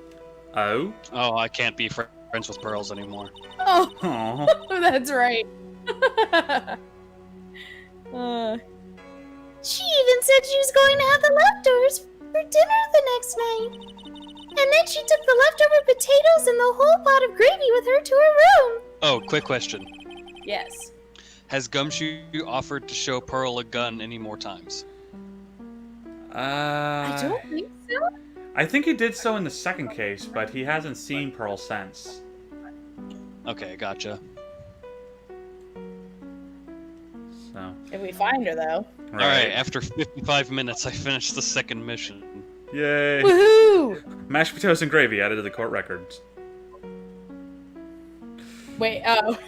Oh? Oh, I can't be friends with Pearls anymore. Oh, Aw. that's right. She even said she was going to have the leftovers for dinner the next night. And then she took the leftover potatoes and the whole pot of gravy with her to her room. Oh, quick question. Yes. Has Gumshoe offered to show Pearl a gun any more times? I don't think so. I think he did so in the second case, but he hasn't seen Pearl since. Okay, gotcha. So. If we find her, though. Alright, after 55 minutes, I finished the second mission. Yay! Woohoo! Mashed potatoes and gravy added to the court records. Wait, oh.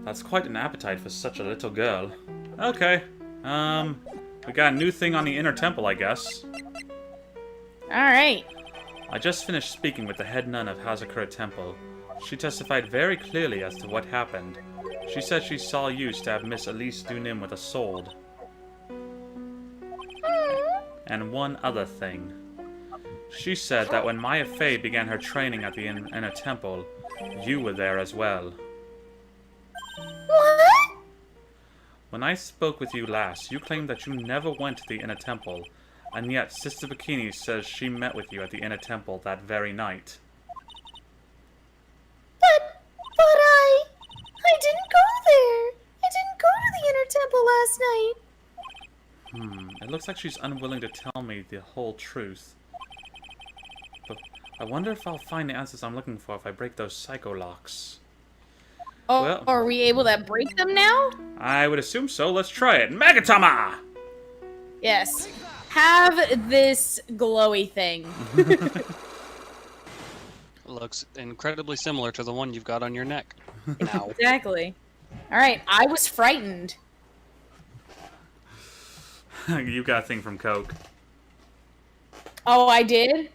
That's quite an appetite for such a little girl. Okay. We got a new thing on the inner temple, I guess. Alright. I just finished speaking with the head nun of Hazakura Temple. She testified very clearly as to what happened. She said she saw you stab Miss Elise Dunim with a sword. And one other thing. She said that when Maya Fey began her training at the inner temple, you were there as well. What? When I spoke with you last, you claimed that you never went to the inner temple, and yet Sister Bikini says she met with you at the inner temple that very night. But I didn't go there. I didn't go to the inner temple last night. It looks like she's unwilling to tell me the whole truth. But I wonder if I'll find the answers I'm looking for if I break those psycho locks. Oh, Well- are we able to break them now? I would assume so. Let's try it. Magatama! Yes. Have this glowy thing. Looks incredibly similar to the one you've got on your neck. Now. Exactly. Alright, I was frightened. You got a thing from Coke. Oh, I did?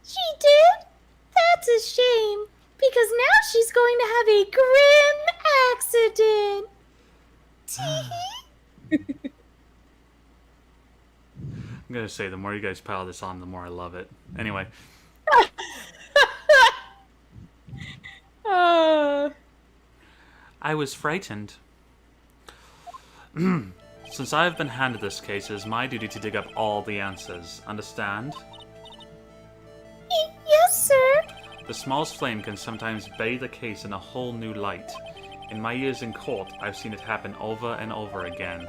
She did? That's a shame, because now she's going to have a grim accident. Tee-hee. I'm gonna say, the more you guys pile this on, the more I love it. Anyway. I was frightened. Since I have been handed this case, it is my duty to dig up all the answers. Understand? Yes, sir. The smallest flame can sometimes bathe a case in a whole new light. In my years in court, I've seen it happen over and over again.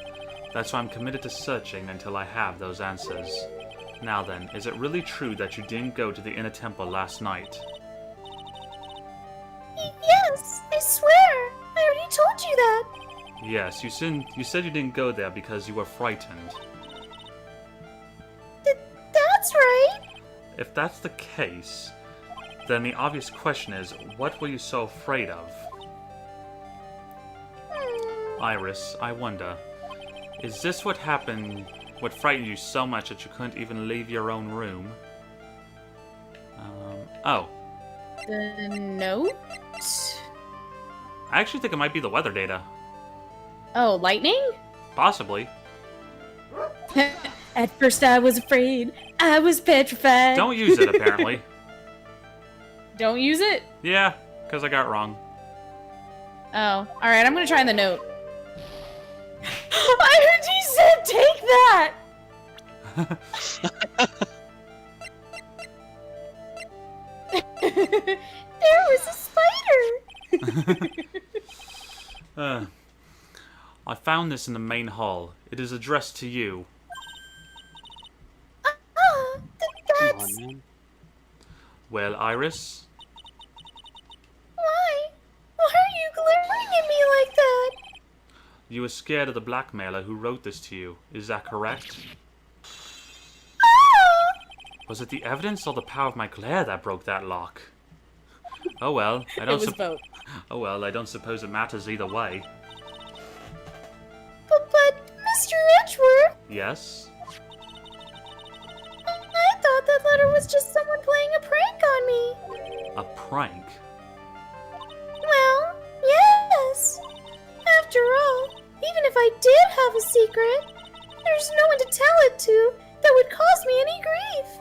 That's why I'm committed to searching until I have those answers. Now then, is it really true that you didn't go to the inner temple last night? Yes, I swear. I already told you that. Yes, you said you didn't go there because you were frightened. That's right. If that's the case, then the obvious question is, what were you so afraid of? Iris, I wonder, is this what happened, what frightened you so much that you couldn't even leave your own room? Oh. The note? I actually think it might be the weather data. Oh, lightning? Possibly. At first I was afraid. I was petrified. Don't use it, apparently. Don't use it? Yeah, because I got it wrong. Oh. Alright, I'm gonna try the note. I heard you said take that! There was a spider. I found this in the main hall. It is addressed to you. Come That's on, man. Well, Iris? why. Why are you glaring at me like that? You were scared of the blackmailer who wrote this to you. Is that correct? Ah! Was it the evidence or the power of my glare that broke that lock? Oh well, I It don't. was both. Oh well, I don't suppose it matters either way. But Mr. Edgeworth, Yes. I thought that letter was just someone playing a prank on me. A prank. Well, yes. After all, even if I did have a secret, there's no one to tell it to that would cause me any grief.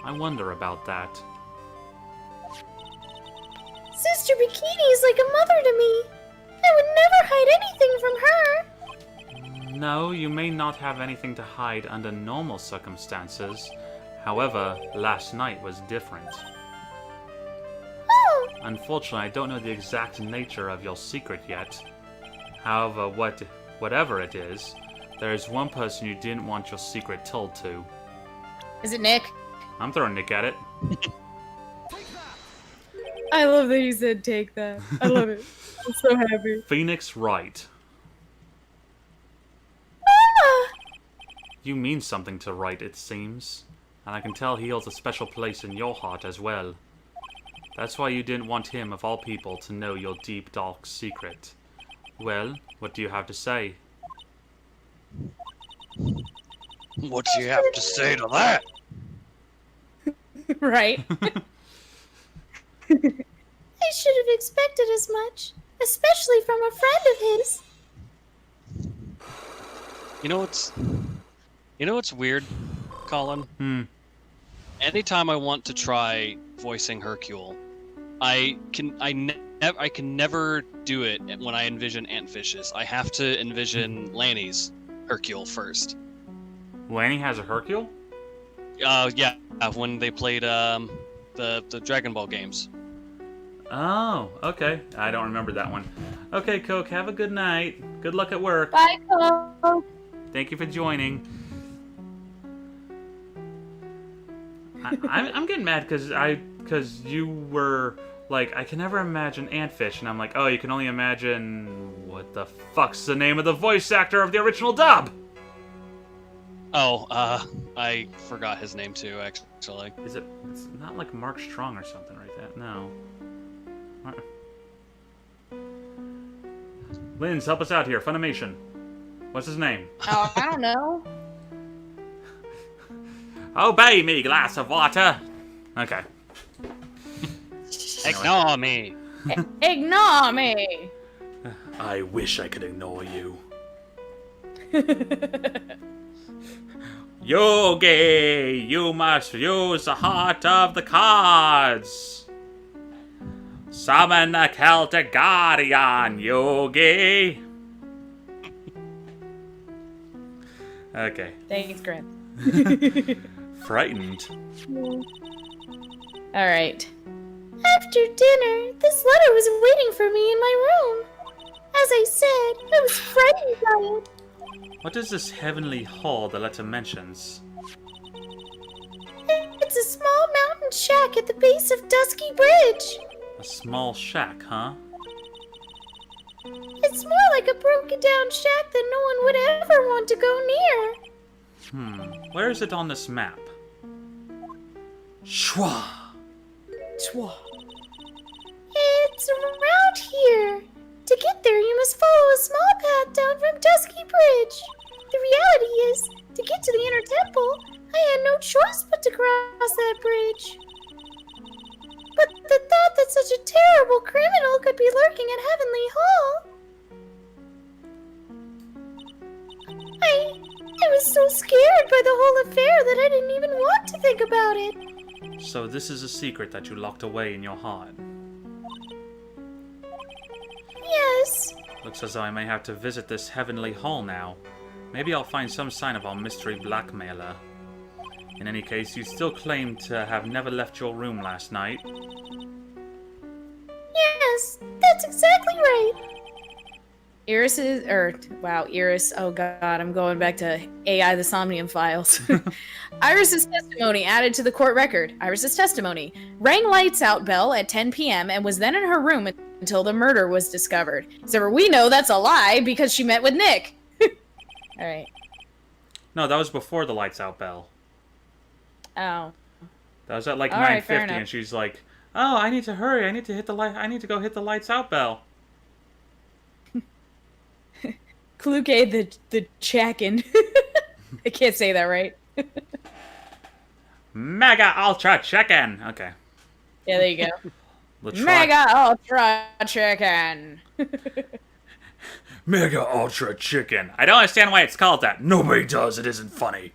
I wonder about that. Sister Bikini is like a mother to me. I would never hide anything from her. No, you may not have anything to hide under normal circumstances. However, last night was different. Oh, Unfortunately, I don't know the exact nature of your secret yet. However, whatever it is, there is one person you didn't want your secret told to. Is it Nick? I'm throwing Nick at it. I love that you said take that. I love it. I'm so happy. Phoenix Wright. ah, You mean something to Wright, it seems. And I can tell he holds a special place in your heart as well. That's why you didn't want him, of all people, to know your deep, dark secret. Well, what do you have to say? What do you have to say to that? Right? I should have expected as much, especially from a friend of his. You know what's weird, Colin? Anytime I want to try voicing Hercule, I can never do it when I envision Antfish's. I have to envision Lanny's Hercule first. Lanny has a Hercule? Yeah, when they played the Dragon Ball games. Oh, okay. I don't remember that one. Okay, Coke, have a good night. Good luck at work. Bye, Coke. Thank you for joining. I'm getting mad because you were like, I can never imagine Antfish, and I'm like, oh, you can only imagine what the fuck's the name of the voice actor of the original dub? Oh, I forgot his name too, actually. Is it? It's not like Mark Strong or something like that. No. Linz, help us out here. Funimation. What's his name? Oh, I don't know. Obey me, glass of water. Okay. Ignore me. Ignore me. I wish I could ignore you. Yogi, you must use the heart of the cards. Summon the Celtic Guardian, Yogi. Okay. Thanks, Grant. Frightened. All right. After dinner, this letter was waiting for me in my room. As I said, I was frightened by it. What is this heavenly hall the letter mentions? It's a small mountain shack at the base of Dusky Bridge. A small shack, huh? It's more like a broken down shack that no one would ever want to go near. Where is it on this map? Shwa! It's around here. To get there, you must follow a small path down from Dusky Bridge. The reality is, to get to the inner temple, I had no choice but to cross that bridge. But the thought that such a terrible criminal could be lurking at Heavenly Hall. I was so scared by the whole affair that I didn't even want to think about it. So this is a secret that you locked away in your heart. Yes. Looks as though I may have to visit this heavenly hall now. Maybe I'll find some sign of our mystery blackmailer. In any case, you still claim to have never left your room last night. Yes, that's exactly right. Iris, oh god, I'm going back to AI the Somnium files. Iris's testimony added to the court record. Iris's testimony rang lights out bell at 10 p.m. and was then in her room until the murder was discovered. So we know that's a lie because she met with Nick. Alright. No, that was before the lights out bell. Oh. That was at like All right, fair 9:50, enough. and she's like, "Oh, I need to hurry. I need to hit the light. I need to go hit the lights out bell." Kluke the Chakin. I can't say that right. Mega Ultra Chicken. Okay. Yeah, there you go. Mega Ultra Chicken. Mega Ultra Chicken. I don't understand why it's called that. Nobody does. It isn't funny.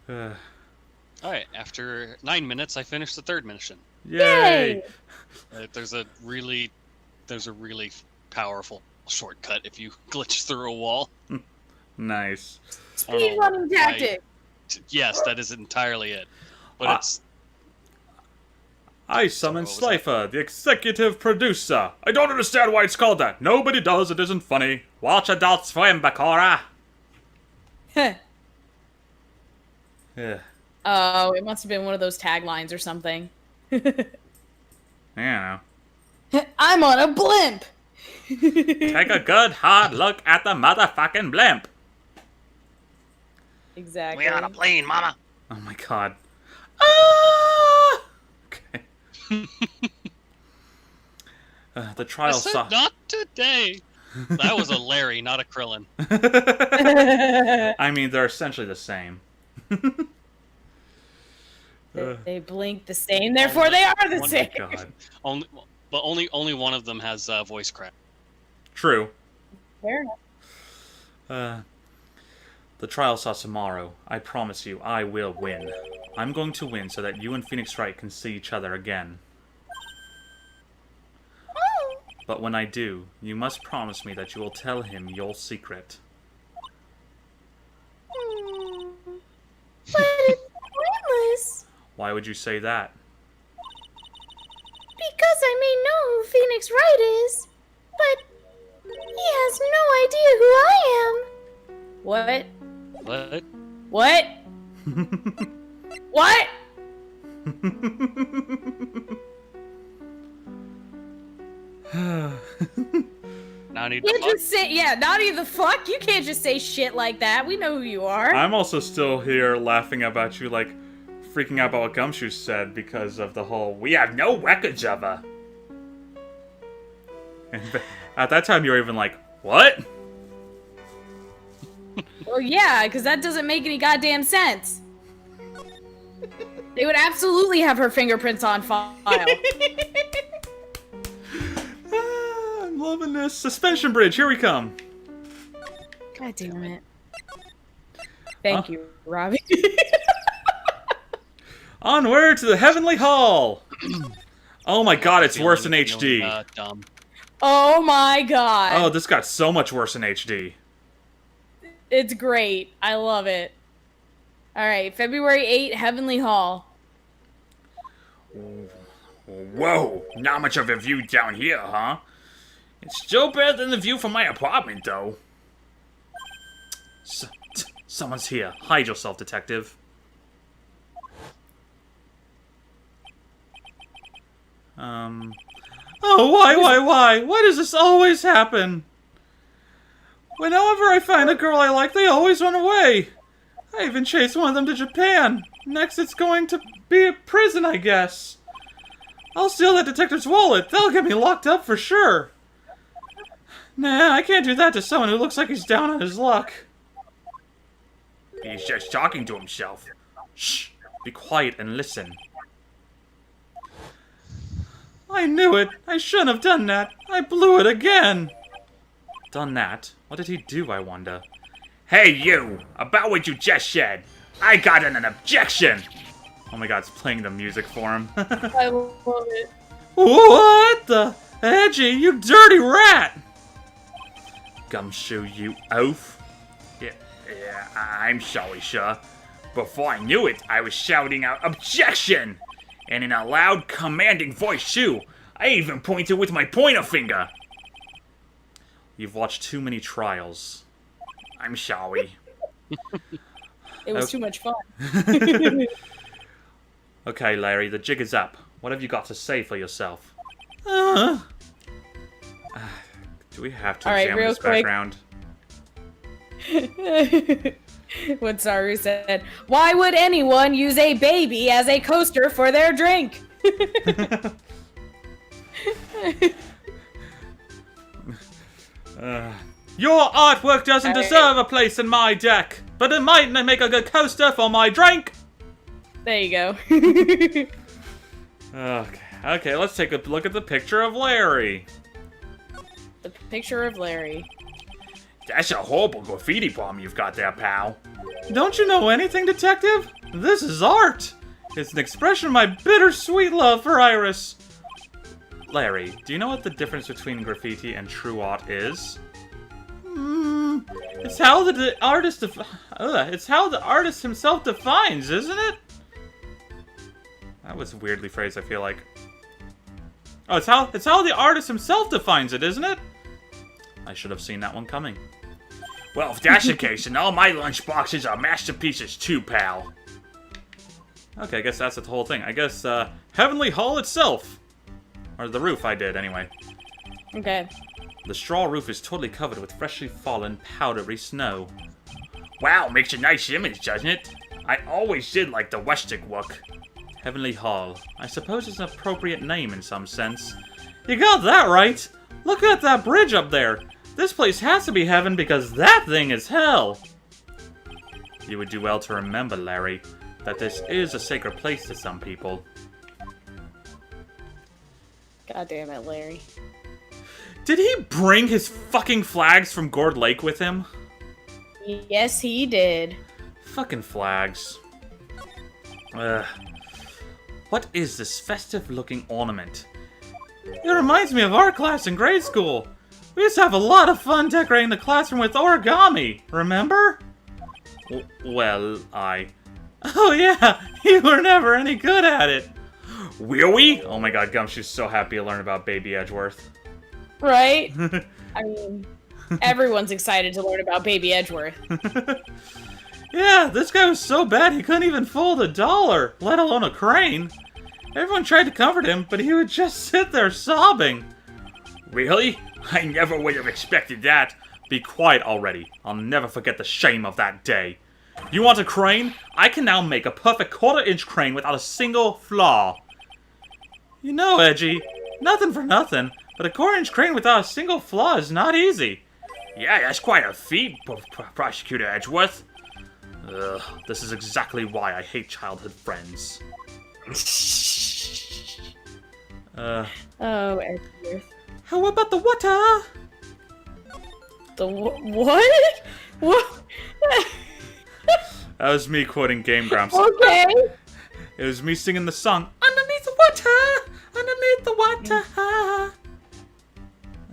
Alright, after 9 minutes, I finished the third mission. Yay! There's a really powerful shortcut if you glitch through a wall. Nice. Speedrunning tactic. Yes, that is entirely it. But it's I summon what was that? Slifer, the executive producer. I don't understand why it's called that. Nobody does. It isn't funny. Watch Adult Swim, Bakura. Yeah. Oh, it must have been one of those taglines or something. I know. I'm on a blimp. Take a good hard look at the motherfucking blimp. Exactly. we on a plane, mama. Oh my god. Ah! Okay. The I trial said saw. not today. That was a Larry, not a Krillin. I mean, they're essentially the same. They blink the same, therefore they are the One- same. God. Only one of them has voice crack. True. Fair enough. The trial starts tomorrow. I promise you, I will win. I'm going to win so that you and Phoenix Wright can see each other again. But when I do, you must promise me that you will tell him your secret. But it's pointless. Why would you say that? Because I may know who Phoenix Wright is, but he has no idea who I What? What? What? What? Now I need You to can't just say, yeah, naughty the fuck? You can't just say shit like that. We know who you are. I'm also still here laughing about you, like, freaking out about what Gumshoe said because of the whole, we have no records of her. And at that time, you were even like, what? Well, yeah, because that doesn't make any goddamn sense. They would absolutely have her fingerprints on file. I'm loving this. Suspension bridge, here we come. God damn it. Thank you, Robbie. Onward to the Heavenly Hall! Oh my god, it's worse in feeling, HD. dumb. Oh my god. Oh, this got so much worse in HD. It's great. I love it. Alright, February 8th, Heavenly Hall. Whoa, not much of a view down here, huh? It's still better than the view from my apartment, though. Someone's here. Hide yourself, detective. Oh, why? Why does this always happen? Whenever I find a girl I like, they always run away. I even chased one of them to Japan. Next, it's going to be a prison, I guess. I'll steal that detective's wallet. They'll get me locked up for sure. Nah, I can't do that to someone who looks like he's down on his luck. He's just talking to himself. Shh! Be quiet and listen. I knew it! I shouldn't have done that! I blew it again! Done that? What did he do, I wonder? Hey, you! About what you just said, I got an objection! Oh my god, it's playing the music for him. I love it. What the? Edgy, you dirty rat! Gumshoe, you oaf. Yeah, I'm sorry, sir. Before I knew it, I was shouting out objection! And in a loud, commanding voice, too. I even pointed with my pointer finger. You've watched too many trials. I'm sorry. It was too much fun. Okay, Larry, the jig is up. What have you got to say for yourself? Do we have to All right, examine real this quick. background? What Saru said. Why would anyone use a baby as a coaster for their drink? Your artwork doesn't deserve a place in my deck, but it might make a good coaster for my drink. There you go. Okay, let's take a look at the picture of Larry. The picture of Larry. That's a horrible graffiti problem you've got there, pal. Don't you know anything, detective? This is art. It's an expression of my bittersweet love for Iris. Larry, do you know what the difference between graffiti and true art is? It's how the artist it's how the artist himself defines, isn't it? That was weirdly phrased, I feel like. Oh, it's how the artist himself defines it, isn't it? I should have seen that one coming. Well, if that's the case, then all my lunchboxes are masterpieces too, pal. Okay, I guess that's the whole thing. I guess, Heavenly Hall itself. Or the roof, I did, anyway. Okay. The straw roof is totally covered with freshly fallen, powdery snow. Wow, makes a nice image, doesn't it? I always did like the rustic look. Heavenly Hall. I suppose it's an appropriate name in some sense. You got that right! Look at that bridge up there! This place has to be heaven because that thing is hell! You would do well to remember, Larry, that this is a sacred place to some people. God damn it, Larry. Did he bring his fucking flags from Gourd Lake with him? Yes, he did. Fucking flags. What is this festive-looking ornament? It reminds me of art class in grade school. We used to have a lot of fun decorating the classroom with origami, remember? Oh yeah, you were never any good at it. Will we? Oh my god, Gumshoe's so happy to learn about Baby Edgeworth. Right? I mean, everyone's excited to learn about Baby Edgeworth. Yeah, this guy was so bad he couldn't even fold $1, let alone a crane. Everyone tried to comfort him, but he would just sit there sobbing. Really? I never would have expected that. Be quiet already. I'll never forget the shame of that day. You want a crane? I can now make a perfect quarter-inch crane without a single flaw. You know, Edgy, nothing for nothing, but a quarter-inch crane without a single flaw is not easy. Yeah, that's quite a feat, Prosecutor Edgeworth. Ugh, this is exactly why I hate childhood friends. Oh, Edgeworth. How about the water? The what? What? That was me quoting Game Grumps. Okay. It was me singing the song, Underneath the Water! Underneath the Water!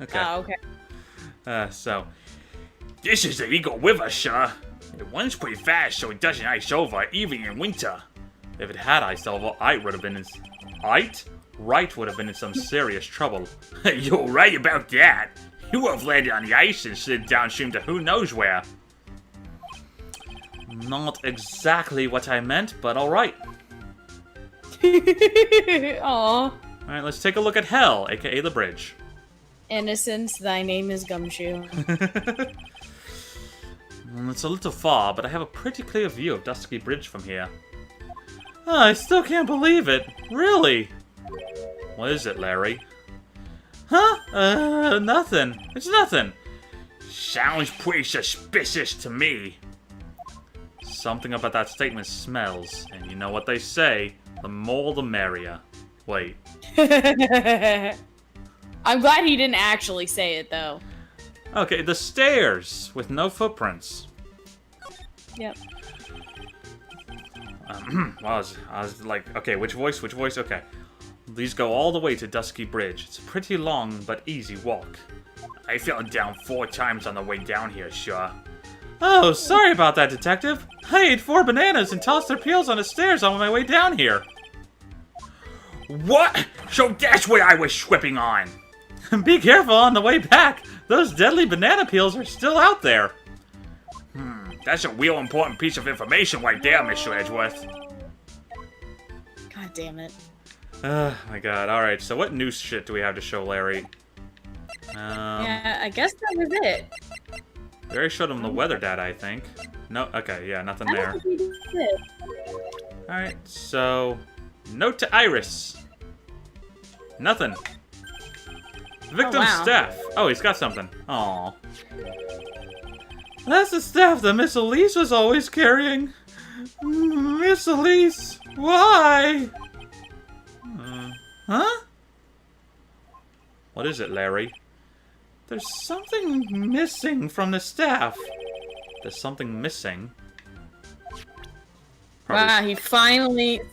Okay. Oh, okay. So. This is the Eagle River, sir. It runs pretty fast, so it doesn't ice over, even in winter. If it had ice over, Ite would have been in... Ite? Right would have been in some serious trouble. You're right about that. You would have landed on the ice and slid downstream to who knows where. Not exactly what I meant, but alright. Aww. Alright, let's take a look at Hell, aka the bridge. Innocence, thy name is Gumshoe. It's a little far, but I have a pretty clear view of Dusky Bridge from here. Oh, I still can't believe it. Really? What is it, Larry? Huh? Nothing. It's nothing. Sounds pretty suspicious to me. Something about that statement smells, and you know what they say, the more the merrier. Wait. I'm glad he didn't actually say it, though. Okay, the stairs with no footprints. Yep. Well, I was like, okay, which voice? Okay. These go all the way to Dusky Bridge. It's a pretty long but easy walk. I fell down 4 times on the way down here, sure. Oh, sorry about that, Detective. I ate 4 bananas and tossed their peels on the stairs on my way down here. What? So that's what I was slipping on. Be careful on the way back. Those deadly banana peels are still out there. That's a real important piece of information right there, Mr. Edgeworth. God damn it. Oh my god. Alright, so what new shit do we have to show Larry? Yeah, I guess that was it. They already showed him the weather data, I think. No, okay, yeah, nothing I there. don't think he did. Alright, so... Note to Iris. Nothing. The victim's wow. staff. Oh, he's got something. Aw. That's the staff that Miss Elise was always carrying. Miss Elise, why? Huh? What is it, Larry? There's something missing from the staff. There's something missing. Wow,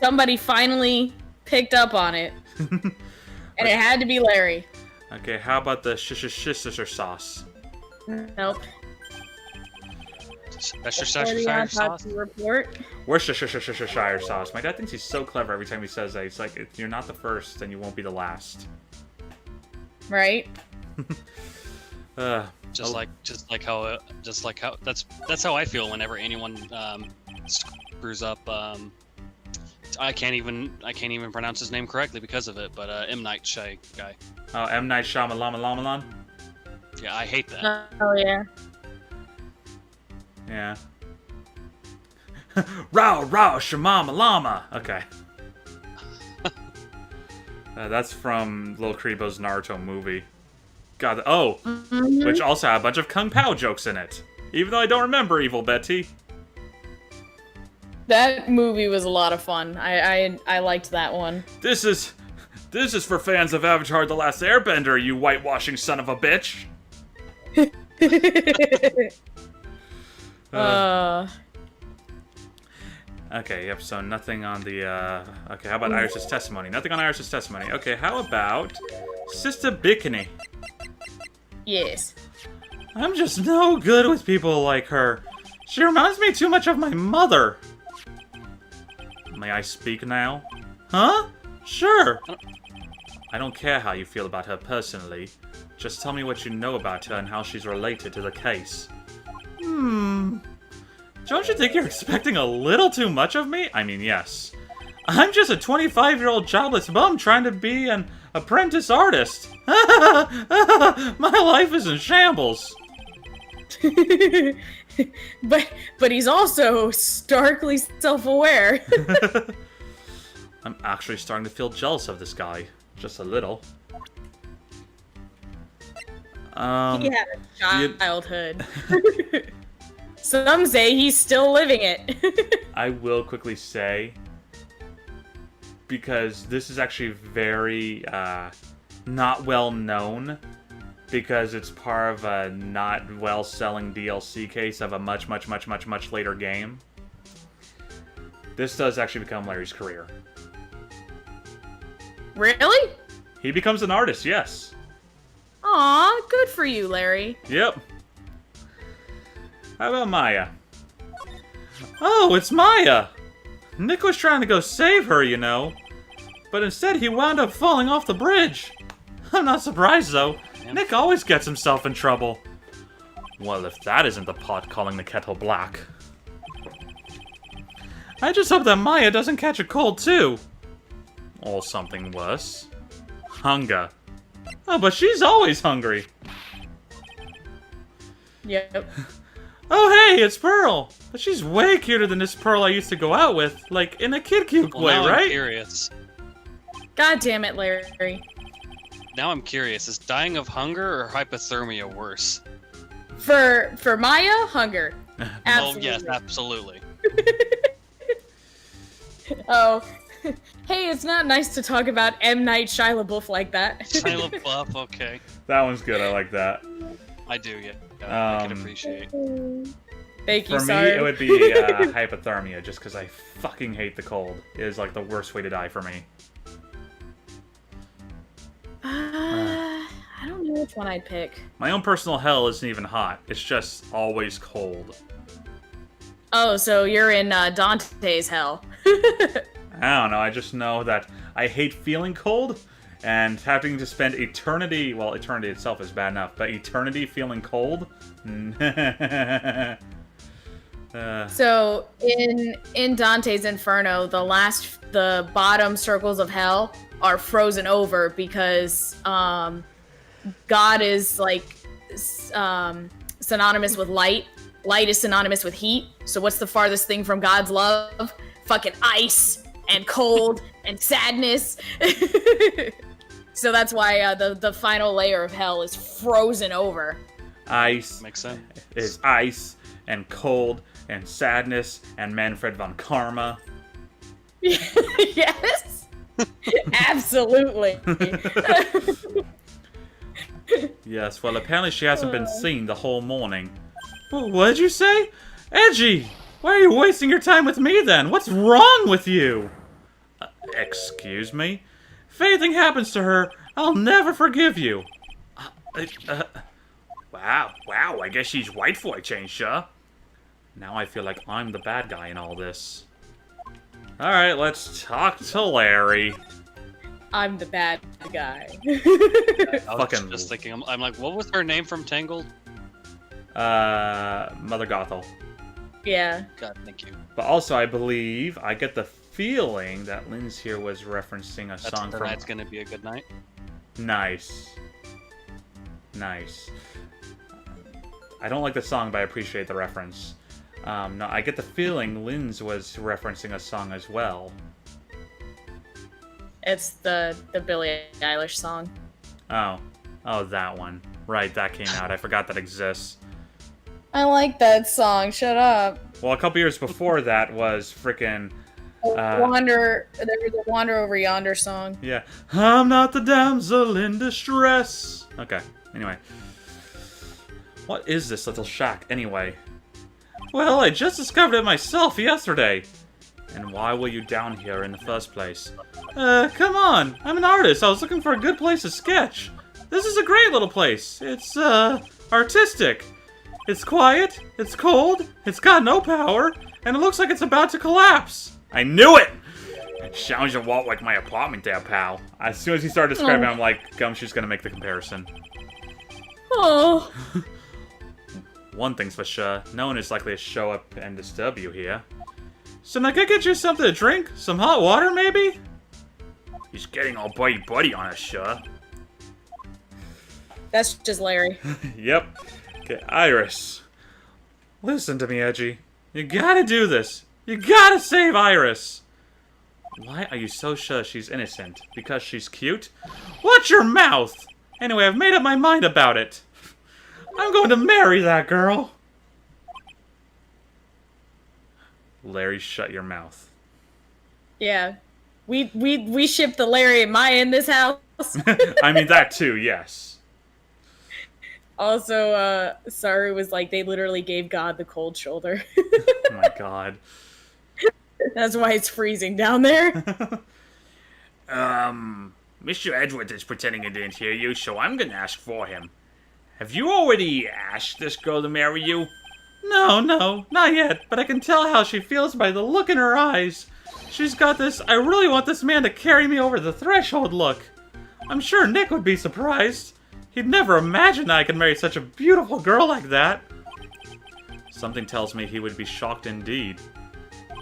somebody finally picked up on it. And it had to be Larry. Okay, how about the shish sauce? Nope. Worcestershire sauce? Report. Worcestershire sauce. My dad thinks he's so clever every time he says that. He's like, if you're not the first, then you won't be the last. Right? Just like how that's how I feel whenever anyone screws up. I can't even pronounce his name correctly because of it. But M Night Shy guy. Oh, M Night Shyamalan. Yeah, I hate that. Oh yeah. Yeah. Row, Shyamalan. Okay. That's from Lil Kribo's Naruto movie. God, oh! Which also had a bunch of Kung Pao jokes in it. Even though I don't remember Evil Betty. That movie was a lot of fun. I liked that one. This is for fans of Avatar: The Last Airbender, you whitewashing son of a bitch! Okay, yep, so nothing on the, okay, how about Iris's testimony? Nothing on Iris's testimony. Okay, how about Sister Bikini? Yes. I'm just no good with people like her. She reminds me too much of my mother. May I speak now? Huh? Sure. I don't care how you feel about her personally. Just tell me what you know about her and how she's related to the case. Don't you think you're expecting a little too much of me? I mean, yes. I'm just a 25-year-old jobless bum trying to be an apprentice artist. My life is in shambles. but he's also starkly self-aware. I'm actually starting to feel jealous of this guy. Just a little. He had a childhood. Some say he's still living it. I will quickly say, because this is actually very not well known, because it's part of a not well selling DLC case of a much later game. This does actually become Larry's career. Really? He becomes an artist, yes. Aw, good for you, Larry. Yep. How about Maya? Oh, it's Maya! Nick was trying to go save her, you know. But instead he wound up falling off the bridge. I'm not surprised, though. Nick always gets himself in trouble. Well, if that isn't the pot calling the kettle black. I just hope that Maya doesn't catch a cold, too. Or something worse. Hunger. Oh, but she's always hungry. Yep. Oh, hey, it's Pearl! But she's way cuter than this Pearl I used to go out with. Like, in a kid-cute way, now right? I'm curious. God damn it, Larry. Now I'm curious. Is dying of hunger or hypothermia worse? For Maya, hunger. Absolutely. Oh, yes, absolutely. Oh. Hey, it's not nice to talk about M. Night Shyamalan like that. Shia LaBeouf, okay. That one's good, I like that. I do, yeah. I can appreciate. Thank you, For me, sorry. it would be hypothermia, just because I fucking hate the cold. It is, like, the worst way to die for me. I don't know which one I'd pick. My own personal hell isn't even hot. It's just always cold. Oh, so you're in Dante's hell. I don't know, I just know that I hate feeling cold, and having to spend eternity, well, eternity itself is bad enough, but eternity feeling cold? So, in Dante's Inferno, the bottom circles of hell are frozen over because, God is, like, synonymous with light. Light is synonymous with heat. So what's the farthest thing from God's love? Fucking ice and cold and sadness. So that's why the final layer of hell is frozen over. Ice Makes sense. is ice and cold and sadness and Manfred von Karma. Yes. Absolutely. Yes, well, apparently she hasn't been seen the whole morning. What did you say? Edgy! Why are you wasting your time with me then? What's wrong with you? Excuse me? If anything happens to her, I'll never forgive you. Wow, I guess she's white for a change, sir. Now I feel like I'm the bad guy in all this. Alright, let's talk to Larry. I'm the bad guy. I was Fucking- just thinking, I'm like, what was her name from Tangled? Mother Gothel. Yeah. God, thank you. But also, I believe, I get the feeling that Lynn's here was referencing a That's song from... tonight's gonna be a good night. Nice. Nice. I don't like the song, but I appreciate the reference. No, I get the feeling Lynn's was referencing a song as well. It's the Billie Eilish song. Oh, that one. Right, that came out. I forgot that exists. I like that song. Shut up. Well, a couple years before that was frickin'... There was a Wander Over Yonder song. Yeah. I'm not the damsel in distress. Okay, anyway. What is this little shack, anyway? Well, I just discovered it myself yesterday. And why were you down here in the first place? Come on. I'm an artist. I was looking for a good place to sketch. This is a great little place. It's, artistic. It's quiet, it's cold, it's got no power, and it looks like it's about to collapse. I knew it! Sounds a lot like my apartment there, pal. As soon as he started describing it, I'm like, Gumshoe's gonna make the comparison. Oh. One thing's for sure, no one is likely to show up and disturb you here. So now can I get you something to drink? Some hot water, maybe? He's getting all buddy-buddy on us, sir. That's just Larry. Yep. Okay, Iris. Listen to me, Edgy. You gotta do this. You gotta save Iris. Why are you so sure she's innocent? Because she's cute? Watch your mouth! Anyway, I've made up my mind about it. I'm going to marry that girl. Larry, shut your mouth. Yeah. We ship the Larry and Maya in this house. I mean, that too, yes. Also, Saru was like, they literally gave God the cold shoulder. Oh my god. That's why it's freezing down there. Mr. Edwards is pretending he didn't hear you, so I'm gonna ask for him. Have you already asked this girl to marry you? No, not yet, but I can tell how she feels by the look in her eyes. She's got this, I really want this man to carry me over the threshold look. I'm sure Nick would be surprised. He'd never imagine I could marry such a beautiful girl like that. Something tells me he would be shocked indeed.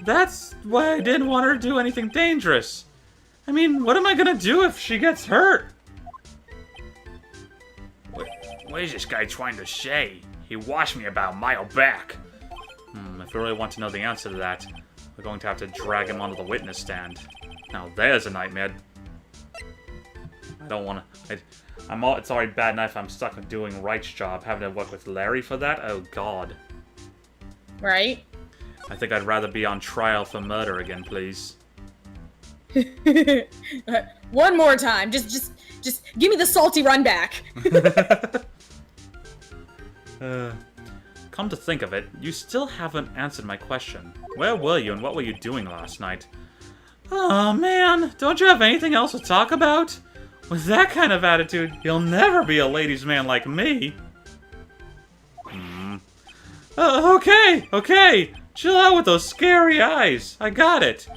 That's why I didn't want her to do anything dangerous. I mean, what am I gonna do if she gets hurt? What is this guy trying to say? He watched me about a mile back. If you really want to know the answer to that, we're going to have to drag him onto the witness stand. Now there's a nightmare. I don't want to... it's already bad enough I'm stuck with doing Wright's job. Having to work with Larry for that? Oh god. Right? I think I'd rather be on trial for murder again, please. One more time. Just give me the salty run back. Come to think of it, you still haven't answered my question. Where were you and what were you doing last night? Oh man, don't you have anything else to talk about? With that kind of attitude, you'll never be a ladies' man like me. Okay. Chill out with those scary eyes. I got it.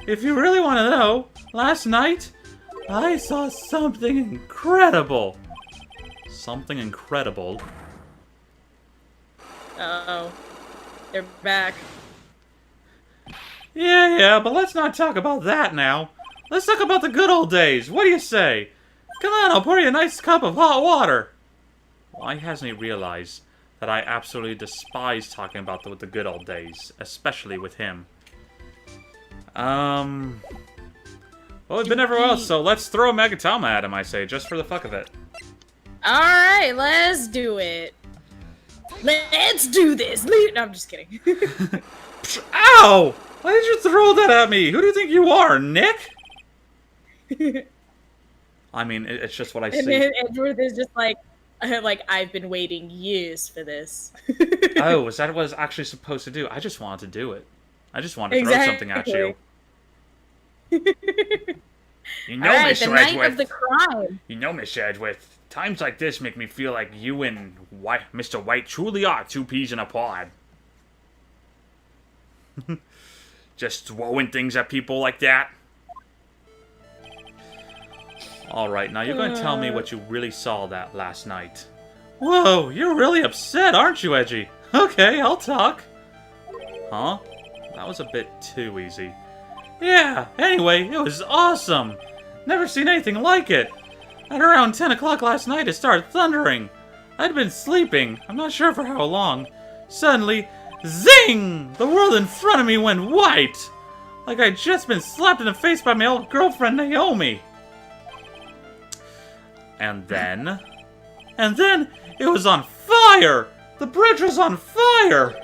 If you really want to know, last night, I saw something incredible. Something incredible? Uh-oh. They're back. Yeah, but let's not talk about that now. Let's talk about the good old days. What do you say? Come on, I'll pour you a nice cup of hot water. Why hasn't he realized that I absolutely despise talking about the good old days, especially with him. Well, we've been everywhere else, so let's throw a Megatama at him, I say, just for the fuck of it. Alright, let's do it. Let's do this! No, I'm just kidding. Ow! Why did you throw that at me? Who do you think you are, Nick? I mean, it's just what I see. And then Edward is just like, I've been waiting years for this. Oh, is that what I was actually supposed to do? I just wanted to do it. I just wanted to throw something at you. You know, Alright, Mr. the night Edgeworth. of the crime. You know, Mr. Edgeworth, times like this make me feel like you and Mr. White truly are two peas in a pod. Just throwing things at people like that. Alright, now you're going to tell me what you really saw that last night. Whoa, you're really upset, aren't you, Edgy? Okay, I'll talk. Huh? That was a bit too easy. Yeah, anyway, it was awesome. Never seen anything like it. At around 10 o'clock last night, it started thundering. I'd been sleeping, I'm not sure for how long. Suddenly, zing! The world in front of me went white. Like I'd just been slapped in the face by my old girlfriend, Naomi. And then it was on fire! The bridge was on fire!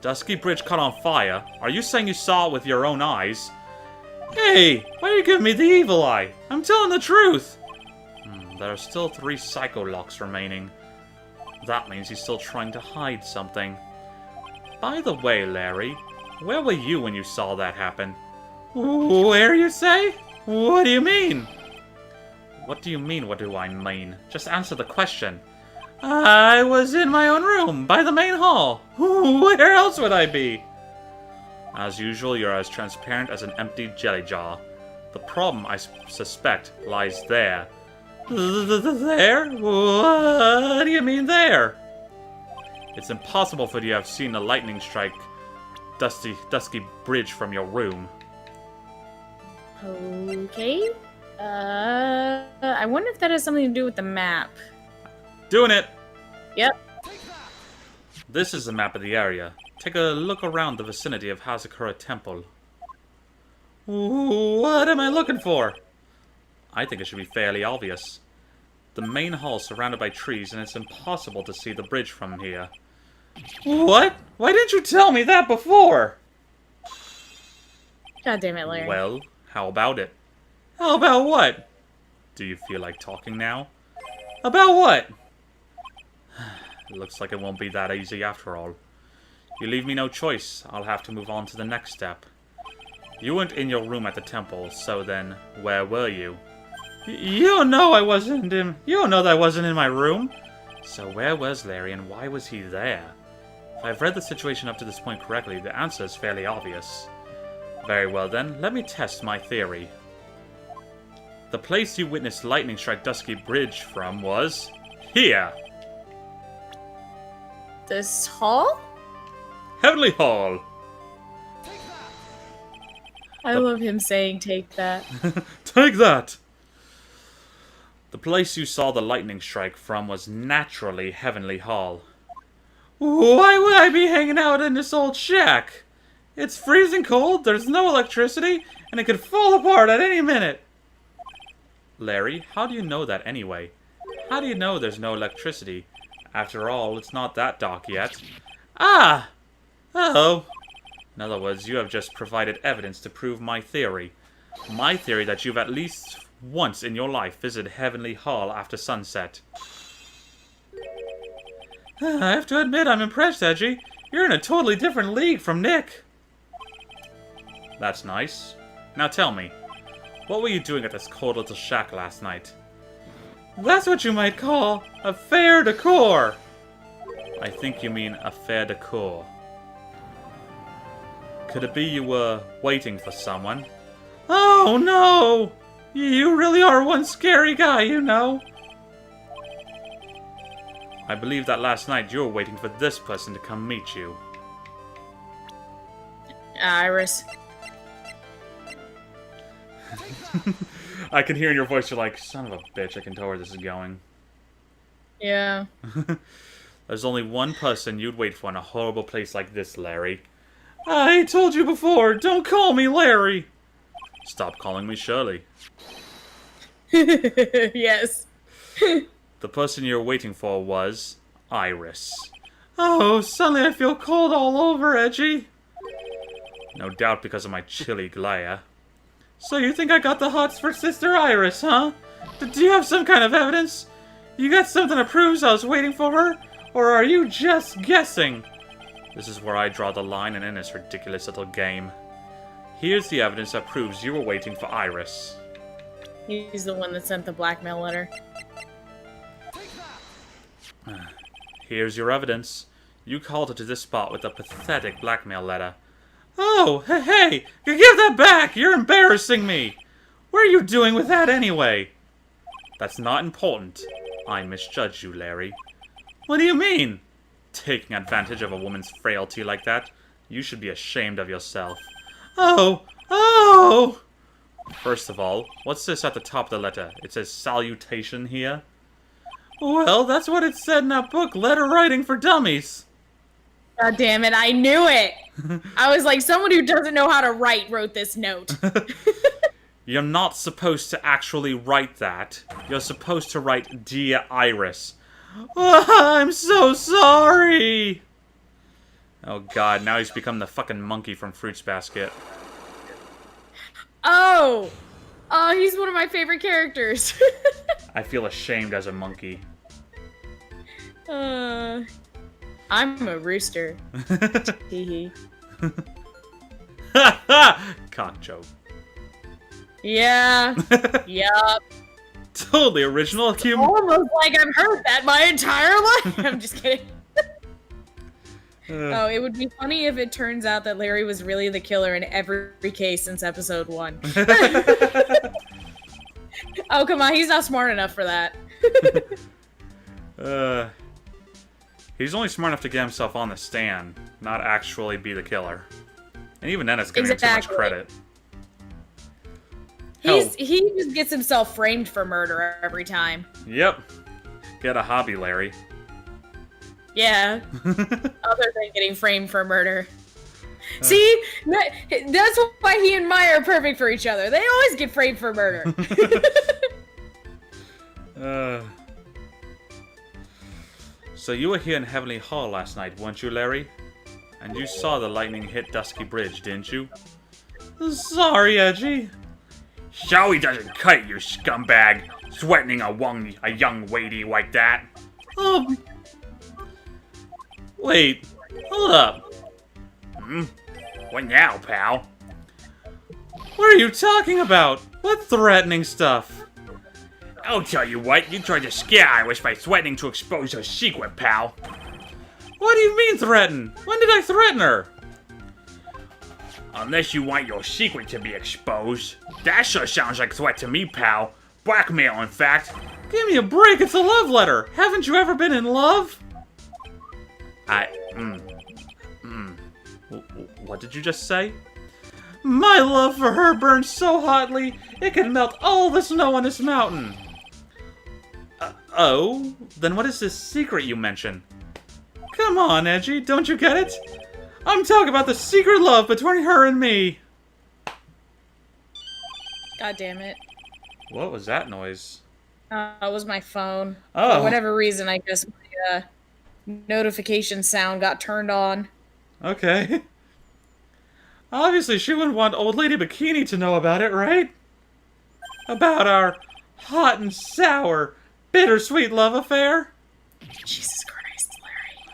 Dusky Bridge caught on fire? Are you saying you saw it with your own eyes? Hey, why are you giving me the evil eye? I'm telling the truth! There are still 3 Psycho Locks remaining. That means he's still trying to hide something. By the way, Larry, where were you when you saw that happen? Where, you say? What do you mean? What do you mean, what do I mean? Just answer the question. I was in my own room, by the main hall. Where else would I be? As usual, you're as transparent as an empty jelly jar. The problem, I suspect, lies there. There? What do you mean there? It's impossible for you to have seen a lightning strike Dusky Bridge from your room. Okay. I wonder if that has something to do with the map. Doing it! Yep. This is the map of the area. Take a look around the vicinity of Hazakura Temple. What am I looking for? I think it should be fairly obvious. The main hall is surrounded by trees, and it's impossible to see the bridge from here. What? Why didn't you tell me that before? God damn it, Larry. Well, how about it? How about what? Do you feel like talking now? About what? It looks like it won't be that easy after all. You leave me no choice. I'll have to move on to the next step. You weren't in your room at the temple, so then, where were you? You know I wasn't in... You know that I wasn't in my room. So where was Larry and why was he there? If I've read the situation up to this point correctly, the answer is fairly obvious. Very well then, let me test my theory. The place you witnessed lightning strike Dusky Bridge from was... here! This hall? Heavenly Hall! I love him saying take that. Take that! The place you saw the lightning strike from was naturally Heavenly Hall. Why would I be hanging out in this old shack? It's freezing cold, there's no electricity, and it could fall apart at any minute. Larry, how do you know that anyway? How do you know there's no electricity? After all, it's not that dark yet. Ah! Uh-oh. In other words, you have just provided evidence to prove my theory. My theory that you've at least once in your life visited Heavenly Hall after sunset. I have to admit, I'm impressed, Edgy. You're in a totally different league from Nick. That's nice. Now tell me, what were you doing at this cold little shack last night? That's what you might call a fair decor. I think you mean a fair decor. Could it be you were waiting for someone? Oh no! You really are one scary guy, you know. I believe that last night you were waiting for this person to come meet you. Iris. I can hear in your voice you're like, son of a bitch, I can tell where this is going. Yeah. There's only one person you'd wait for in a horrible place like this, Larry. I told you before, don't call me Larry! Stop calling me Shirley. Yes. The person you're waiting for was Iris. Oh, suddenly I feel cold all over, Edgy. No doubt because of my chilly glare. So you think I got the hots for Sister Iris, huh? Do you have some kind of evidence? You got something that proves I was waiting for her? Or are you just guessing? This is where I draw the line and end this ridiculous little game. Here's the evidence that proves you were waiting for Iris. He's the one that sent the blackmail letter. Here's your evidence. You called her to this spot with a pathetic blackmail letter. Oh, hey, give that back! You're embarrassing me! What are you doing with that anyway? That's not important. I misjudged you, Larry. What do you mean? Taking advantage of a woman's frailty like that? You should be ashamed of yourself. Oh! First of all, what's this at the top of the letter? It says salutation here? Well, that's what it said in that book, Letter Writing for Dummies. God damn it, I knew it! I was like, someone who doesn't know how to write wrote this note. You're not supposed to actually write that. You're supposed to write, Dear Iris. Oh, I'm so sorry! Oh god, now he's become the fucking monkey from Fruits Basket. Oh! Oh, he's one of my favorite characters. I feel ashamed as a monkey. I'm a rooster. Hee hee. Cock joke. Yeah. Yup. Totally original humor. Almost like I've heard that my entire life. I'm just kidding. Oh, it would be funny if it turns out that Larry was really the killer in every case since episode 1. Oh, come on, he's not smart enough for that. He's only smart enough to get himself on the stand, not actually be the killer. And even then, it's giving him too much credit. He just gets himself framed for murder every time. Yep. Get a hobby, Larry. Yeah. Other than getting framed for murder. See? That's why he and Maya are perfect for each other. They always get framed for murder. So you were here in Heavenly Hall last night, weren't you, Larry? And you saw the lightning hit Dusky Bridge, didn't you? Sorry, Edgy. So he doesn't cut it, you scumbag, threatening a young lady like that. Wait, hold up. What now, pal? What are you talking about? What threatening stuff? I'll tell you what, you tried to scare Iris by threatening to expose her secret, pal. What do you mean threaten? When did I threaten her? Unless you want your secret to be exposed. That sure sounds like a threat to me, pal. Blackmail, in fact. Give me a break, it's a love letter. Haven't you ever been in love? What did you just say? My love for her burns so hotly, it can melt all the snow on this mountain. Oh? Then what is this secret you mention? Come on, Edgy, don't you get it? I'm talking about the secret love between her and me. God damn it. What was that noise? It was my phone. Oh. For whatever reason, I guess my notification sound got turned on. Okay. Obviously, she wouldn't want Old Lady Bikini to know about it, right? About our hot and sour, bittersweet love affair? Jesus Christ, Larry.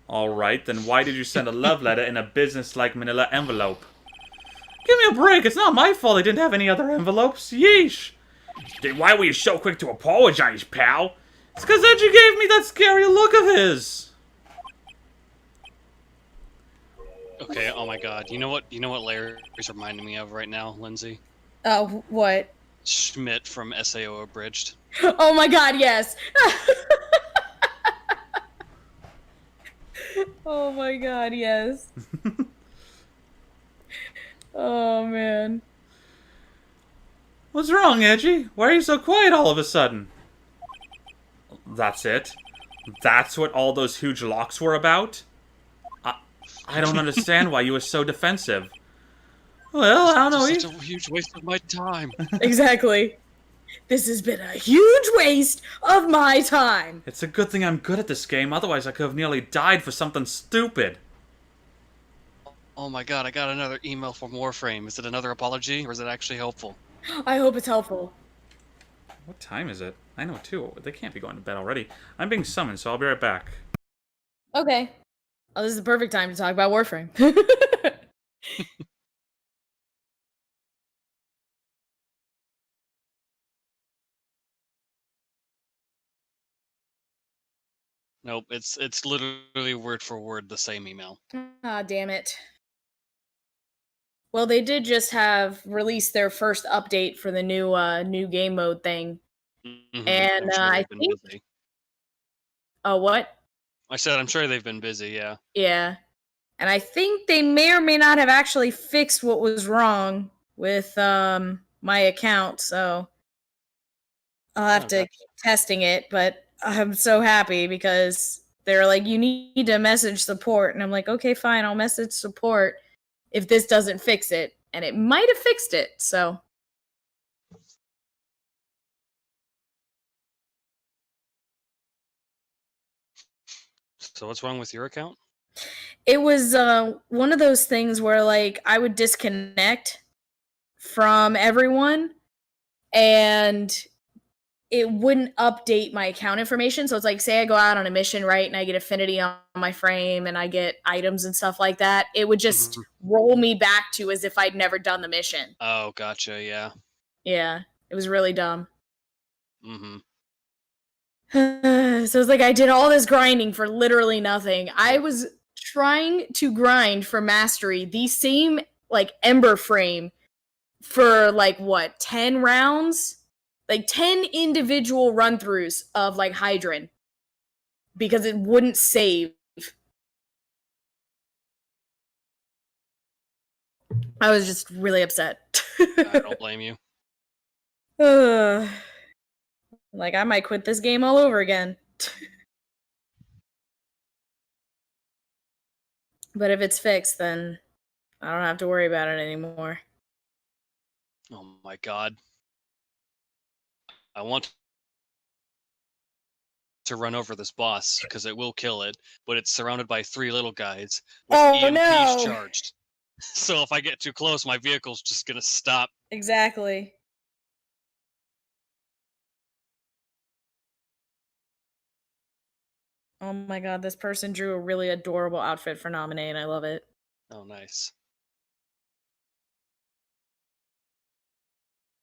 Alright, then why did you send a love letter in a business-like manila envelope? Give me a break, it's not my fault I didn't have any other envelopes. Yeesh! Then why were you so quick to apologize, pal? It's because Edgy gave me that scary look of his. Okay, oh my god. You know what Larry's reminding me of right now, Lindsay? Oh, what? Schmidt from SAO Abridged. Oh my god, yes! Oh my god, yes. Oh man. What's wrong, Edgy? Why are you so quiet all of a sudden? That's it. That's what all those huge locks were about? I don't understand why you were so defensive. Well, I don't know. It's such a huge waste of my time. Exactly. This has been a huge waste of my time. It's a good thing I'm good at this game, otherwise I could have nearly died for something stupid. Oh my god, I got another email from Warframe. Is it another apology, or is it actually helpful? I hope it's helpful. What time is it? I know too. They can't be going to bed already. I'm being summoned, so I'll be right back. Okay. Oh, this is the perfect time to talk about Warframe. Nope, it's literally word for word the same email. Ah, damn it. Well, they did just have released their first update for the new game mode thing. Mm-hmm. And I'm sure I they've been think busy. what? I said I'm sure they've been busy, yeah. Yeah. And I think they may or may not have actually fixed what was wrong with my account, so I'll have to keep testing it, but I'm so happy because they're like, you need to message support. And I'm like, okay, fine, I'll message support if this doesn't fix it. And it might have fixed it, so. So what's wrong with your account? It was one of those things where, like, I would disconnect from everyone and it wouldn't update my account information. So it's like, say I go out on a mission, right, and I get affinity on my frame and I get items and stuff like that. It would just roll me back to as if I'd never done the mission. Oh, gotcha, yeah. Yeah, it was really dumb. Mm-hmm. So it's like I did all this grinding for literally nothing. I was trying to grind for mastery the same, like, Ember frame for, like, what, 10 rounds? Like 10 individual run-throughs of, like, Hydran. Because it wouldn't save. I was just really upset. I don't blame you. Like, I might quit this game all over again. But if it's fixed, then I don't have to worry about it anymore. Oh my god. I want to run over this boss because it will kill it, but it's surrounded by 3 little guys with EMPs charged. So if I get too close, my vehicle's just gonna stop. Exactly. Oh my god, this person drew a really adorable outfit for Nominee, and I love it. Oh, nice.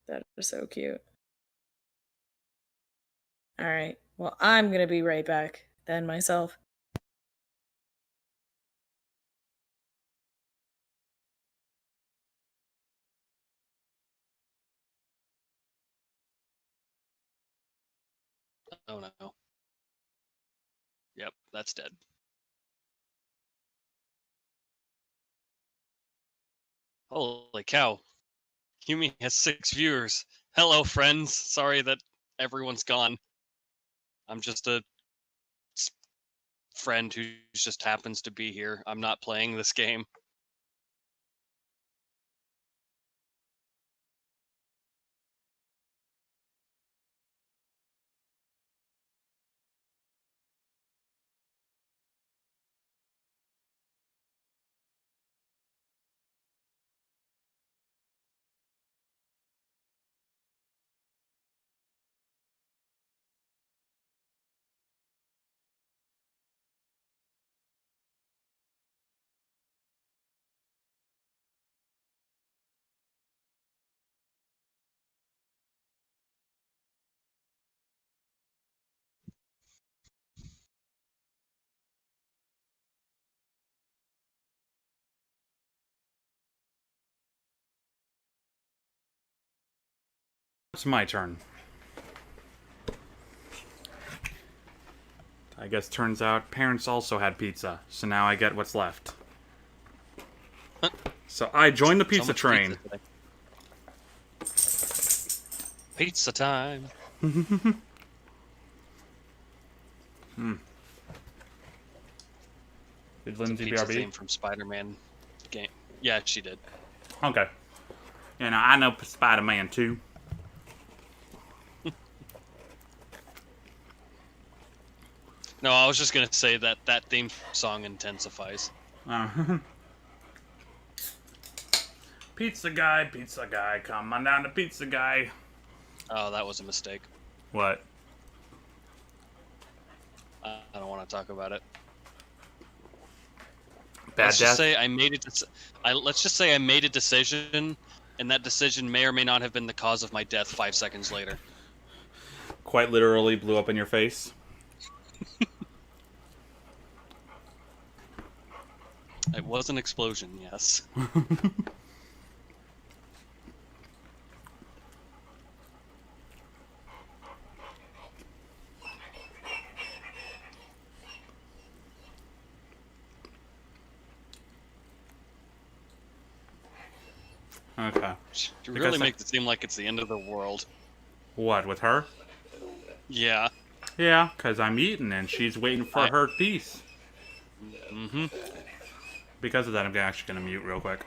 That is so cute. Alright, well, I'm gonna be right back then myself. Oh no. Yep, that's dead. Holy cow. Yumi has 6 viewers. Hello, friends. Sorry that everyone's gone. I'm just a friend who just happens to be here. I'm not playing this game. It's my turn. I guess turns out parents also had pizza, so now I get what's left. So I joined the pizza train. Pizza time. Did It's a Lindsay pizza BRB? theme from Spider-Man game. Yeah, she did. Okay. And I know Spider-Man too. No, I was just gonna say that that theme song intensifies. Pizza guy, come on down to pizza guy. Oh, that was a mistake. What? I don't want to talk about it. Bad Let's death? just say I made it. Let's just say I made a decision, and that decision may or may not have been the cause of my death 5 seconds later. Quite literally blew up in your face. It was an explosion, yes. Okay. You Because really I- make it seem like it's the end of the world. What, with her? Yeah. Yeah, because I'm eating and she's waiting for her piece. Mm-hmm. Because of that, I'm actually going to mute real quick.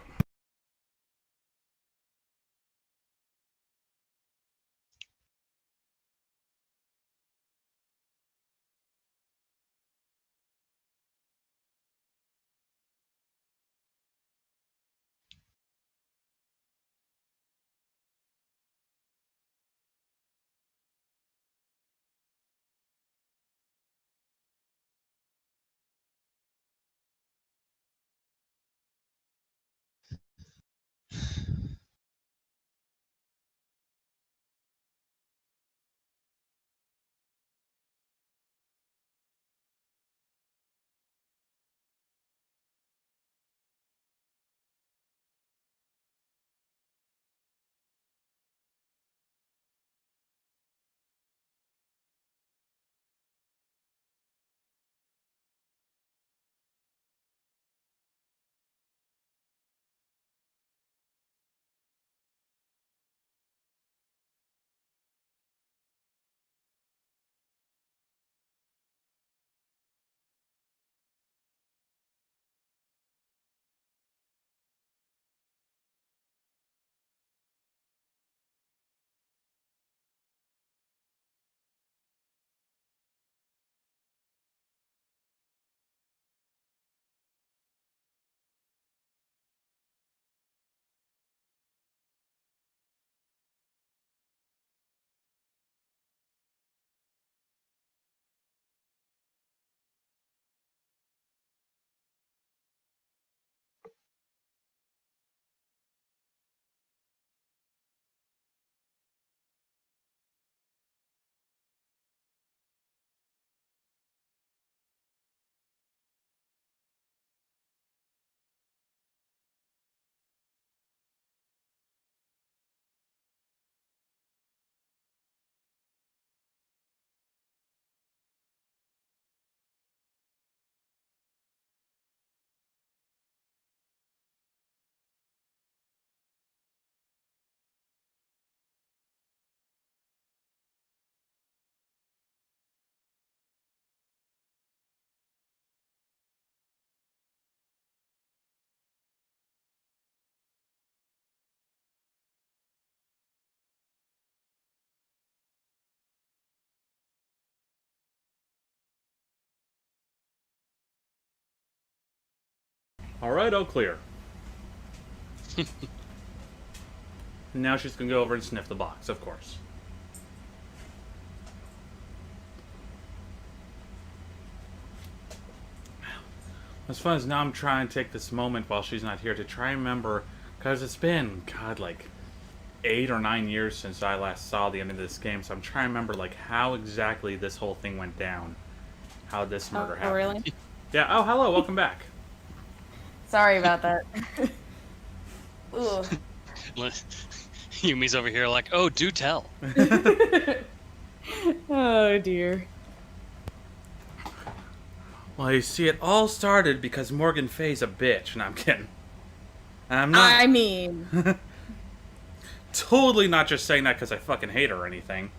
Alright, all clear. Now she's going to go over and sniff the box, of course. What's fun is now I'm trying to take this moment while she's not here to try and remember, because it's been, God, like 8 or 9 years since I last saw the end of this game, so I'm trying to remember, like, how exactly this whole thing went down. How this murder happened. Oh, really? Yeah, oh, hello, welcome back. Sorry about that. Ooh. Yumi's over here like, oh, do tell. Oh, dear. Well, you see, it all started because Morgan Fay's a bitch, and I'm kidding. And I'm not... I mean... Totally not just saying that because I fucking hate her or anything.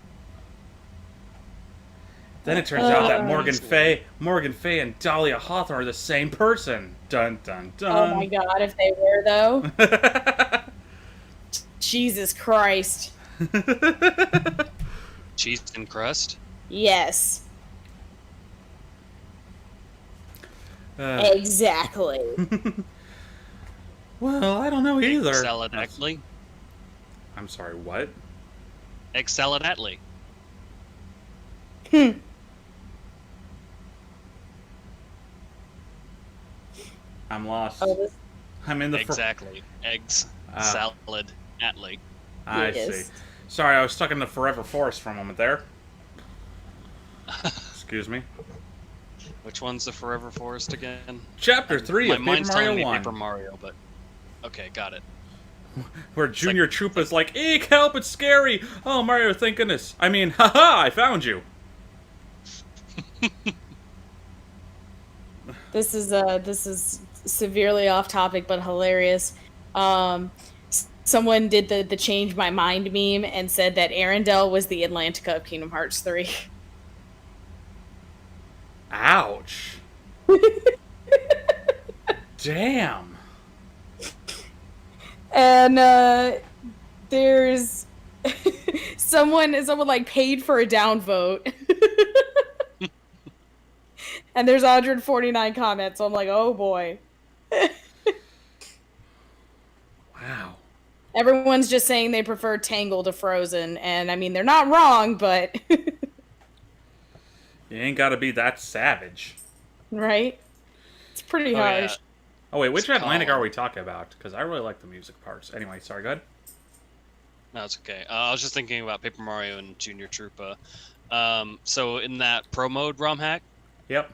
Then it turns out that Morgan Fay and Dahlia Hawthorne are the same person. Dun dun dun. Oh my god, if they were though. Jesus Christ. Cheese and crust. Yes. Exactly. Well, I don't know either. Excelately. I'm sorry, what? Excelately. I'm lost. Oh, I'm in the Exactly. Eggs. Salad. Atlee. I Yes. see. Sorry, I was stuck in the Forever Forest for a moment there. Excuse me. Which one's the Forever Forest again? Chapter 3 of My mind's Paper telling me Mario 1. Paper Mario, but okay, got it. Where Junior Troopa's like, eek, help, it's scary! Oh, Mario, thank goodness. I mean, haha, I found you. This is severely off topic but hilarious. Someone did the change my mind meme and said that Arendelle was the Atlantica of Kingdom Hearts 3. Ouch. Damn. And there's someone like paid for a downvote. And there's 149 comments, so I'm like, oh boy. Wow. Everyone's just saying they prefer Tangle to Frozen, and I mean they're not wrong, but You ain't gotta be that savage. right? It's pretty Oh, yeah. harsh. Oh wait, which It's Atlantic called- are we talking about? Because I really like the music parts. Anyway, sorry, go ahead. No, it's okay. I was just thinking about Paper Mario and Junior Troopa. So in that Pro Mode ROM hack, Yep.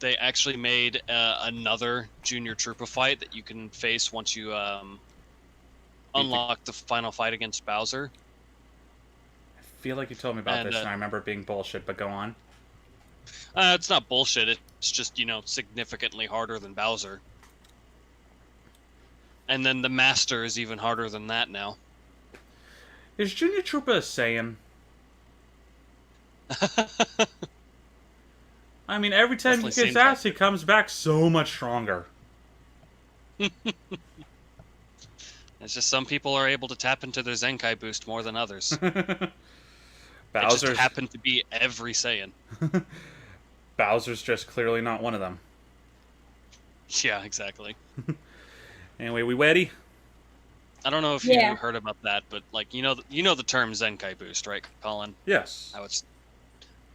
they actually made another Junior Troopa fight that you can face once you unlock the final fight against Bowser. I feel like you told me about And, this, and I remember it being bullshit, but go on. It's not bullshit. It's just, significantly harder than Bowser. And then the Master is even harder than that now. Is Junior Troopa a Saiyan? I mean, every time Definitely he gets seems asked, like he comes back so much stronger. It's just some people are able to tap into their Zenkai boost more than others. It Bowser's just happened to be every Saiyan. Bowser's just clearly not one of them. Yeah, exactly. Anyway, we ready? I don't know if Yeah. you heard about that, but you know the term Zenkai boost, right, Colin? Yes. How it's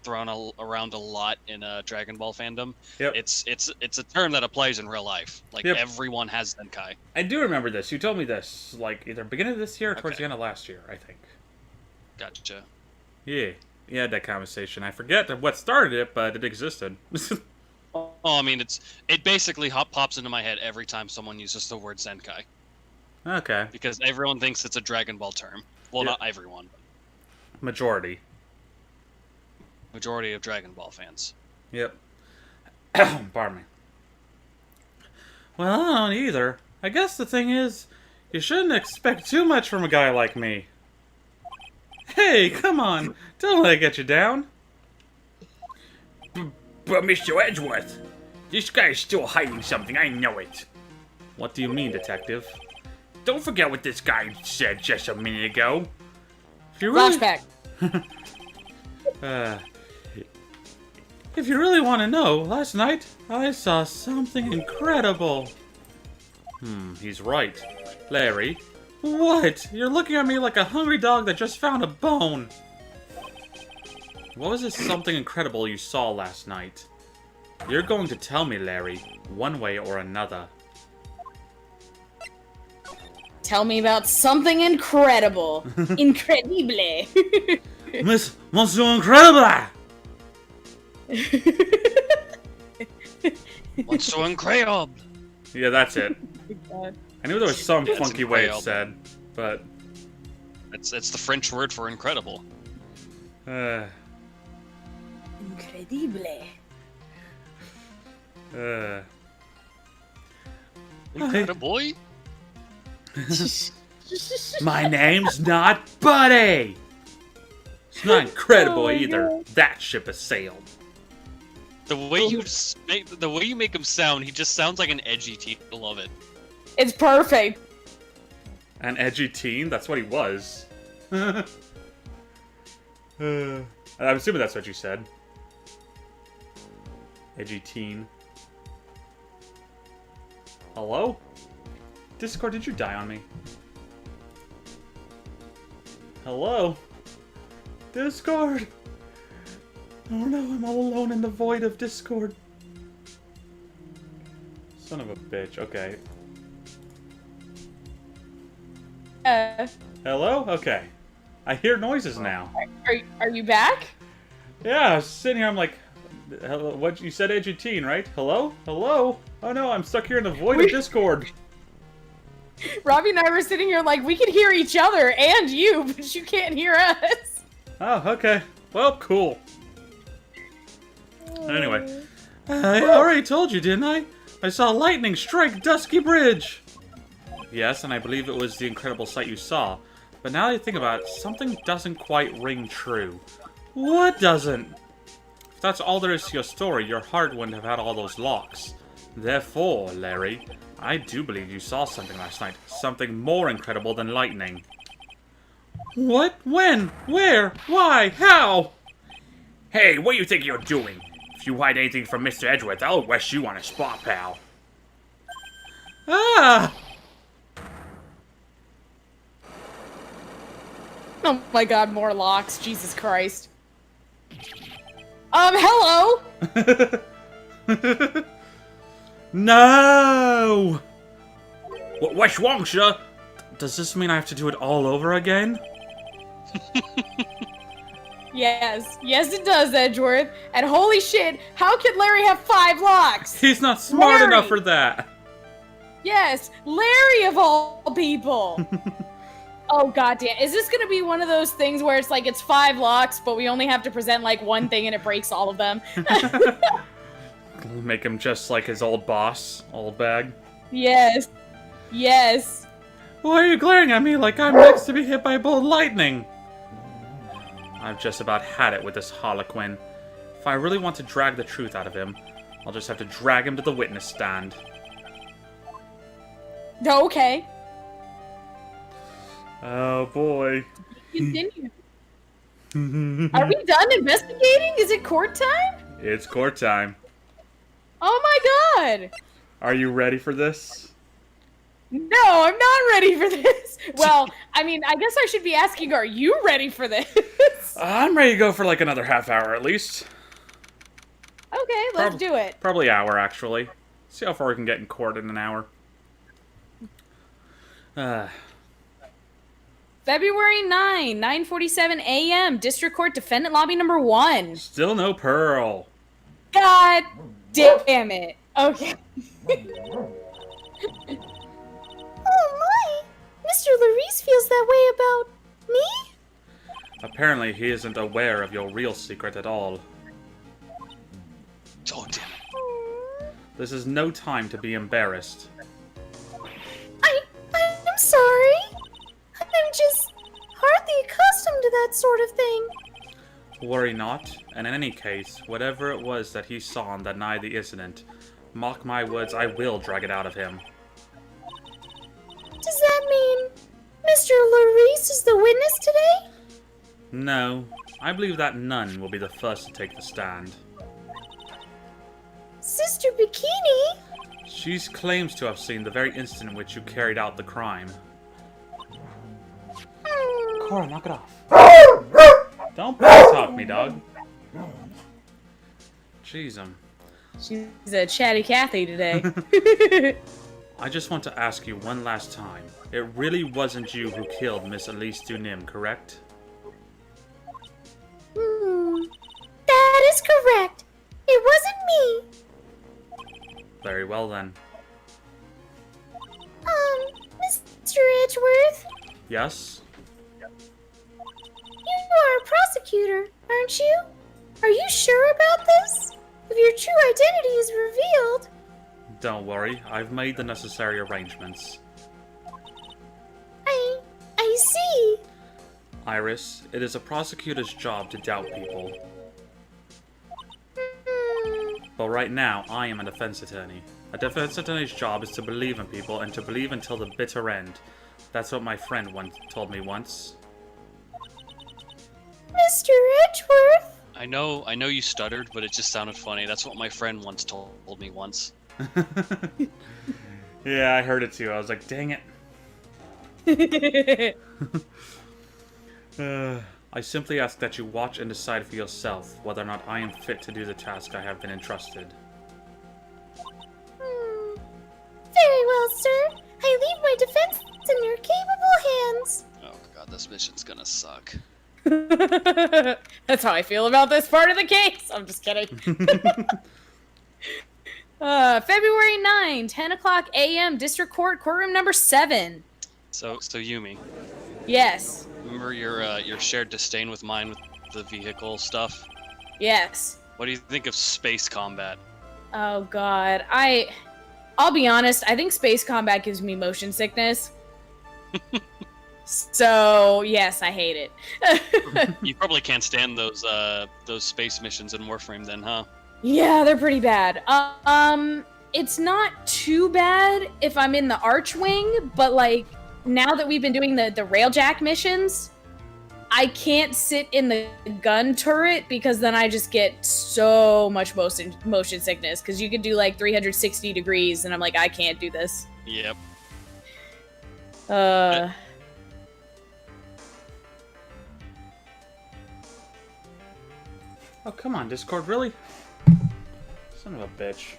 thrown around a lot in Dragon Ball fandom. Yep. It's a term that applies in real life. Like Yep. everyone has Zenkai. I do remember this. You told me this, like, either beginning of this year or towards Okay. the end of last year, I think. Gotcha. Yeah. You had that conversation. I forget what started it, but it existed. Oh, I mean, it basically pops into my head every time someone uses the word Zenkai, Okay. because everyone thinks it's a Dragon Ball term. Well, Yeah. not everyone. Majority. Majority of Dragon Ball fans. Yep. Pardon me. Well, I don't either. I guess the thing is, you shouldn't expect too much from a guy like me. Hey, come on. Don't let it get you down. But Mr. Edgeworth, this guy is still hiding something, I know it. What do you mean, detective? Don't forget what this guy said just a minute ago. If you really, Flashback. if you really want to know, last night I saw something incredible. He's right. Larry. What? You're looking at me like a hungry dog that just found a bone. What was this something incredible you saw last night? You're going to tell me, Larry, one way or another. Tell me about something incredible. Incredible. Monsieur Incredible! What's so incredible? Yeah, that's it. I knew there was some It's funky way it incredible. said, but... It's the French word for incredible. Incredible. Incredible. My name's not Buddy! It's not incredible Oh my either. God. That ship has sailed. The way you make him sound, he just sounds like an edgy teen. I love it. It's perfect. An edgy teen? That's what he was. I'm assuming that's what you said. Edgy teen. Hello? Discord, did you die on me? Hello? Discord! Oh no, I'm all alone in the void of Discord. Son of a bitch, okay. Hello? Okay. I hear noises now. Are you back? Yeah, I was sitting here, I'm like, hello, what you said edgy teen, right? Hello? Hello? Oh no, I'm stuck here in the void of Discord. Robbie and I were sitting here like, we can hear each other and you, but you can't hear us. Oh, okay. Well, cool. Anyway. I already told you, didn't I? I saw lightning strike Dusky Bridge! Yes, and I believe it was the incredible sight you saw. But now that I think about it, something doesn't quite ring true. What doesn't? If that's all there is to your story, your heart wouldn't have had all those locks. Therefore, Larry, I do believe you saw something last night. Something more incredible than lightning. What? When? Where? Why? How? Hey, what do you think you're doing? If you hide anything from Mr. Edgeworth, I'll arrest you on a spot, pal. Ah! Oh my god, more locks. Jesus Christ. Hello? No! What's wrong, sir? Does this mean I have to do it all over again? Yes. Yes, it does, Edgeworth. And holy shit, how could Larry have 5 locks? He's not smart Larry! enough for that. Yes, Larry of all people. Oh goddamn! Is this gonna be one of those things where it's like it's 5 locks, but we only have to present like one thing and it breaks all of them? Make him just like his old boss, old bag. Yes. Yes. Why are you glaring at me like I'm next to be hit by a bolt of lightning? I've just about had it with this Harlequin. If I really want to drag the truth out of him, I'll just have to drag him to the witness stand. Okay. Oh boy. Continue. Are we done investigating? Is it court time? It's court time. Oh my god! Are you ready for this? No, I'm not ready for this. Well, I mean, I guess I should be asking, are you ready for this? I'm ready to go for like another half hour at least. Okay, let's do it. Probably hour, actually. See how far we can get in court in an hour. February 9, 9:47 a.m. District Court Defendant Lobby number 1. Still no Pearl. God damn it. Okay. Oh my! Mr. Larice feels that way about me? Apparently he isn't aware of your real secret at all. Oh, damn it. This is no time to be embarrassed. I'm sorry. I'm just hardly accustomed to that sort of thing. Worry not, and in any case, whatever it was that he saw on that night of the incident, mark my words, I will drag it out of him. Does that mean Mr. Larice is the witness today? No, I believe that none will be the first to take the stand. Sister Bikini? She claims to have seen the very instant in which you carried out the crime. Cora, knock it off. Don't talk me, dog. Jeez, She's a chatty Cathy today. I just want to ask you one last time. It really wasn't you who killed Miss Elise Dunim, correct? That is correct. It wasn't me. Very well then. Mr. Edgeworth, Yes? you are a prosecutor, aren't you? Are you sure about this? If your true identity is revealed... Don't worry, I've made the necessary arrangements. I see. Iris, it is a prosecutor's job to doubt people. But right now, I am a defense attorney. A defense attorney's job is to believe in people and to believe until the bitter end. That's what my friend told me once. Mr. Edgeworth? I know you stuttered, but it just sounded funny. That's what my friend once told me once. Yeah, I heard it too. I was like, dang it. I simply ask that you watch and decide for yourself whether or not I am fit to do the task I have been entrusted. Very well, sir. I leave my defense in your capable hands. Oh god, this mission's gonna suck. That's how I feel about this part of the case. I'm just kidding. February 9, 10 o'clock a.m. District Court, courtroom number 7. So Yumi, Yes. remember your shared disdain with mine with the vehicle stuff? Yes. What do you think of space combat? Oh god. I'll be honest, I think space combat gives me motion sickness. So, yes, I hate it. You probably can't stand those space missions in Warframe then, huh? Yeah, they're pretty bad. It's not too bad if I'm in the Archwing, but like now that we've been doing the railjack missions, I can't sit in the gun turret because then I just get so much motion sickness because you can do like 360 degrees and I'm like, I can't do this. Yep. Oh, come on, Discord, really? Son of a bitch.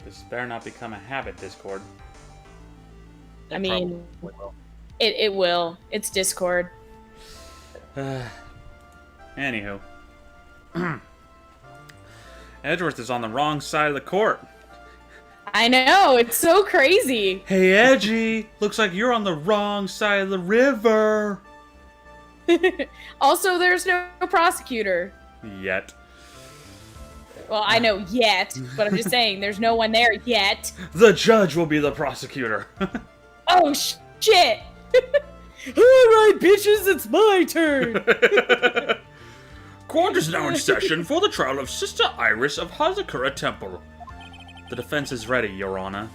This better not become a habit, Discord. I mean, Probably will. it will. It's Discord. Anywho. Edgeworth is on the wrong side of the court. I know, it's so crazy. Hey, Edgy! Looks like you're on the wrong side of the river! Also, there's no prosecutor. Yet. Well, I know yet, but I'm just saying there's no one there yet. The judge will be the prosecutor. Oh, shit! Alright, bitches, it's my turn! Court is now in session for the trial of Sister Iris of Hazakura Temple. The defense is ready, Your Honor.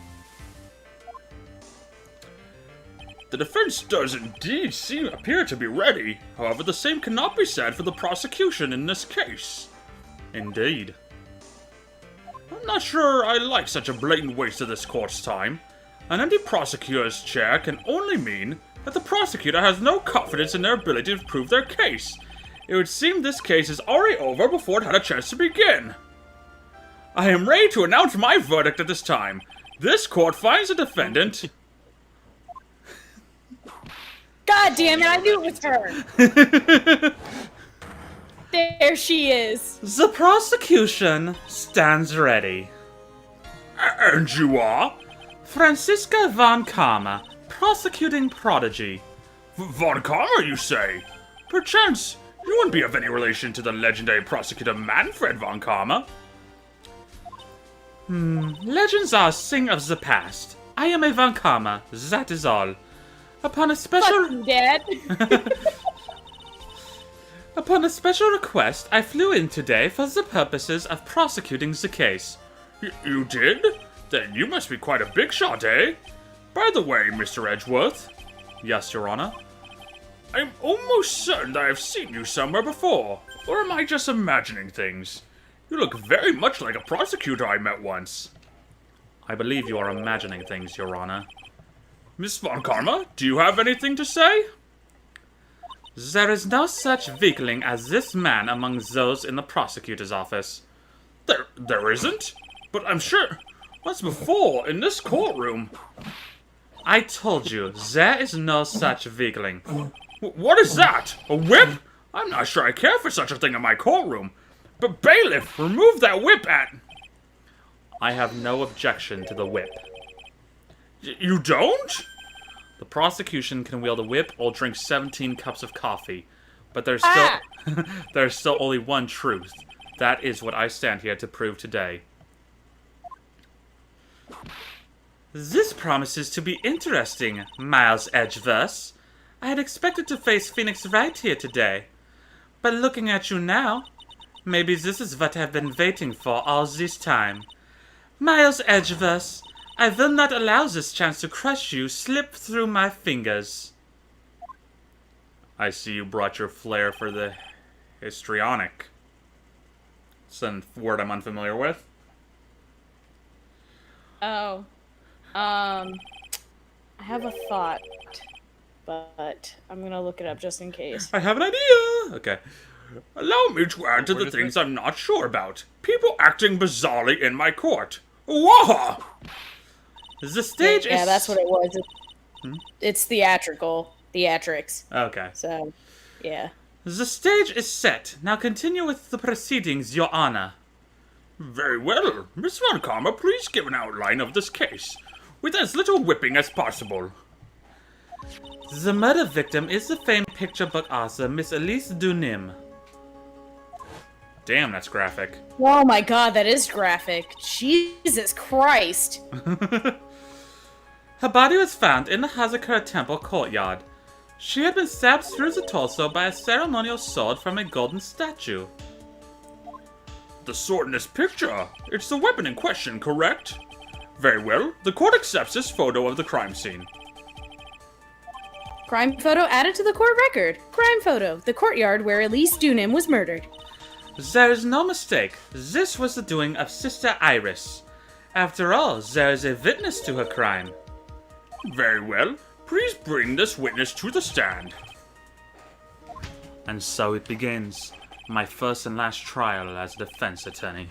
The defense does indeed appear to be ready. However, the same cannot be said for the prosecution in this case. Indeed. I'm not sure I like such a blatant waste of this court's time. An empty prosecutor's chair can only mean that the prosecutor has no confidence in their ability to prove their case. It would seem this case is already over before it had a chance to begin. I am ready to announce my verdict at this time. This court finds the defendant... God damn it, I knew it was her! There she is. The prosecution stands ready. And you are? Franziska von Karma, prosecuting prodigy. Von Karma, you say? Perchance, you wouldn't be of any relation to the legendary prosecutor Manfred von Karma? Legends are a thing of the past. I am a von Karma, that is all. Upon a special... Fuck you, Dad. Upon a special request, I flew in today for the purposes of prosecuting the case. You did? Then you must be quite a big shot, eh? By the way, Mr. Edgeworth. Yes, Your Honor. I'm almost certain that I've seen you somewhere before. Or am I just imagining things? You look very much like a prosecutor I met once. I believe you are imagining things, Your Honor. Miss Von Karma, do you have anything to say? There is no such weakling as this man among those in the prosecutor's office. There isn't? But I'm sure... Once before, in this courtroom... I told you, there is no such weakling. What is that? A whip? I'm not sure I care for such a thing in my courtroom. But bailiff, remove that whip at... I have no objection to the whip. You don't? The prosecution can wield a whip or drink 17 cups of coffee. But there's still... there's still only one truth. That is what I stand here to prove today. This promises to be interesting, Miles Edgeverse. I had expected to face Phoenix right here today. But looking at you now, maybe this is what I've been waiting for all this time. Miles Edgeverse, I will not allow this chance to crush you slip through my fingers. I see you brought your flair for the histrionic. It's a word I'm unfamiliar with. Oh. I have a thought, but I'm gonna look it up just in case. I have an idea! Okay. Allow me to add to What the is things it? I'm not sure about. People acting bizarrely in my court. Wah! The stage is... Yeah, that's what it was. It's theatrical. Theatrics. Okay. So, yeah. The stage is set. Now continue with the proceedings, Your Honor. Very well. Miss Von Karma, please give an outline of this case, with as little whipping as possible. The murder victim is the famed picture book author, Miss Elise Dunim. Damn, that's graphic. Oh my god, that is graphic. Jesus Christ. Her body was found in the Hazakura Temple courtyard. She had been stabbed through the torso by a ceremonial sword from a golden statue. The sword in this picture. It's the weapon in question, correct? Very well. The court accepts this photo of the crime scene. Crime photo added to the court record. Crime photo. The courtyard where Elise Dunim was murdered. There is no mistake. This was the doing of Sister Iris. After all, there is a witness to her crime. Very well. Please bring this witness to the stand. And so it begins. My first and last trial as a defense attorney.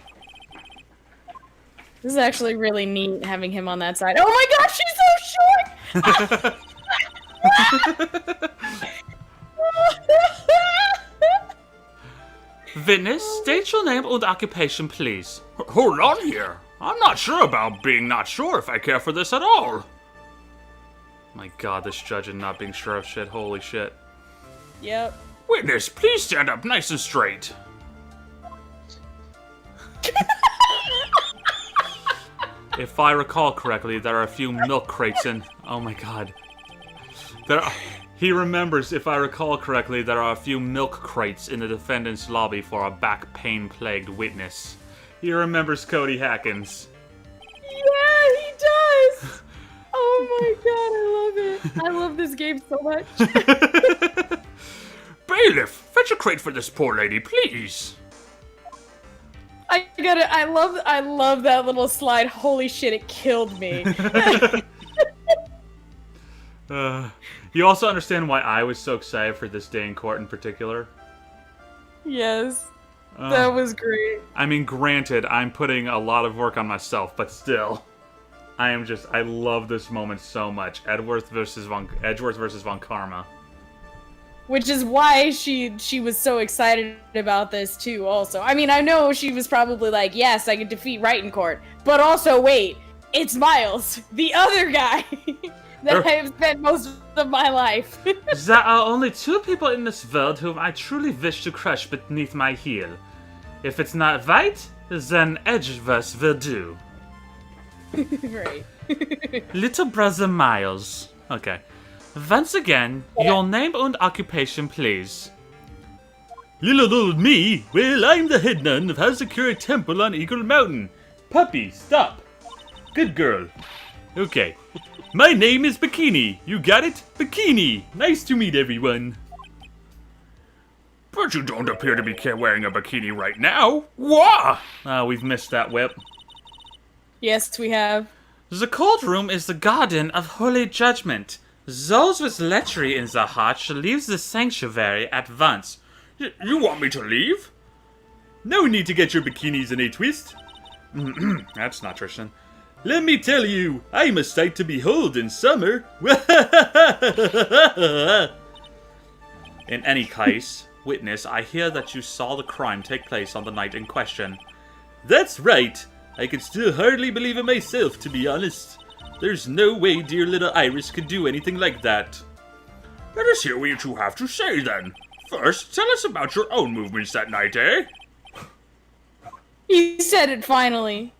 This is actually really neat having him on that side. Oh my god, she's so short! Witness, state your name and occupation, please. Hold on here. I'm not sure about being not sure if I care for this at all. My god, this judge and not being sure of shit. Holy shit. Yep. Witness, please stand up nice and straight. If I recall correctly, there are a few milk crates in... Oh my god. He remembers, if I recall correctly, there are a few milk crates in the defendant's lobby for a back pain-plagued witness. He remembers Cody Hackins. Yeah, he does! Oh my god, I love it. I love this game so much. Bailiff, fetch a crate for this poor lady, please. I love that little slide. Holy shit, it killed me. You also understand why I was so excited for this day in court in particular? Yes. That was great. I mean, granted, I'm putting a lot of work on myself, but still. I love this moment so much. Edgeworth versus Von Karma. Which is why she was so excited about this too, also. I mean, I know she was probably like, yes, I can defeat Wright in court. But also, wait, it's Miles, the other guy that I have spent most of my life. There are only two people in this world whom I truly wish to crush beneath my heel. If it's not Wright, then Edgeverse will do. Right. Little brother Miles. Okay. Once again, your name and occupation, please. Little old me? Well, I'm the head nun of Hazakura Temple on Eagle Mountain. Puppy, stop. Good girl. Okay. My name is Bikini. You got it? Bikini. Nice to meet everyone. But you don't appear to be wearing a bikini right now. Wah! We've missed that whip. Yes, we have. The courtroom is the garden of holy judgment. Those with lechery in their hearts shall leave the sanctuary at once. You want me to leave? No need to get your bikinis in a twist. That's not Tristan. Let me tell you, I'm a sight to behold in summer. In any case, witness, I hear that you saw the crime take place on the night in question. That's right. I can still hardly believe it myself, to be honest. There's no way dear little Iris could do anything like that. Let us hear what you have to say, then. First, tell us about your own movements that night, eh? He said it finally.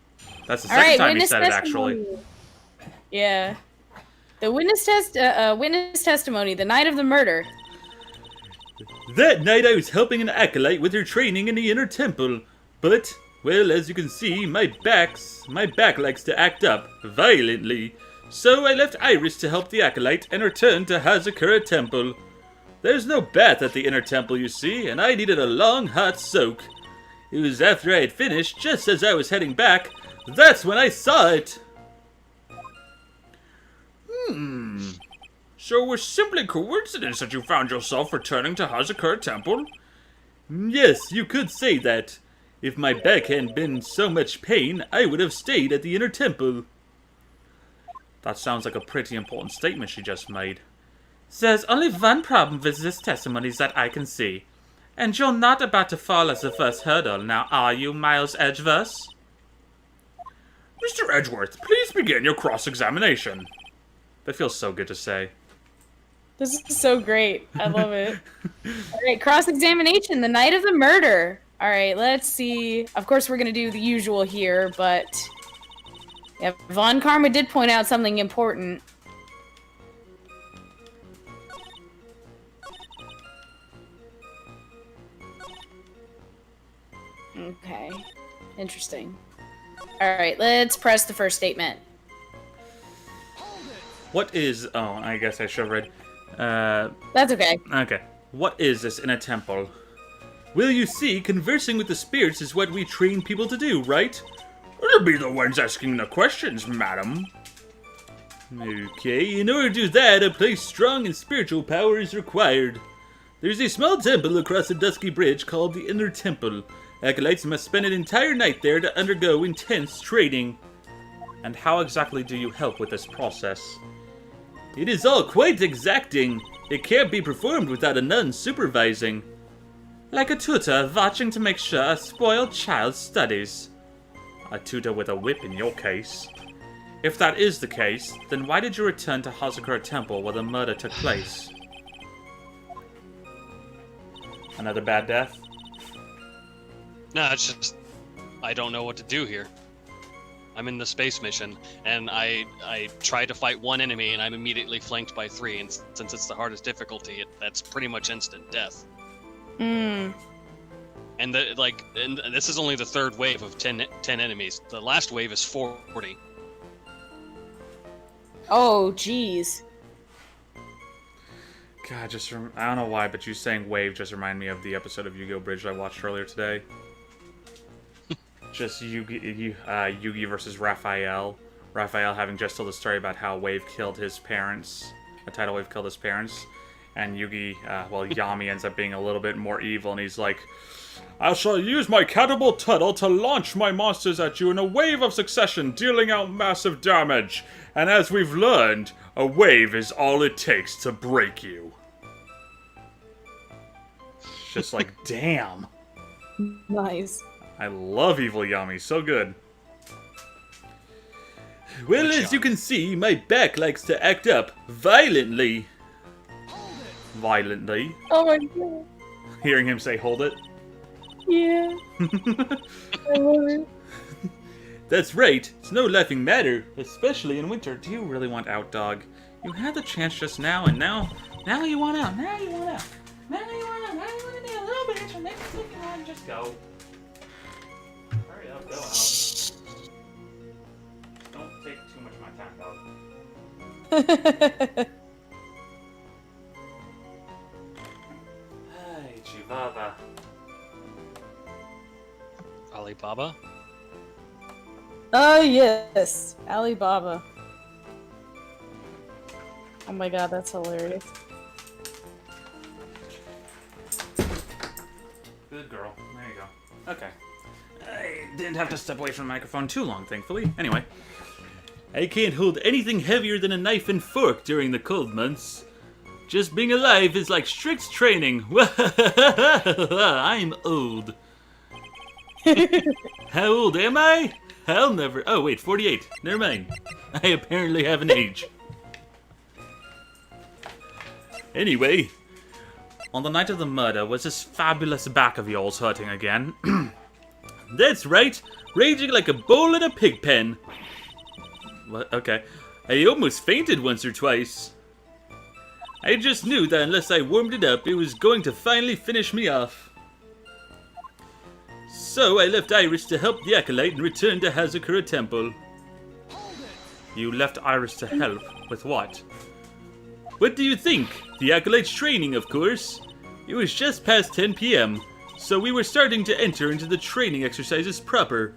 That's the second time he said it, actually. Yeah. The witness testimony the night of the murder. That night I was helping an acolyte with her training in the inner temple, but, well, as you can see, my back likes to act up violently. So I left Iris to help the acolyte and returned to Hazakura Temple. There's no bath at the inner temple, you see, and I needed a long, hot soak. It was after I had finished, just as I was heading back, that's when I saw it. So it was simply coincidence that you found yourself returning to Hazakura Temple? Yes, you could say that. If my back hadn't been in so much pain, I would have stayed at the inner temple. That sounds like a pretty important statement she just made. There's only one problem with this testimony that I can see. And you're not about to fall as the first hurdle, now are you, Miles Edgeworth? Mr. Edgeworth, please begin your cross-examination. That feels so good to say. This is so great. I love it. All right, cross-examination, the night of the murder. All right, let's see. Of course, we're going to do the usual here, but... yeah, Von Karma did point out something important. Okay. Interesting. Alright, let's press the first statement. What is... oh, I guess I should have read. That's okay. Okay. What is this in a temple? Well, you see, conversing with the spirits is what we train people to do, right? We'll be the ones asking the questions, madam. Okay, in order to do that, a place strong in spiritual power is required. There's a small temple across the dusky bridge called the Inner Temple. Acolytes must spend an entire night there to undergo intense training. And how exactly do you help with this process? It is all quite exacting. It can't be performed without a nun supervising. Like a tutor watching to make sure a spoiled child studies. A tutor with a whip in your case. If that is the case, then why did you return to Hazakura Temple where the murder took place? Another bad death? No, it's just I don't know what to do here. I'm in the space mission, and I try to fight one enemy, and I'm immediately flanked by 3. And since it's the hardest difficulty, that's pretty much instant death. Hmm. And this is only the third wave of 10 enemies. The last wave is 40. Oh, jeez. God, I don't know why, but you saying wave just reminded me of the episode of Yu-Gi-Oh! Bridge I watched earlier today. Just Yugi versus Raphael. Raphael having just told a story about how Wave killed his parents. A tidal wave killed his parents. And Yugi, Yami ends up being a little bit more evil, and he's like, I shall use my catapult tunnel to launch my monsters at you in a wave of succession, dealing out massive damage. And as we've learned, a wave is all it takes to break you. It's just like, damn. Nice. I love Evil Yami, so good. Well, as you can see, my back likes to act up violently. Violently. Oh my god. Hearing him say, hold it. Yeah. I love it. That's right, it's no laughing matter, especially in winter. Do you really want out, dog? You had the chance just now, and now you want out. Now you want out. Now you want out. Now you want to be a little bit extra. Next thing you want, just go. Hurry up, go out. Don't take too much of my time, dog. Hey, Chibaba. Alibaba? Oh, yes. Alibaba. Oh my god, that's hilarious. Good girl. There you go. Okay. I didn't have to step away from the microphone too long, thankfully. Anyway. I can't hold anything heavier than a knife and fork during the cold months. Just being alive is like strict training. I'm old. How old am I? I'll never... Oh, wait, 48. Never mind. I apparently have an age. Anyway, on the night of the murder, was this fabulous back of yours hurting again? That's right, raging like a bull in a pig pen. What? Okay. I almost fainted once or twice. I just knew that unless I warmed it up, it was going to finally finish me off. So I left Iris to help the Acolyte and returned to Hazakura Temple. You left Iris to help? With what? What do you think? The Acolyte's training, of course. It was just past 10 p.m., so we were starting to enter into the training exercises proper.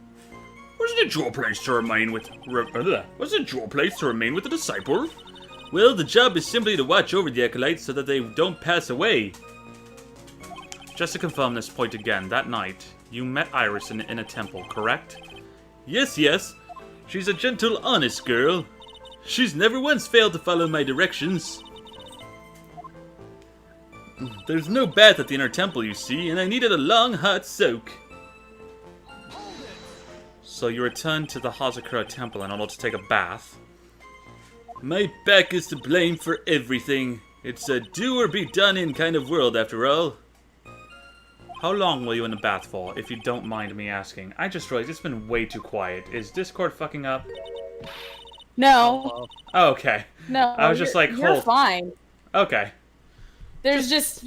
Wasn't it your place to remain with... wasn't it your place to remain with the disciple? Well, the job is simply to watch over the Acolytes so that they don't pass away. Just to confirm this point again, that night, you met Iris in a temple, correct? Yes. She's a gentle, honest girl. She's never once failed to follow my directions. There's no bath at the inner temple, you see, and I needed a long, hot soak. So you returned to the Hazakura Temple in order to take a bath. My back is to blame for everything. It's a do or be done in kind of world, after all. How long were you in the bath for, if you don't mind me asking? I just realized it's been way too quiet. Is Discord fucking up? No. Oh, okay. No. I was just like, you're fine. Okay. There's just,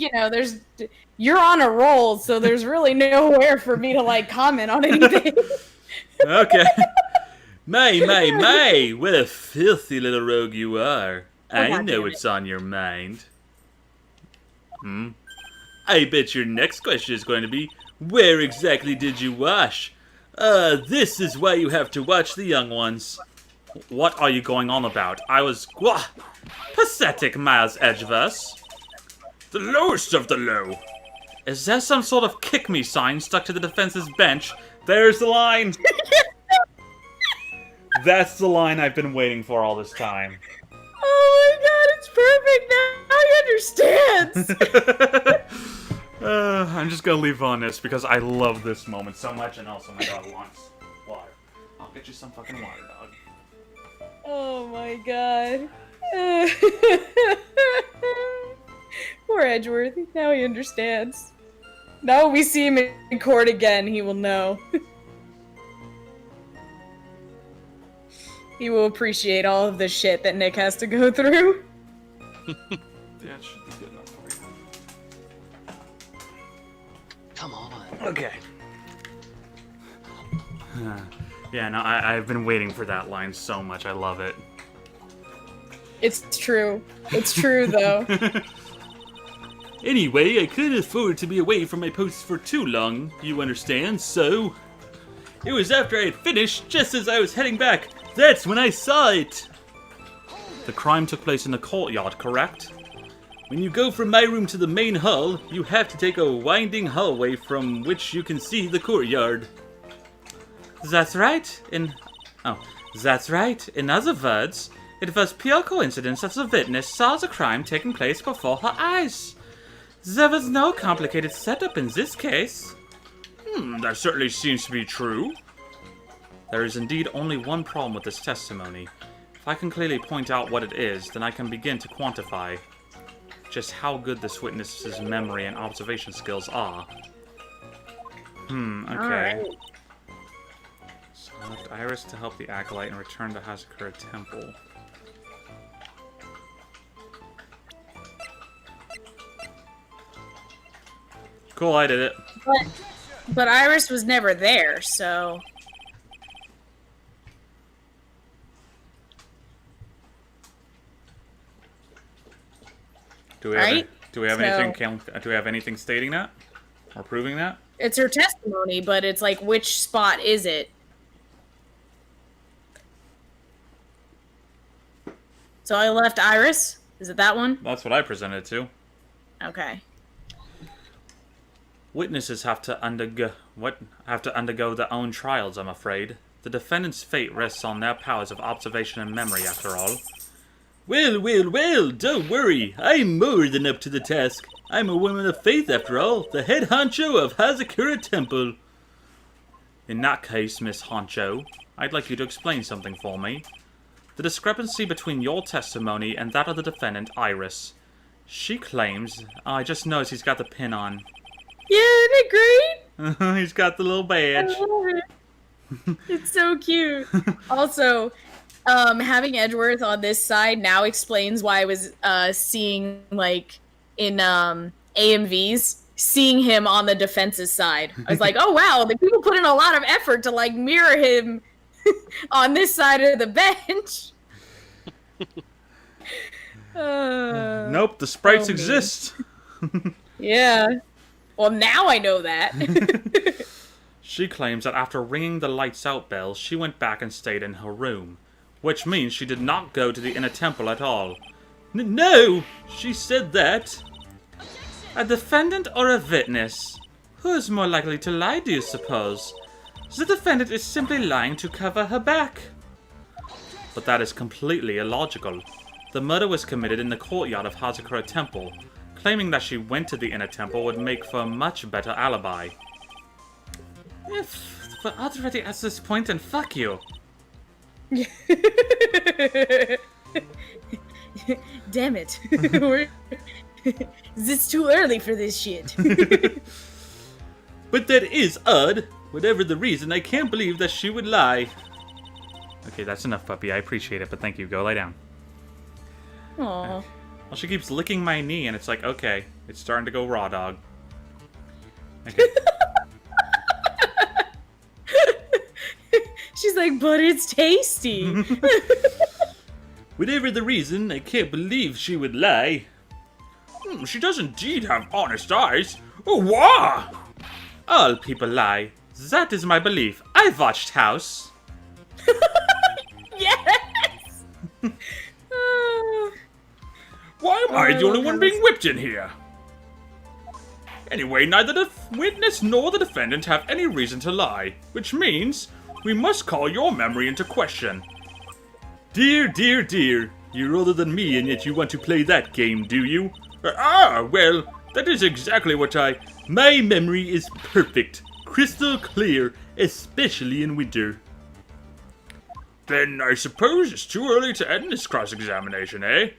you're on a roll, so there's really nowhere for me to, like, comment on anything. Okay. May, what a filthy little rogue you are. I know it's on your mind. I bet your next question is going to be, where exactly did you wash? This is why you have to watch the young ones. What are you going on about? I was, pathetic, Miles Edgeverse. The lowest of the low. Is there some sort of kick me sign stuck to the defense's bench? There's the line! That's the line I've been waiting for all this time. Oh my god, it's perfect! Now he understands! I'm just gonna leave on this because I love this moment so much, and also my dog wants water. I'll get you some fucking water, dog. Oh my god. Poor Edgeworth. Now he understands. Now when we see him in court again, he will know. He will appreciate all of the shit that Nick has to go through. Yeah, it should be good enough for you. Come on. Okay. Yeah, no, I've been waiting for that line so much. I love it. It's true. It's true, though. Anyway, I couldn't afford to be away from my post for too long, you understand, so... It was after I had finished, just as I was heading back. That's when I saw it! The crime took place in the courtyard, correct? When you go from my room to the main hall, you have to take a winding hallway from which you can see the courtyard. That's right. That's right. In other words, it was pure coincidence that the witness saw the crime taking place before her eyes. There was no complicated setup in this case. That certainly seems to be true. There is indeed only one problem with this testimony. If I can clearly point out what it is, then I can begin to quantify just how good this witness's memory and observation skills are. Okay. Alright. So I left Iris to help the Acolyte and returned to Hazakura Temple. Cool, I did it. But Iris was never there, so... Do we have anything stating that? Or proving that? It's her testimony, but it's like, which spot is it? So I left Iris? Is it that one? That's what I presented to. Okay. Witnesses have to undergo their own trials, I'm afraid. The defendant's fate rests on their powers of observation and memory, after all. Well, don't worry. I'm more than up to the task. I'm a woman of faith, after all, the head honcho of Hazakura Temple. In that case, Miss Honcho, I'd like you to explain something for me. The discrepancy between your testimony and that of the defendant, Iris. She claims... I just noticed he's got the pin on. Yeah, isn't it great? He's got the little badge. I love it. It's so cute. Also, having Edgeworth on this side now explains why I was seeing like in AMVs, seeing him on the defense's side. I was like, oh wow, the people put in a lot of effort to like mirror him on this side of the bench. Nope, the sprites exist. Yeah. Well, now I know that. She claims that after ringing the lights out bell, she went back and stayed in her room, which means she did not go to the inner temple at all. No, she said that. A defendant or a witness? Who is more likely to lie, do you suppose? The defendant is simply lying to cover her back. But that is completely illogical. The murder was committed in the courtyard of Hazakura Temple. Claiming that she went to the inner temple would make for a much better alibi. If we're already at this point, then fuck you. Damn it. It's too early for this shit. But that is odd. Whatever the reason, I can't believe that she would lie. Okay, that's enough, puppy. I appreciate it, but thank you. Go lie down. Aww. Well, she keeps licking my knee, and it's like, okay, it's starting to go raw, dog. Okay. She's like, but it's tasty. Whatever the reason, I can't believe she would lie. She does indeed have honest eyes. Oh, wow! All people lie. That is my belief. I've watched House. Yes! Why am I the only one being whipped in here? Anyway, neither the witness nor the defendant have any reason to lie, which means we must call your memory into question. Dear, dear, dear. You're older than me, and yet you want to play that game, do you? Well, that is exactly what I... My memory is perfect. Crystal clear, especially in winter. Then I suppose it's too early to end this cross-examination, eh?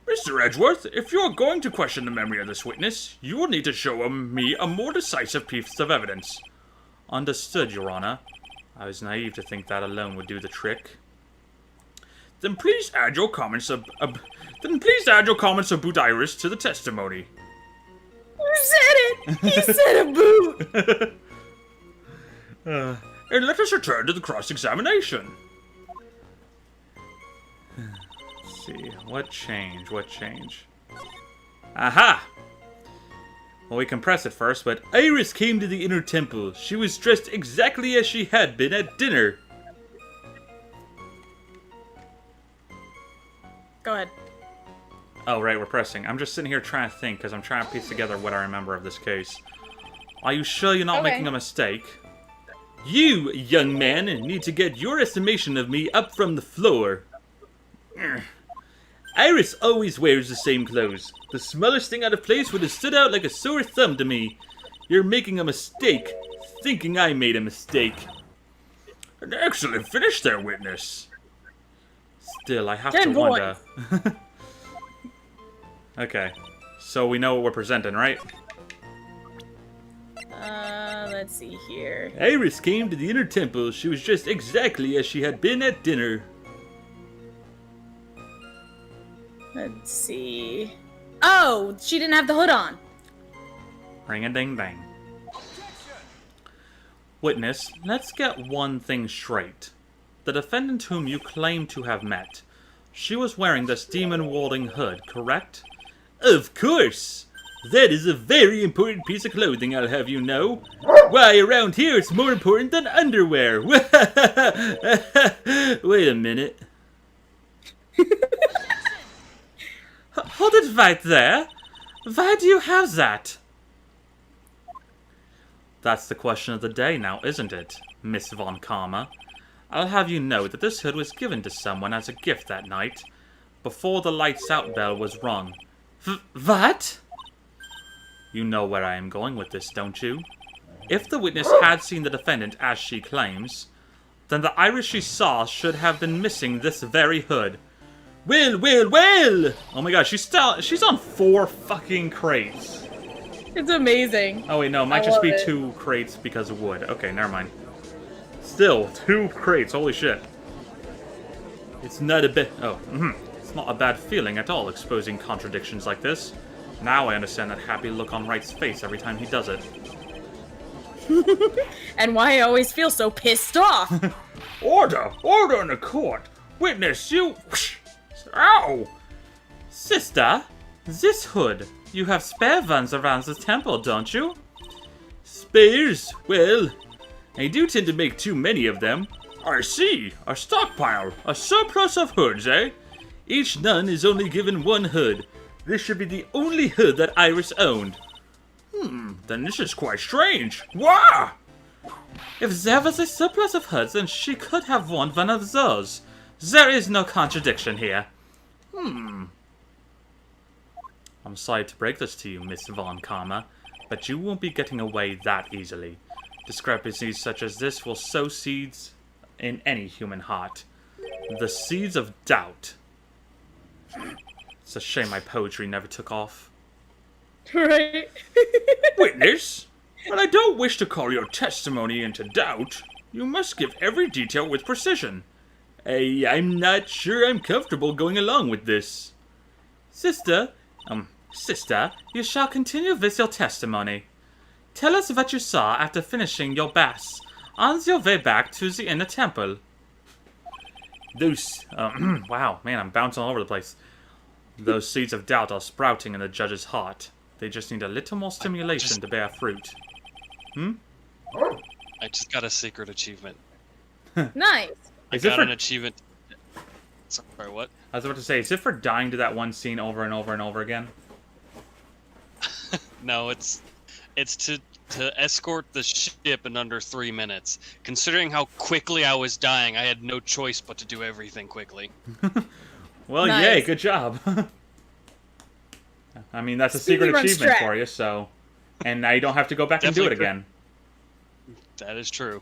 Mr. Edgeworth, if you're going to question the memory of this witness, you will need to show me a more decisive piece of evidence. Understood, Your Honor. I was naive to think that alone would do the trick. Then please add your comments about Iris to the testimony. You said it! He said a boot! And let us return to the cross-examination. Let's see, what change? Aha! Well, we can press it first, but Iris came to the inner temple. She was dressed exactly as she had been at dinner. Go ahead. Oh, right, we're pressing. I'm just sitting here trying to think, because I'm trying to piece together what I remember of this case. Are you sure you're not making a mistake? You, young man, need to get your estimation of me up from the floor. Iris always wears the same clothes. The smallest thing out of place would have stood out like a sore thumb to me. You're making a mistake, thinking I made a mistake. An excellent finish there, witness. Still, I have to wonder. Okay, so we know what we're presenting, right? Let's see here. Iris came to the inner temple. She was dressed exactly as she had been at dinner. Let's see. Oh, she didn't have the hood on. Ring-a-ding-ding. Witness, let's get one thing straight. The defendant whom you claim to have met, she was wearing this demon-warding hood, correct? Of course! That is a very important piece of clothing, I'll have you know. Why, around here it's more important than underwear. Wait a minute. Hold it right there. Why do you have that? That's the question of the day now, isn't it, Miss Von Karma? I'll have you know that this hood was given to someone as a gift that night, before the lights out bell was rung. What? You know where I am going with this, don't you? If the witness had seen the defendant as she claims, then the Iris she saw should have been missing this very hood. Well! Oh my god, she's on 4 fucking crates. It's amazing. Oh wait, no, it might just be 2 crates because of wood. Okay, never mind. Still, 2 crates, holy shit. It's not a bit. Oh, it's not a bad feeling at all exposing contradictions like this. Now I understand that happy look on Wright's face every time he does it. And why I always feel so pissed off. Order! Order in the court! Witness, you... Ow! Sister, this hood. You have spare ones around the temple, don't you? Spares? Well, I do tend to make too many of them. I see. A stockpile. A surplus of hoods, eh? Each nun is only given one hood. This should be the only hood that Iris owned. Then this is quite strange. Wah! If there was a surplus of hoods, then she could have worn one of those. There is no contradiction here. I'm sorry to break this to you, Miss Von Karma, but you won't be getting away that easily. Discrepancies such as this will sow seeds in any human heart. The seeds of doubt. It's a shame my poetry never took off. Right? Witness, but I don't wish to call your testimony into doubt. You must give every detail with precision. I'm not sure I'm comfortable going along with this. Sister, you shall continue with your testimony. Tell us what you saw after finishing your baths on your way back to the inner temple. Those, wow, man, I'm bouncing all over the place. Those seeds of doubt are sprouting in the judge's heart. They just need a little more stimulation to bear fruit. I just got a secret achievement. Nice. I got an achievement. Sorry, what? I was about to say, is it for dying to that one scene over and over and over again? No, it's to escort the ship in under 3 minutes. Considering how quickly I was dying, I had no choice but to do everything quickly. Well, Nice. yay, good job. I mean, that's a secret Speedrun achievement strat. for you, so... And now you don't have to go back and do it Definitely again. That is true.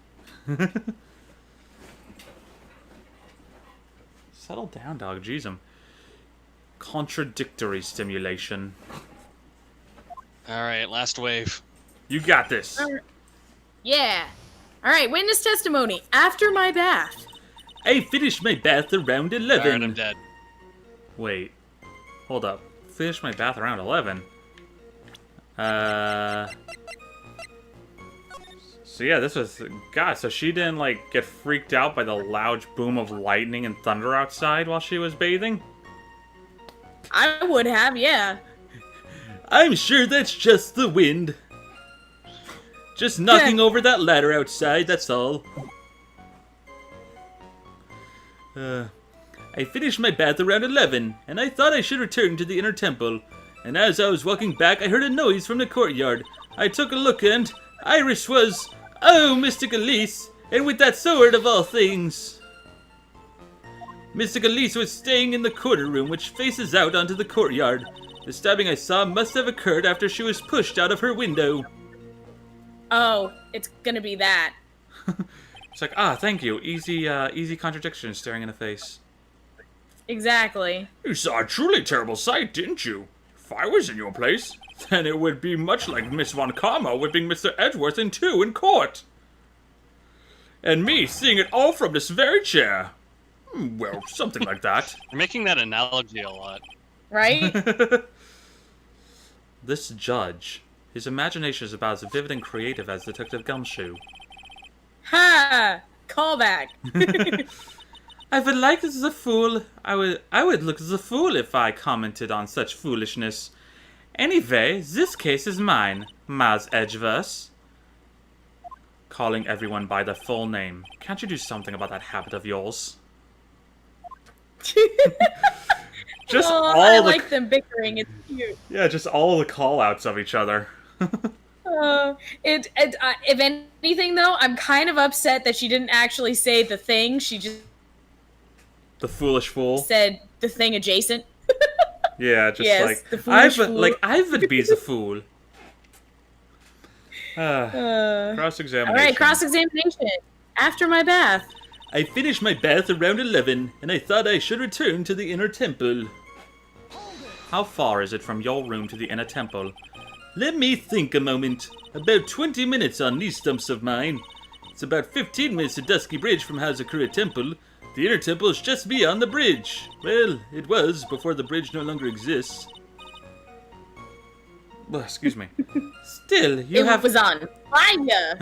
Settle down, dog. Jeez, contradictory stimulation. Alright, last wave. You got this. Yeah. Alright, witness testimony. After my bath. I finished my bath around 11. Alright, I'm dead. Wait. Hold up. Finished my bath around 11. So yeah, this was... God, so she didn't, like, get freaked out by the loud boom of lightning and thunder outside while she was bathing? I would have, yeah. I'm sure that's just the wind. Just knocking over that ladder outside, that's all. I finished my bath around 11, and I thought I should return to the inner temple. And as I was walking back, I heard a noise from the courtyard. I took a look and Iris was... Oh, Mystic Elise! And with that sword of all things! Mystic Elise was staying in the corner room which faces out onto the courtyard. The stabbing I saw must have occurred after she was pushed out of her window. Oh, it's gonna be that. It's like, thank you. Easy contradiction staring in the face. Exactly. You saw a truly terrible sight, didn't you? If I was in your place, then it would be much like Miss Von Karma whipping Mr. Edgeworth in two in court. And me seeing it all from this very chair. Well, something like that. You're making that analogy a lot. Right? This judge, his imagination is about as vivid and creative as Detective Gumshoe. Ha! Callback. I would like as a fool. I would look as a fool if I commented on such foolishness. Anyway, this case is mine, Maz Edgeworth. Calling everyone by their full name. Can't you do something about that habit of yours? Just all I the like them bickering. It's cute. yeah, just all the call-outs of each other. If anything, though, I'm kind of upset that she didn't actually say the thing. She just The foolish fool. said the thing adjacent. Yeah, just Yes, the foolish fool. I would be the fool. Cross-examination. All right, cross-examination. After my bath. I finished my bath around 11, and I thought I should return to the inner temple. How far is it from your room to the inner temple? Let me think a moment. About 20 minutes on these stumps of mine. It's about 15 minutes to Dusky Bridge from Hazakura Temple. The inner temple is just beyond the bridge. Well, it was before the bridge no longer exists. Well, excuse me. Still, It was on fire.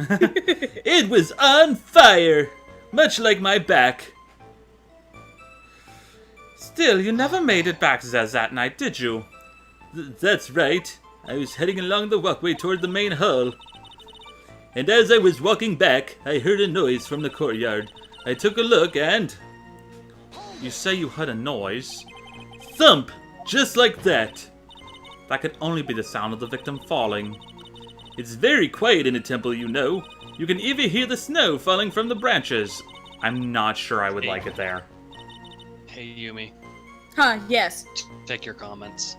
It was on fire! Much like my back. Still, you never made it back that night, did you? That's right. I was heading along the walkway toward the main hall. And as I was walking back, I heard a noise from the courtyard. I took a look and... You say you heard a noise? Thump! Just like that! That could only be the sound of the victim falling. It's very quiet in the temple, you know. You can even hear the snow falling from the branches. I'm not sure I would like it there. Hey, Yumi. Huh, yes. Check your comments.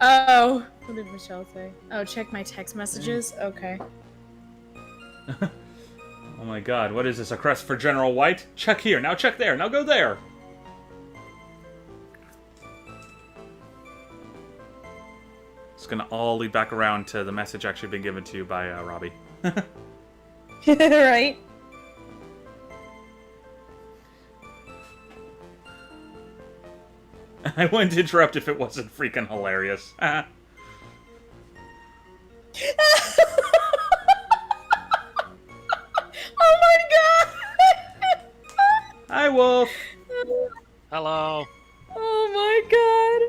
Oh, what did Michelle say? Oh, check my text messages? Okay. Oh my god, what is this? A crest for General White? Check here, now check there, now go there! It's gonna all lead back around to the message actually being given to you by Robbie. Right? I wouldn't interrupt if it wasn't freaking hilarious. Oh my god! Hi, Wolf! Hello. Oh my god!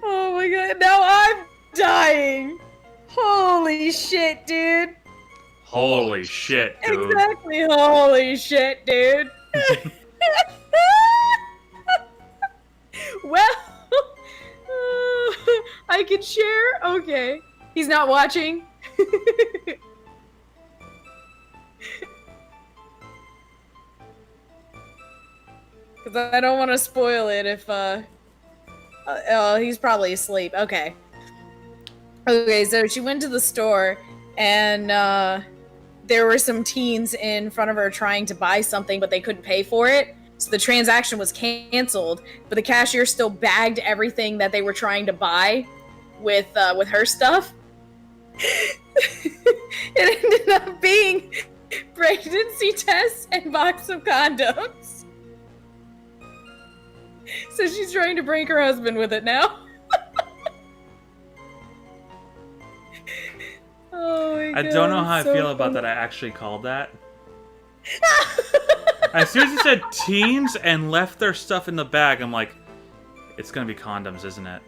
Oh my god, now I'm dying! Holy shit, dude! Holy shit, dude. Exactly, holy shit, dude! Well, I can share? Okay. He's not watching? Because I don't want to spoil it if, he's probably asleep. Okay. Okay, so she went to the store, and, there were some teens in front of her trying to buy something, but they couldn't pay for it. So the transaction was canceled, but the cashier still bagged everything that they were trying to buy with her stuff. It ended up being pregnancy tests and box of condoms. So she's trying to break her husband with it now. Oh my God, I don't know how I so feel about funny. that I actually called that. As soon as you said teens and left their stuff in the bag, I'm like, it's gonna be condoms, isn't it?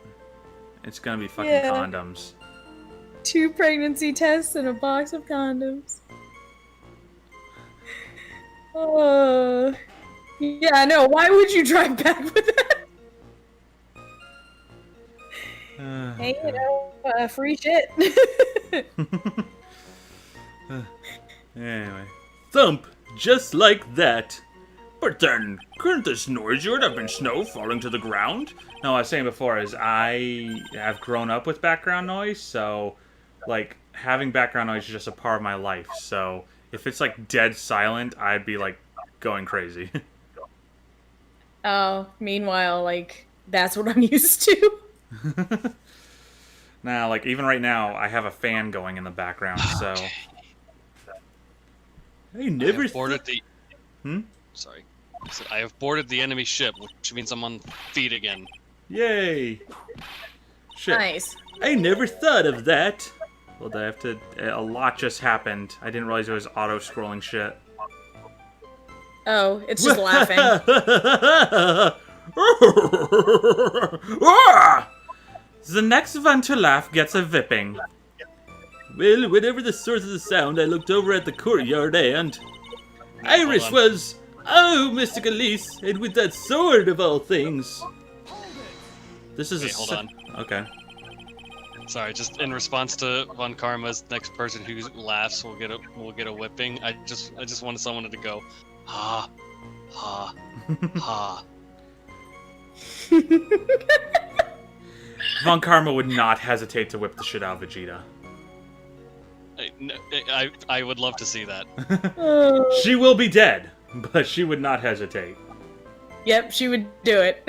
It's gonna be fucking Yeah. condoms. 2 pregnancy tests and a box of condoms. Oh. Yeah, no, why would you drive back with that? Hey, you know, free shit. Anyway. Thump! Just like that. But then, couldn't this noise you heard have been snow falling to the ground? No, I was saying before is I have grown up with background noise, so, like, having background noise is just a part of my life. So, if it's, like, dead silent, I'd be, like, going crazy. Oh, meanwhile, like, that's what I'm used to. Now, like, even right now, I have a fan going in the background, so... I I never have boarded the. Hmm? Sorry. I said I have boarded the enemy ship, which means I'm on feet again. Yay! Shit. Nice. I never thought of that. Well, I have to... A lot just happened. I didn't realize it was auto-scrolling shit. Oh, it's just laughing. The next one to laugh gets a whipping. Well, whatever the source of the sound, I looked over at the courtyard and... Irish on. was... Oh, Mystic Elise, and with that sword of all things. This is Wait, a... hold on. Okay. Sorry, just in response to Von Karma's next person who laughs will get a whipping. I just wanted someone to go, ha, ha, ha. Von Karma would not hesitate to whip the shit out of Vegeta. I would love to see that. Oh. She will be dead, but she would not hesitate. Yep, she would do it.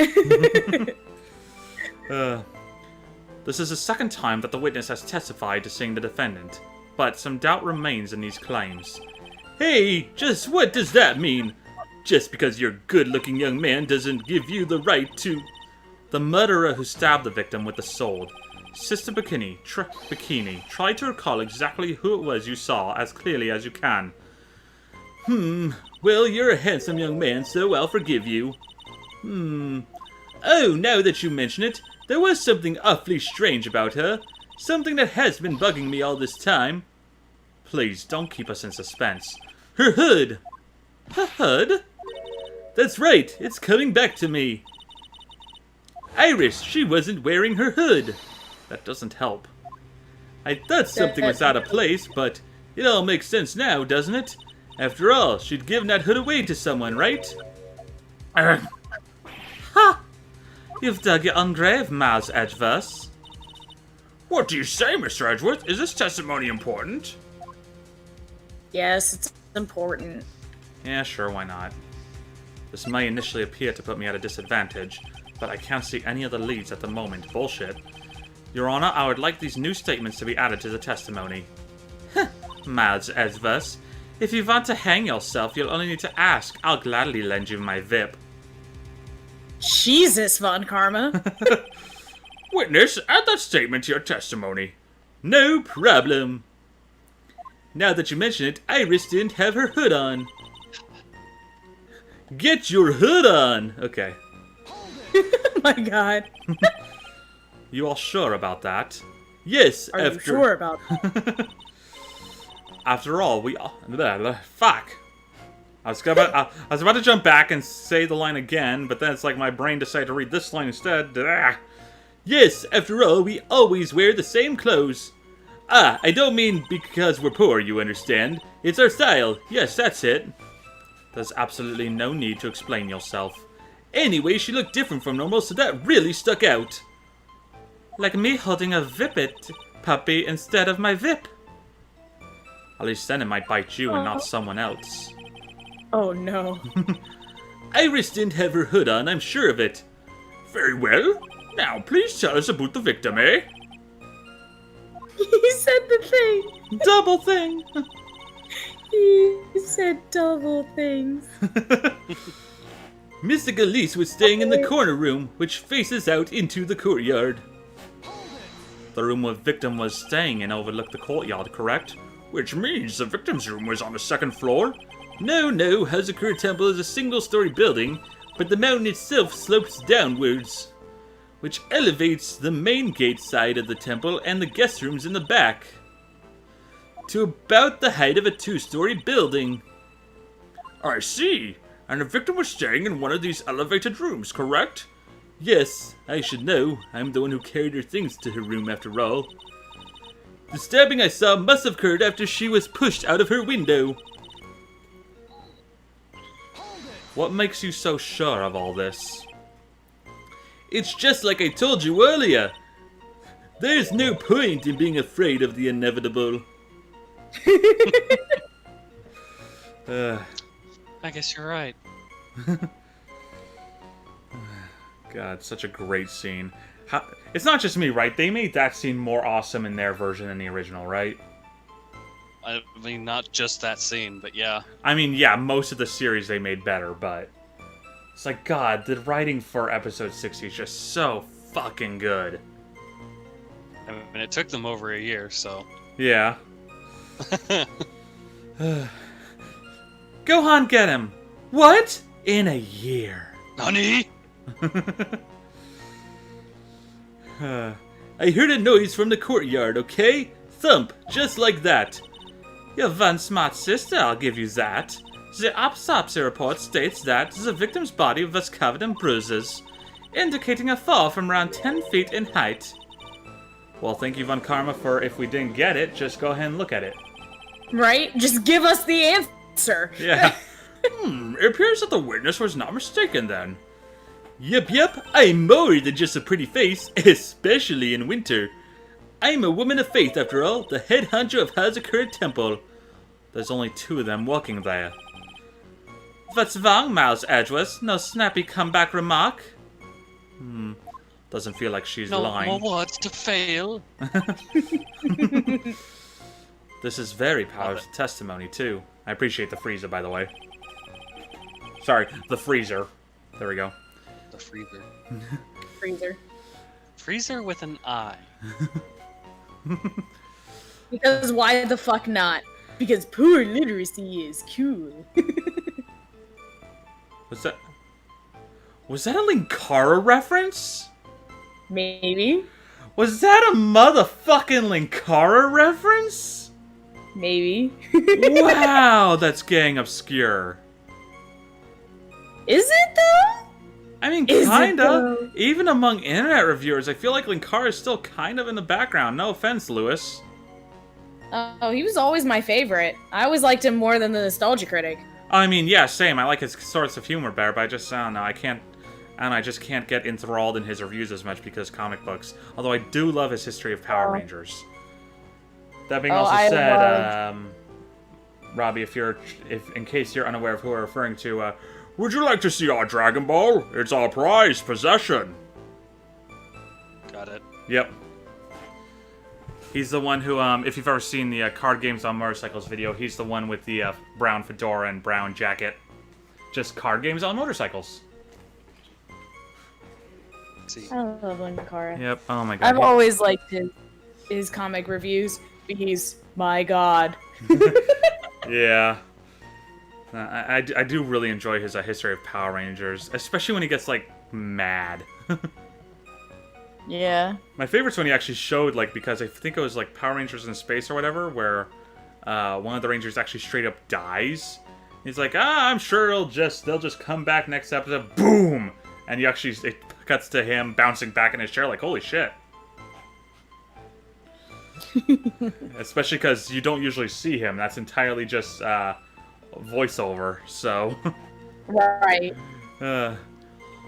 This is the second time that the witness has testified to seeing the defendant, but some doubt remains in these claims. Hey, just what does that mean? Just because you're a good-looking young man doesn't give you the right to... The murderer who stabbed the victim with the sword. Sister Bikini, try to recall exactly who it was you saw as clearly as you can. Well, you're a handsome young man, so I'll forgive you. Oh, now that you mention it, there was something awfully strange about her. Something that has been bugging me all this time. Please, don't keep us in suspense. Her hood! Her hood? That's right, it's coming back to me. Iris, she wasn't wearing her hood. That doesn't help. I thought something was out of place, but it all makes sense now, doesn't it? After all, she'd given that hood away to someone, right? Ha! You've dug your own grave, Miles Edgeworth. What do you say, Mr. Edgeworth? Is this testimony important? Yes, it's important. Yeah, sure, why not? This may initially appear to put me at a disadvantage, but I can't see any other leads at the moment. Bullshit. Your Honor, I would like these new statements to be added to the testimony. Miles Edgeworth, if you want to hang yourself, you'll only need to ask. I'll gladly lend you my VIP. Jesus, Von Karma. Witness, add that statement to your testimony. No problem. Now that you mention it, Iris didn't have her hood on. Get your hood on! Okay. Oh my god. You all sure about that? Yes, Are you sure about that? After all, we all... Fuck. I was about to jump back and say the line again, but then it's like my brain decided to read this line instead. Yes, after all, we always wear the same clothes. I don't mean because we're poor, you understand. It's our style. Yes, that's it. There's absolutely no need to explain yourself. Anyway, she looked different from normal, so that really stuck out. Like me holding a Vippet puppy instead of my Vip. At least then it might bite you and not someone else. Oh no. Iris didn't have her hood on, I'm sure of it. Very well. Now, please tell us about the victim, eh? He said the thing. Double thing. He said double things. Mystic Elise was staying in the corner room, which faces out into the courtyard. The room the victim was staying in overlooked the courtyard, correct? Which means the victim's room was on the second floor? No, Hazakura Temple is a single-story building, but the mountain itself slopes downwards, which elevates the main gate side of the temple and the guest rooms in the back to about the height of a two-story building. I see. And the victim was staying in one of these elevated rooms, correct? Yes, I should know. I'm the one who carried her things to her room after all. The stabbing I saw must have occurred after she was pushed out of her window. What makes you so sure of all this? It's just like I told you earlier. There's no point in being afraid of the inevitable. I guess you're right. God, such a great scene. It's not just me, right? They made that scene more awesome in their version than the original, right? I mean, not just that scene, but yeah. I mean, yeah, most of the series they made better, but... It's like, God, the writing for episode 60 is just so fucking good. I mean, it took them over a year, so... Yeah. Gohan, get him! What? In a year. Nani? I heard a noise from the courtyard, okay? Thump, just like that. You're one smart sister, I'll give you that. The autopsy report states that the victim's body was covered in bruises, indicating a fall from around 10 feet in height. Well, thank you, Von Karma, for if we didn't get it, just go ahead and look at it. Right? Just give us the answer. Yeah. It appears that the witness was not mistaken then. Yep, I'm more than just a pretty face, especially in winter. I'm a woman of faith, after all, the head honcho of Hazakura Temple. There's only 2 of them walking there. What's wrong, Miles Edgeworth? No snappy comeback remark? Doesn't feel like she's lying. No more words to fail. This is very powerful testimony, too. I appreciate the Frieza, by the way. Sorry, the freezer. There we go. The freezer. Freezer. Freezer with an I. Because why the fuck not? Because poor literacy is cool. Was that a Linkara reference? Maybe. Was that a motherfucking Linkara reference? Maybe. Wow, that's getting obscure. Is it though? I mean, Is it kinda. though? Even among internet reviewers, I feel like Linkara is still kind of in the background. No offense, Lewis. Oh, he was always my favorite. I always liked him more than the Nostalgia Critic. I mean, yeah, same. I like his sorts of humor better, but I just, I don't know, I just can't get enthralled in his reviews as much because comic books. Although I do love his history of Power Rangers. That being also said, Robbie, if in case you're unaware of who we're referring to, would you like to see our Dragon Ball? It's our prized possession. Got it. Yep. He's the one who, if you've ever seen the Card Games on Motorcycles video, he's the one with the brown fedora and brown jacket. Just Card Games on Motorcycles. See. I love Linkara. Yep. Oh my god. I've always liked his comic reviews. He's my god. Yeah. I do really enjoy his history of Power Rangers, especially when he gets, like, mad. Yeah. My favorite's when he actually showed, like, because I think it was, like, Power Rangers in Space or whatever, where one of the Rangers actually straight up dies. He's like, I'm sure they'll just come back next episode. Boom! And it cuts to him bouncing back in his chair like, holy shit. Especially because you don't usually see him. That's entirely just voiceover, so... Right.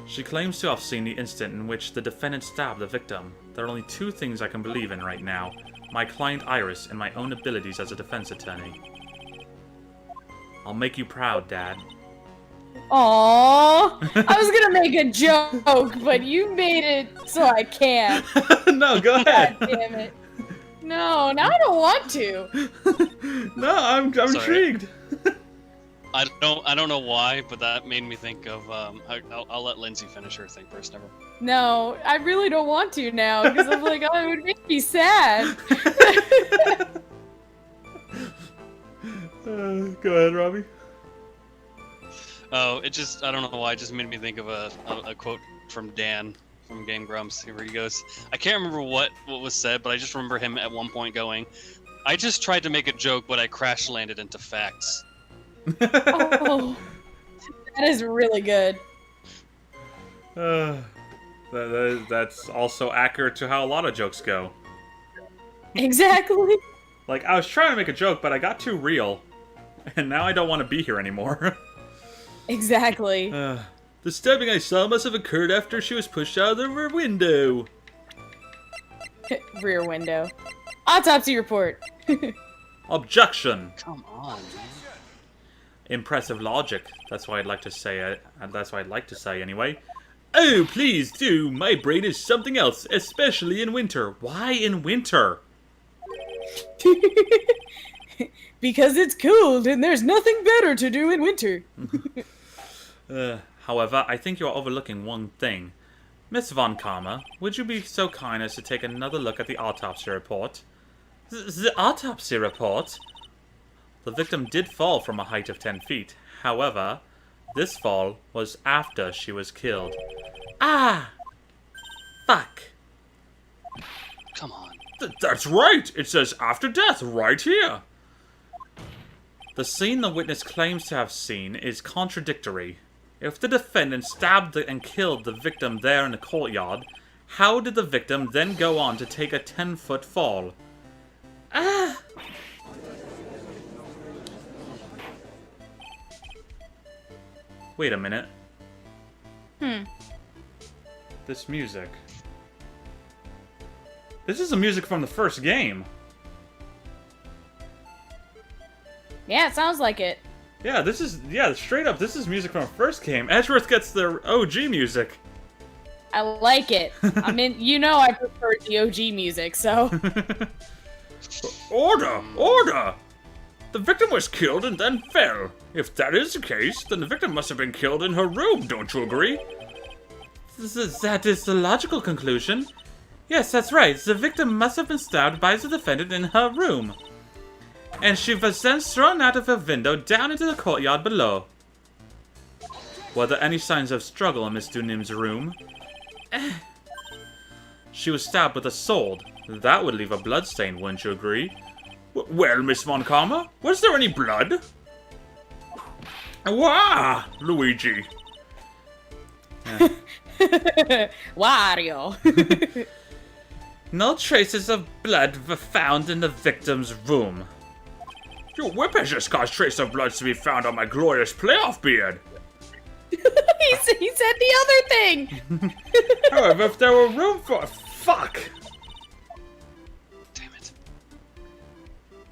She claims to have seen the instant in which the defendant stabbed the victim. There are only two things I can believe in right now. My client Iris and my own abilities as a defense attorney. I'll make you proud, Dad. Aww. I was gonna make a joke, but you made it so I can't. No, go ahead. God damn it. No, now I don't want to. No, I'm intrigued. I don't know why, but that made me think of. I'll let Lindsay finish her thing first. Never. No, I really don't want to now because I'm like, oh, it would make me sad. Go ahead, Robbie. Oh, I don't know why. It just made me think of a quote from Dan from Game Grumps, where he goes, I can't remember what was said, but I just remember him at one point going, I just tried to make a joke, but I crash landed into facts. Oh, that is really good. That's also accurate to how a lot of jokes go. Exactly. Like, I was trying to make a joke, but I got too real. And now I don't want to be here anymore. Exactly. The stabbing I saw must have occurred after she was pushed out of the rear window. Rear window. Autopsy report. Objection. Come on, man. Impressive logic. That's why I'd like to say it. That's what I'd like to say anyway. Oh, please do. My brain is something else, especially in winter. Why in winter? Because it's cold and there's nothing better to do in winter. However, I think you're overlooking one thing. Miss Von Karma, would you be so kind as to take another look at the autopsy report? The autopsy report? The victim did fall from a height of 10 feet. However, this fall was after she was killed. Ah! Fuck. Come on. That's right! It says after death right here! The scene the witness claims to have seen is contradictory. If the defendant stabbed and killed the victim there in the courtyard, how did the victim then go on to take a 10-foot fall? Ah! Wait a minute. This music. This is the music from the first game. Yeah, it sounds like it. Yeah, straight up, this is music from the first game. Edgeworth gets the OG music. I like it. I mean, I prefer the OG music, so. Order! Order! The victim was killed and then fell. If that is the case, then the victim must have been killed in her room, don't you agree? That is the logical conclusion. Yes, that's right. The victim must have been stabbed by the defendant in her room. And she was then thrown out of a window down into the courtyard below. Were there any signs of struggle in Miss Dunim's room? She was stabbed with a sword. That would leave a bloodstain, wouldn't you agree? Well, Miss Von Karma, was there any blood? Wah, Luigi. Wario. No traces of blood were found in the victim's room. Your whip has just caused traces of blood to be found on my glorious playoff beard. he said the other thing. However, if there were room for... Fuck! Damn it.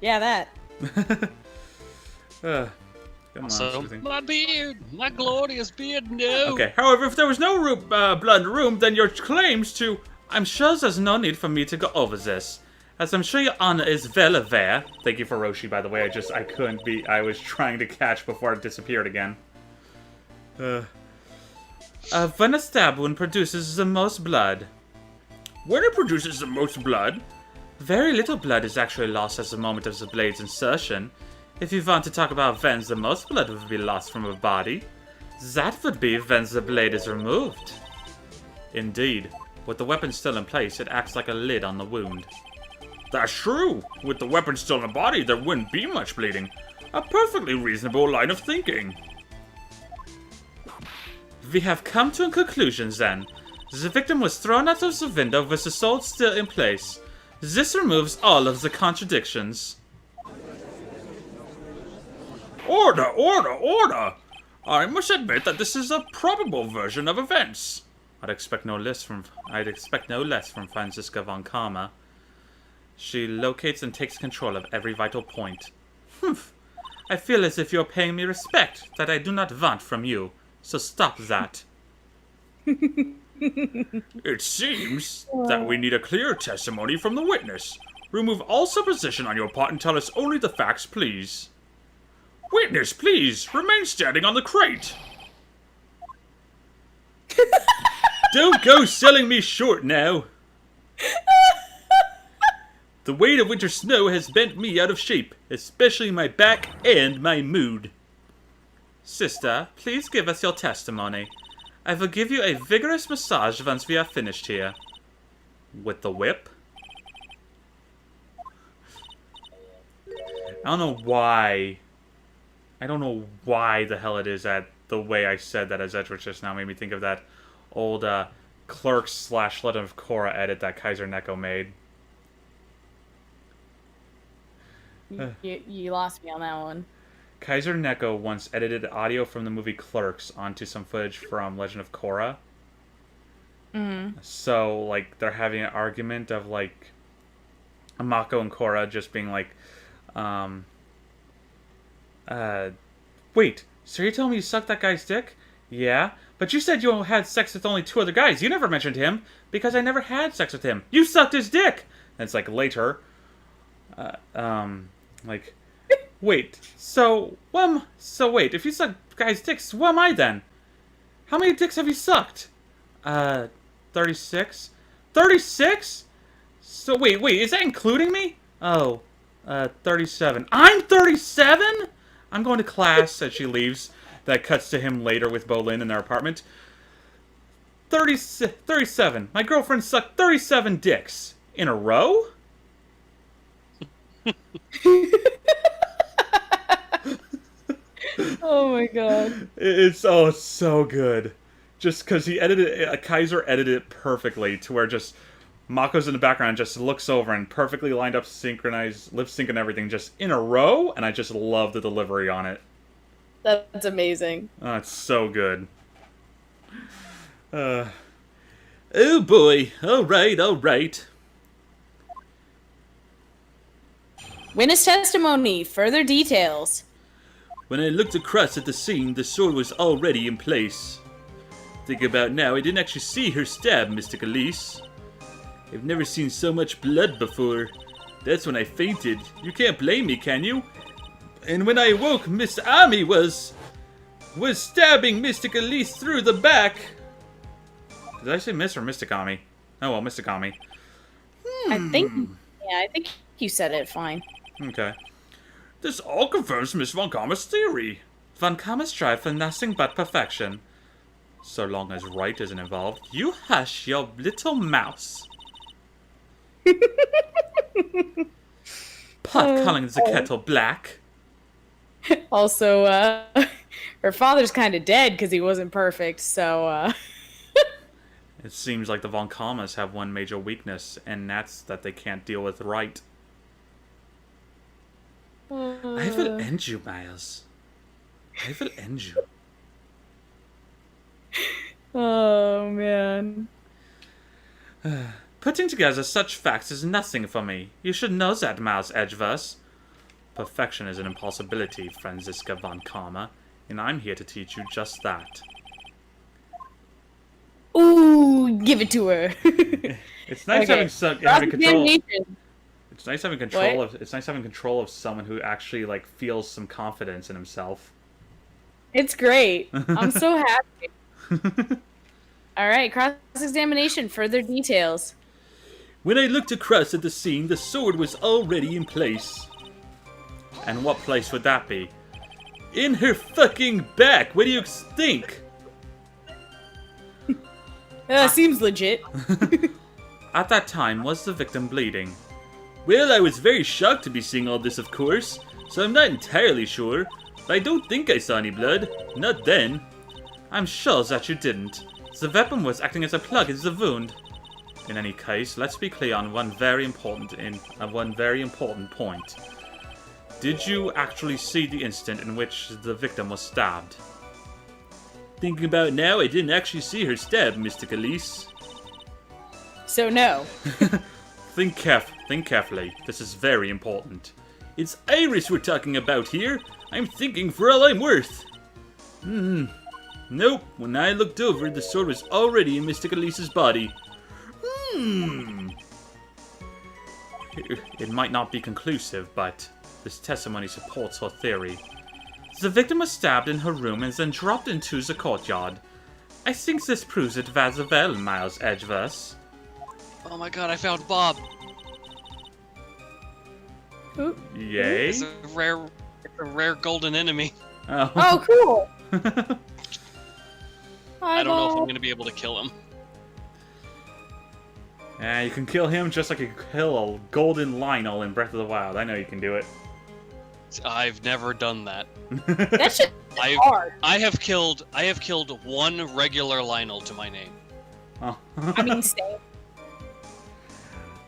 Yeah, that. Come on, So, something. my beard, my glorious beard, no. Okay, however, if there was no blood in the room, then your claims to... I'm sure there's no need for me to go over this. As I'm sure your honor is well aware. Thank you for Roshi, by the way. I couldn't be... I was trying to catch before it disappeared again. When a stab wound produces the most blood. When it produces the most blood? Very little blood is actually lost at the moment of the blade's insertion. If you want to talk about when the most blood would be lost from a body, that would be when the blade is removed. Indeed. With the weapon still in place, it acts like a lid on the wound. That's true. With the weapon still in the body, there wouldn't be much bleeding. A perfectly reasonable line of thinking. We have come to a conclusion then. The victim was thrown out of the window with the sword still in place. This removes all of the contradictions. Order, order, order! I must admit that this is a probable version of events. I'd expect no less from Franziska von Karma. She locates and takes control of every vital point. Humph. I feel as if you're paying me respect that I do not want from you. So stop that. It seems that we need a clear testimony from the witness. Remove all supposition on your part and tell us only the facts, please. Witness, please, remain standing on the crate. Don't go selling me short now. The weight of winter snow has bent me out of shape, especially my back and my mood. Sister, please give us your testimony. I will give you a vigorous massage once we are finished here. With the whip? I don't know why. I don't know why the hell it is that the way I said that as Edward just now made me think of that old Clerks / Legend of Korra edit that Kaiser Neko made. You lost me on that one. Kaiser Neko once edited audio from the movie Clerks onto some footage from Legend of Korra. Mm-hmm. So, like, they're having an argument of, like, Mako and Korra just being like, wait, so you're telling me you sucked that guy's dick? Yeah, but you said you had sex with only 2 other guys. You never mentioned him, because I never had sex with him. You sucked his dick! And it's like, later, like... Wait, so wait, if you suck guys' dicks, what am I then? How many dicks have you sucked? 36? 36? So wait, is that including me? Oh, 37. I'm 37? I'm going to class, as she leaves. That cuts to him later with Bolin in their apartment. 37. My girlfriend sucked 37 dicks. In a row? Oh my god. It's so good. Just because Kaiser edited it perfectly to where just Mako's in the background, just looks over and perfectly lined up, synchronized, lip sync and everything, just in a row, and I just love the delivery on it. That's amazing. Oh, it's so good. Oh boy. Alright. Witness testimony. Further details. When I looked across at the scene, the sword was already in place. Think about now, I didn't actually see her stab, Mystic Elise. I've never seen so much blood before. That's when I fainted. You can't blame me, can you? And when I awoke, Miss Ami was stabbing Mystic Elise through the back. Did I say Miss or Mystic Ami? Oh well, Mystic Ami. I think you said it fine. Okay. This all confirms Miss Von Karma's theory. Von Karma strive for nothing but perfection. So long as right isn't involved, you hush your little mouse. Pot calling the kettle black. Also, her father's kind of dead because he wasn't perfect, so, It seems like the Von Karmas have one major weakness, and that's that they can't deal with right. I will end you, Miles. I will end you. Oh, man. Putting together such facts is nothing for me. You should know that, Miles Edgeverse. Perfection is an impossibility, Franziska Von Karma, and I'm here to teach you just that. Ooh, give it to her. It's nice Okay. having control. Cross-examination. It's nice having control of. It's nice having control of someone who actually like feels some confidence in himself. It's great. I'm so happy. All right, cross-examination. Further details. When I looked across at the scene, the sword was already in place. And what place would that be? In her fucking back. What do you think? Seems legit. At that time, was the victim bleeding? Well, I was very shocked to be seeing all this, of course, so I'm not entirely sure, but I don't think I saw any blood. Not then. I'm sure that you didn't. The weapon was acting as a plug in the wound. In any case, let's be clear on one very important point. Did you actually see the instant in which the victim was stabbed? Thinking about it now, I didn't actually see her stabbed, Mystic Elise. So no. Think carefully. This is very important. It's Iris we're talking about here. I'm thinking for all I'm worth. Nope. When I looked over, the sword was already in Mystic Elise's body. It might not be conclusive, but this testimony supports her theory. The victim was stabbed in her room and then dropped into the courtyard. I think this proves it rather well, Miles Edgeverse. Oh my god, I found Bob. Yay? It's a rare golden enemy. Oh. Oh, cool. I don't know if I'm gonna be able to kill him. Yeah, you can kill him just like you can kill a golden Lionel in Breath of the Wild. I know you can do it. I've never done that. That shit hard. I have killed one regular Lionel to my name. Oh. I mean, same.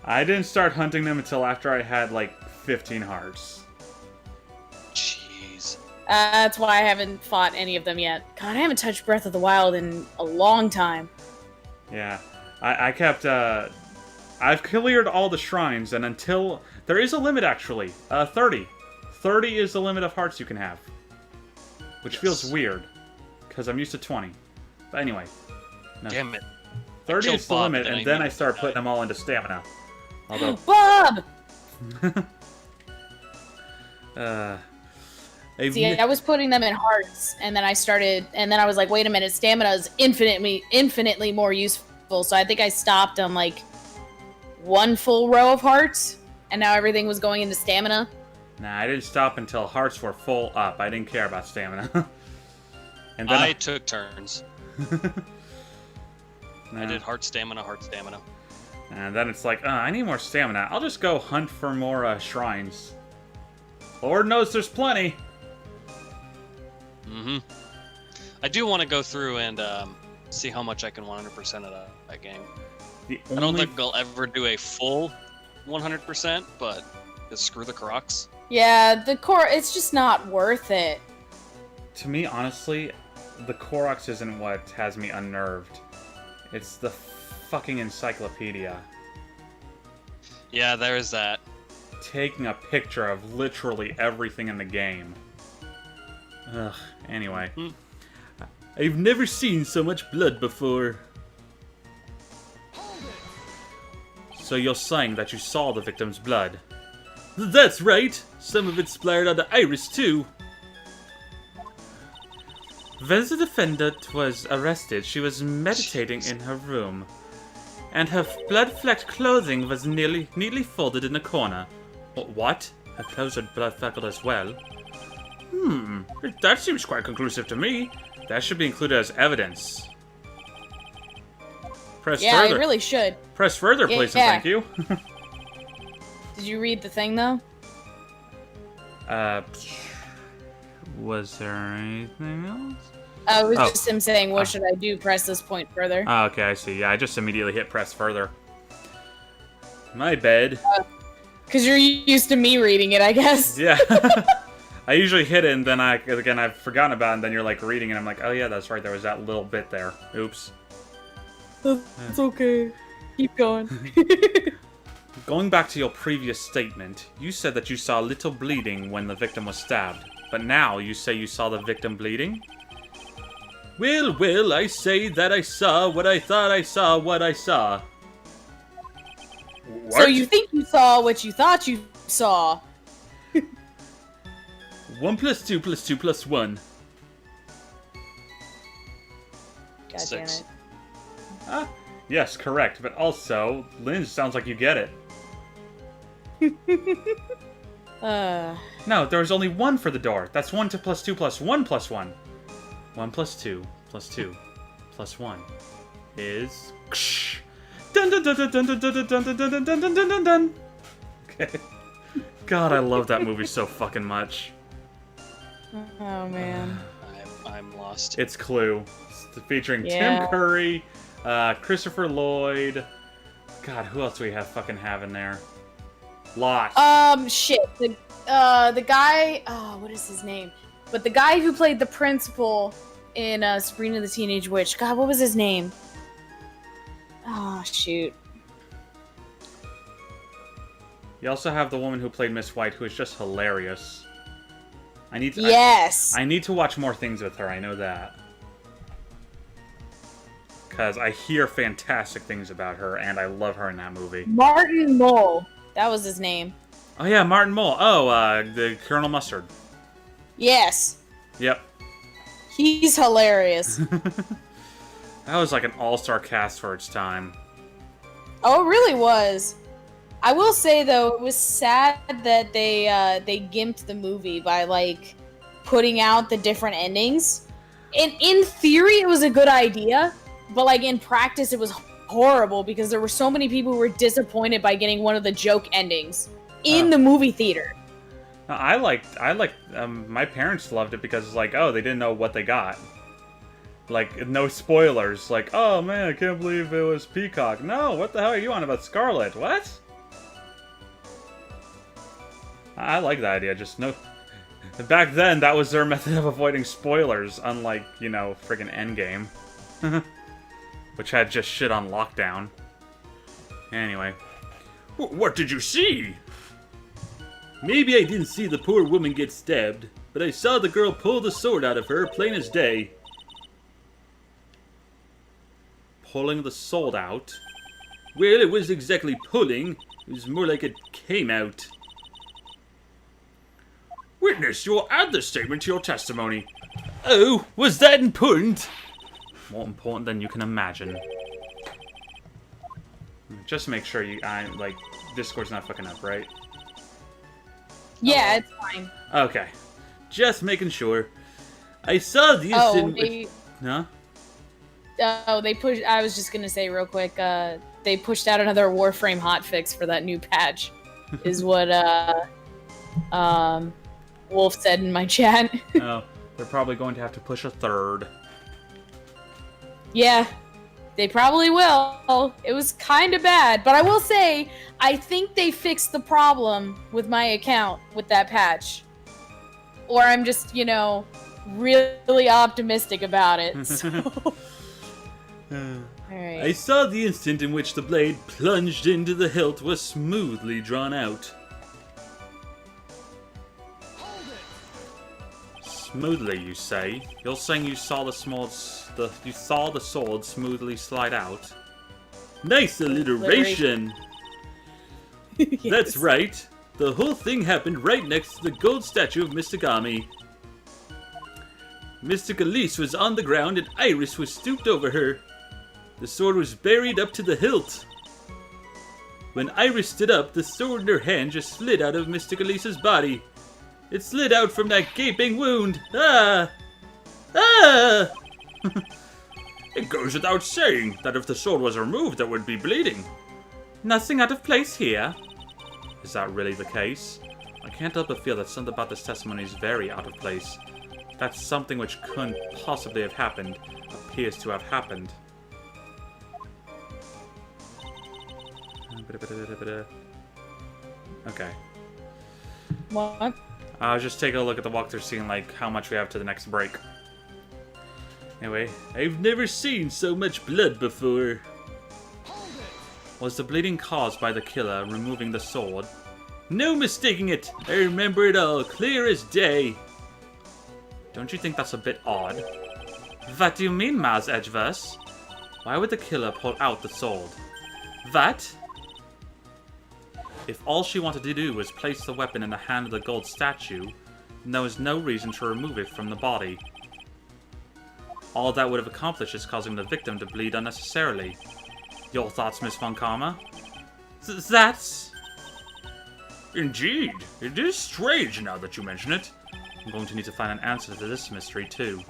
I didn't start hunting them until after I had like 15 hearts. Jeez. That's why I haven't fought any of them yet. God, I haven't touched Breath of the Wild in a long time. Yeah, I kept. I've cleared all the shrines, and until there is a limit actually, 30. 30 is the limit of hearts you can have, which feels weird, because I'm used to 20. But anyway, no. Damn it. 30 is the Bob, limit, then and I then need I to start die. putting them all into stamina. Although, Bob! See, I was putting them in hearts, and then I was like, wait a minute, stamina is infinitely more useful, so I think I stopped on, like, one full row of hearts, and now everything was going into stamina. Nah, I didn't stop until hearts were full up. I didn't care about stamina. And then I took turns. Nah. I did heart stamina, heart stamina. And then it's like, I need more stamina. I'll just go hunt for more shrines. Lord knows there's plenty. Mm-hmm. I do want to go through and see how much I can 100% of that game. I don't think I'll ever do a full 100%, but just screw the Koroks. Yeah, the core, it's just not worth it. To me, honestly, the Koroks isn't what has me unnerved. It's the fucking encyclopedia. Yeah, there is that. Taking a picture of literally everything in the game. Ugh, anyway. I've never seen so much blood before. So you're saying that you saw the victim's blood? That's right. Some of it splattered on the iris, too. When the defendant was arrested, she was meditating in her room, and her blood-flecked clothing was neatly folded in a corner. What? Her clothes are blood-fleckled as well? That seems quite conclusive to me. That should be included as evidence. Press Yeah, further. I really should. Press further, please, and thank you. Did you read the thing, though? Was there anything else? It was Oh. just him saying, what should I do? Press this point further. Oh, okay, I see. Yeah, I just immediately hit press further. My bad. Because you're used to me reading it, I guess. Yeah. I usually hit it, and then I've forgotten about it, and then you're like reading, and I'm like, oh yeah, that's right, there was that little bit there. Oops. It's okay. Keep going. Going back to your previous statement, you said that you saw little bleeding when the victim was stabbed, but now you say you saw the victim bleeding? Well, I say that I saw what I thought I saw what I saw. What? So you think you saw what you thought you saw. 1 + 2 + 2 + 1. God damn 6. it. Ah, yes, correct, but also, Lynn, sounds like you get it. No, there was only 1 for the door. That's 1 + 2 + 1 + 1. 1 + 2 + 2 + 1 is... Dun dun dun dun dun dun dun dun dun dun dun dun dun dun dun. Okay. God, I love that movie so fucking much. Oh, man. I'm lost. It's Clue. It's featuring Yeah. Tim Curry, Christopher Lloyd. God, who else do we have in there? Lot. Shit. The guy... Oh, what is his name? But the guy who played the principal in Sabrina the Teenage Witch. God, what was his name? Oh, shoot. You also have the woman who played Miss White, who is just hilarious. I need to... Yes! I need to watch more things with her, I know that. Because I hear fantastic things about her, and I love her in that movie. Martin Mull. That was his name. Oh yeah, Martin Mull. Oh, the Colonel Mustard. Yes. Yep. He's hilarious. That was like an all-star cast for its time. Oh, it really was. I will say though, it was sad that they gimped the movie by like putting out the different endings. In theory, it was a good idea, but like in practice, it was horrible because there were so many people who were disappointed by getting one of the joke endings in the movie theater. I liked. My parents loved it because it's like, oh, they didn't know what they got. Like, no spoilers. Like, oh man, I can't believe it was Peacock. No, what the hell are you on about Scarlet? What? I like that idea. Just no. Back then, that was their method of avoiding spoilers, unlike, you know, friggin' Endgame. Which had just shit on lockdown. Anyway. What did you see? Maybe I didn't see the poor woman get stabbed, but I saw the girl pull the sword out of her, plain as day. Pulling the sword out? Well, it was exactly pulling. It was more like it came out. Witness, you'll add this statement to your testimony. Oh, was that important? More important than you can imagine. Just make sure Discord's not fucking up, right? Yeah, it's fine. Okay. Just making sure. I saw the instant... Huh? Oh, they pushed. I was just gonna say real quick. They pushed out another Warframe hotfix for that new patch, is what Wolf said in my chat. Oh, they're probably going to have to push a third. Yeah, they probably will. It was kind of bad, but I will say I think they fixed the problem with my account with that patch, or I'm just really optimistic about it. So. Alright. I saw the instant in which the blade plunged into the hilt was smoothly drawn out. Smoothly, you say? You're saying you saw the sword smoothly slide out? Nice alliteration! Yes. That's right. The whole thing happened right next to the gold statue of Mystigami. Mystic Elise was on the ground and Iris was stooped over her. The sword was buried up to the hilt. When Iris stood up, the sword in her hand just slid out of Mystic Elise's body. It slid out from that gaping wound. Ah! Ah! It goes without saying that if the sword was removed, there would be bleeding. Nothing out of place here. Is that really the case? I can't help but feel that something about this testimony is very out of place. That something which couldn't possibly have happened appears to have happened. Okay. What? I was just taking a look at the walkthrough, seeing like how much we have to the next break. Anyway, I've never seen so much blood before. Was the bleeding caused by the killer removing the sword? No mistaking it! I remember it all, clear as day. Don't you think that's a bit odd? What do you mean, Maz Edgeverse? Why would the killer pull out the sword? That? If all she wanted to do was place the weapon in the hand of the gold statue, then there was no reason to remove it from the body. All that would have accomplished is causing the victim to bleed unnecessarily. Your thoughts, Miss Von Karma? That's... Indeed. It is strange now that you mention it. I'm going to need to find an answer to this mystery, too.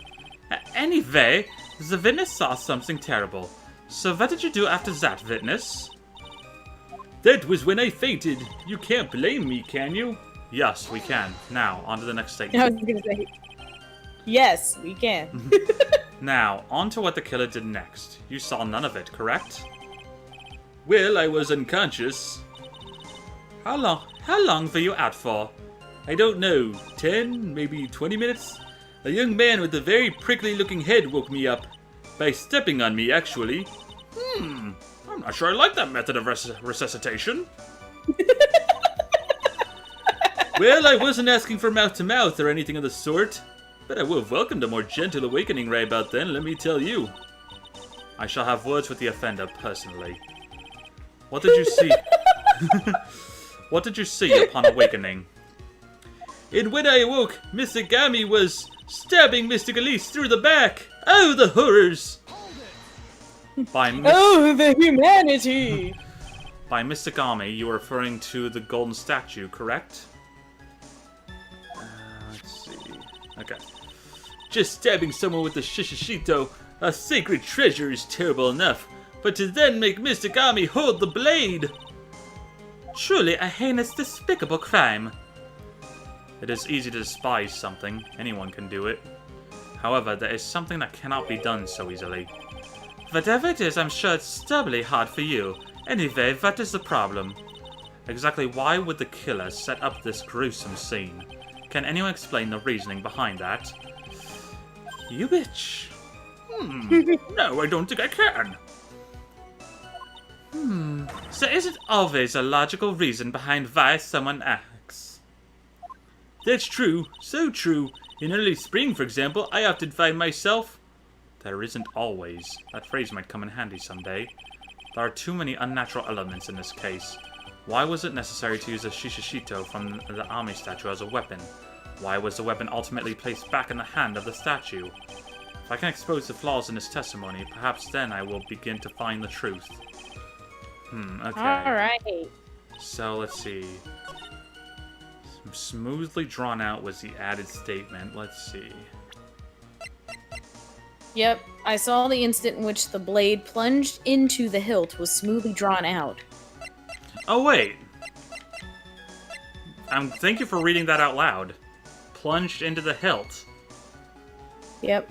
Anyway, the witness saw something terrible. So what did you do after that, witness? That was when I fainted. You can't blame me, can you? Yes, we can. Now, on to the next I statement. was gonna say, yes, we can. Now, on to what the killer did next. You saw none of it, correct? Well, I was unconscious. How long were you out for? I don't know. 10, maybe 20 minutes? A young man with a very prickly-looking head woke me up. By stepping on me, actually. I'm not sure I like that method of resuscitation. Well, I wasn't asking for mouth-to-mouth or anything of the sort. But I would have welcomed a more gentle awakening right about then, let me tell you. I shall have words with the offender, personally. What did you see? What did you see upon awakening? And when I awoke, Mr. Gami was stabbing Mr. Elise through the back. Oh, the horrors! Oh, the humanity! By Mr. Gami, you are referring to the golden statue, correct? Let's see. Okay. Just stabbing someone with a shishishito, a sacred treasure, is terrible enough, but to then make Mr. Gami hold the blade! Truly a heinous, despicable crime. It is easy to despise something. Anyone can do it. However, there is something that cannot be done so easily. Whatever it is, I'm sure it's doubly hard for you. Anyway, what is the problem? Exactly why would the killer set up this gruesome scene? Can anyone explain the reasoning behind that? You bitch. No, I don't think I can. There isn't always a logical reason behind why someone acts. That's true. So true. In early spring, for example, I often find myself... There isn't always. That phrase might come in handy someday. There are too many unnatural elements in this case. Why was it necessary to use a shishishito from the Ami statue as a weapon? Why was the weapon ultimately placed back in the hand of the statue? If I can expose the flaws in this testimony, perhaps then I will begin to find the truth. Okay. Alright. So, let's see. Smoothly drawn out was the added statement. Let's see. Yep, I saw the instant in which the blade plunged into the hilt was smoothly drawn out. Oh, wait. Thank you for reading that out loud. Plunged into the hilt. Yep.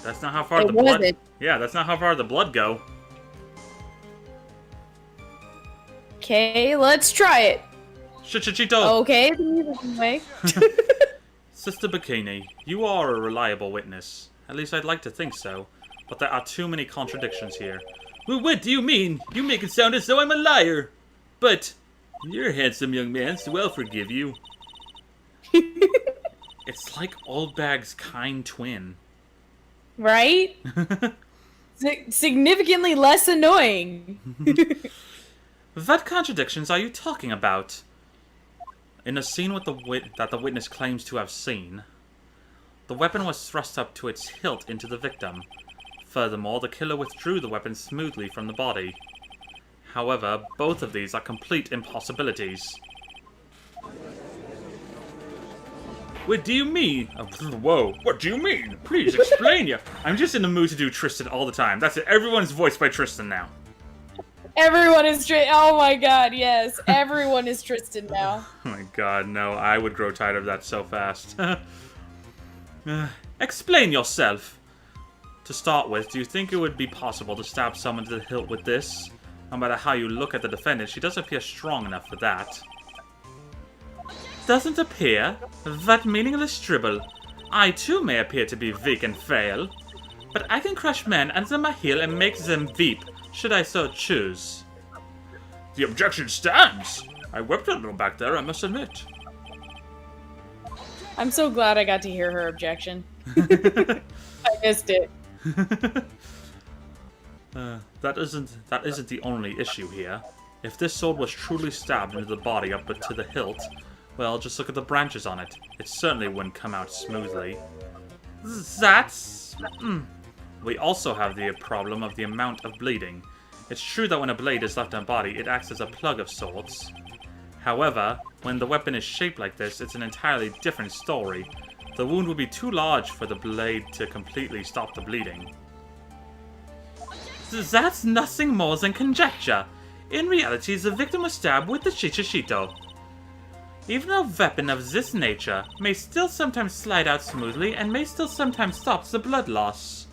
That's not how far It the blood... wasn't. Yeah, that's not how far the blood go. Okay, let's try it. Chichito! Okay, the music's away. Sister Bikini, you are a reliable witness. At least I'd like to think so. But there are too many contradictions here. Well, what do you mean? You make it sound as though I'm a liar. But you're a handsome young man, so I'll forgive you. It's like Old Bag's kind twin. Right? Significantly less annoying. What contradictions are you talking about? In the scene with that the witness claims to have seen, the weapon was thrust up to its hilt into the victim. Furthermore, the killer withdrew the weapon smoothly from the body. However, both of these are complete impossibilities. What do you mean? Whoa, what do you mean? Please explain you. I'm just in the mood to do Tristan all the time. That's it. Everyone's voiced by Tristan now. Everyone is Tristan. Oh my god, yes. Everyone is Tristan now. Oh my god, no. I would grow tired of that so fast. Explain yourself. To start with, do you think it would be possible to stab someone to the hilt with this? No matter how you look at the defendant, she doesn't appear strong enough for that. Doesn't appear? That meaningless dribble. I too may appear to be weak and frail, but I can crush men under my heel and make them weep, should I so choose. The objection stands! I wept a little back there, I must admit. I'm so glad I got to hear her objection. I missed it. That isn't the only issue here. If this sword was truly stabbed into the body up to the hilt, well, just look at the branches on it. It certainly wouldn't come out smoothly. That's... We also have the problem of the amount of bleeding. It's true that when a blade is left on body, it acts as a plug of sorts. However, when the weapon is shaped like this, it's an entirely different story. The wound would be too large for the blade to completely stop the bleeding. That's nothing more than conjecture. In reality, the victim was stabbed with the Shishishito. Even a weapon of this nature may still sometimes slide out smoothly and may still sometimes stop the blood loss.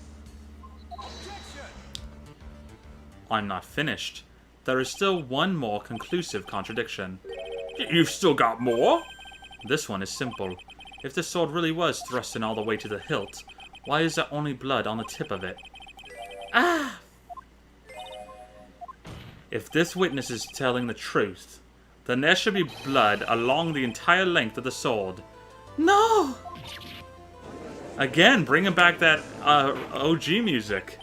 I'm not finished. There is still one more conclusive contradiction. You've still got more? This one is simple. If the sword really was thrust in all the way to the hilt, why is there only blood on the tip of it? Ah! If this witness is telling the truth, then there should be blood along the entire length of the sword. No! Again, bringing back that OG music.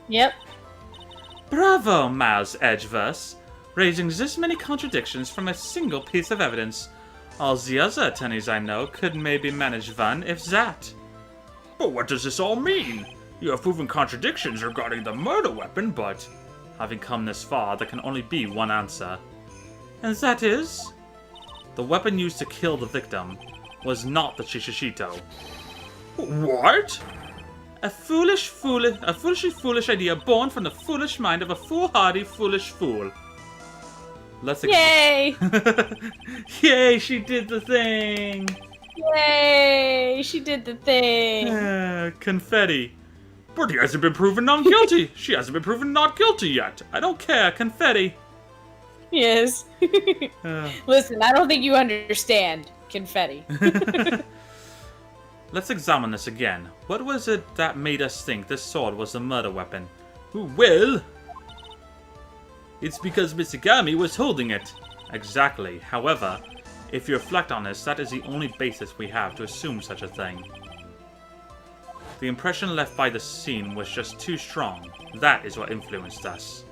Yep. Bravo, Miles Edgeverse, raising this many contradictions from a single piece of evidence. All the other attorneys I know could maybe manage one, if that. But what does this all mean? You have proven contradictions regarding the murder weapon, but... Having come this far, there can only be one answer. And that is... The weapon used to kill the victim was not the Shishishito. What? A foolishly foolish idea born from the foolish mind of a foolhardy, foolish fool. Let's Yay! Yay, she did the thing! Yay! She did the thing. Confetti. But he hasn't been proven not guilty. She hasn't been proven not guilty yet. I don't care. Confetti. Yes. Listen, I don't think you understand. Confetti. Let's examine this again. What was it that made us think this sword was a murder weapon? Well, it's because Misagami was holding it. Exactly. However, if you reflect on this, that is the only basis we have to assume such a thing. The impression left by the scene was just too strong. That is what influenced us.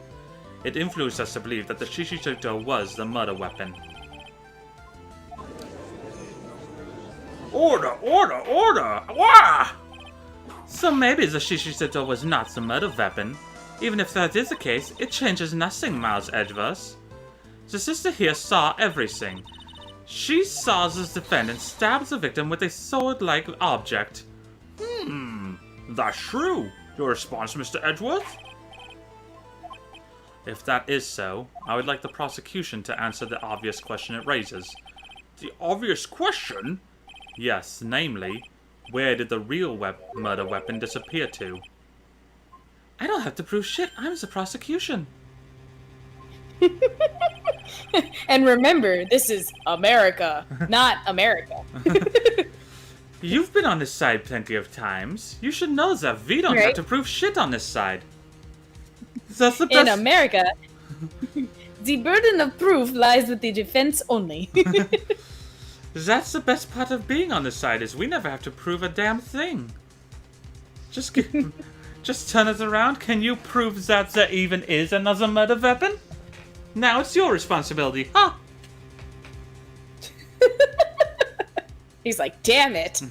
It influenced us to believe that the Shishishito was the murder weapon. Order! Order! Order! Wah! So maybe the Shishishito was not the murder weapon. Even if that is the case, it changes nothing, Miles Edgeverse. The sister here saw everything. She saw the defendant stab the victim with a sword-like object. That's true. Your response, Mr. Edgeworth? If that is so, I would like the prosecution to answer the obvious question it raises. The obvious question? Yes, namely, where did the real murder weapon disappear to? I don't have to prove shit. I'm the prosecution. And remember, this is America, not America. You've been on this side plenty of times. You should know that we don't have to prove shit on this side. That's the best. In America, the burden of proof lies with the defense only. That's the best part of being on this side, is we never have to prove a damn thing. Just turn it around. Can you prove that there even is another murder weapon? Now it's your responsibility, huh? He's like, damn it.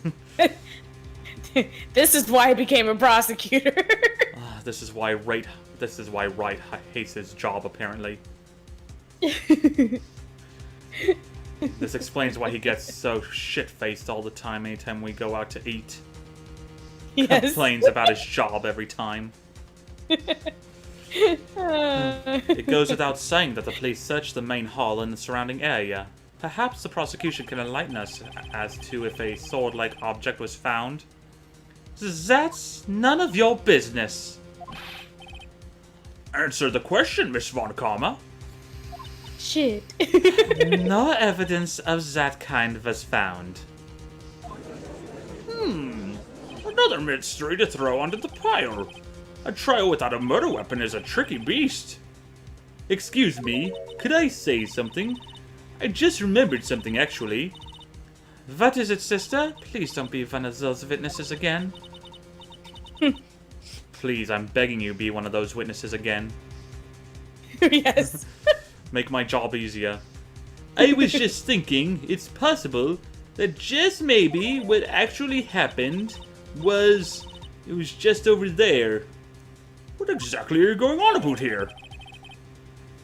This is why I became a prosecutor. This is why Wright hates his job, apparently. This explains why he gets so shit-faced all the time anytime we go out to eat. Yes. Complains about his job every time. It goes without saying that the police searched the main hall and the surrounding area. Perhaps the prosecution can enlighten us as to if a sword-like object was found. That's none of your business. Answer the question, Miss Von Karma. Shit. No evidence of that kind was found. Another mystery to throw onto the pile. A trial without a murder weapon is a tricky beast. Excuse me, could I say something? I just remembered something, actually. What is it, sister? Please don't be one of those witnesses again. Please, I'm begging you, be one of those witnesses again. Yes. Make my job easier. I was just thinking, it's possible that just maybe what actually happened was... It was just over there. What exactly are you going on about here?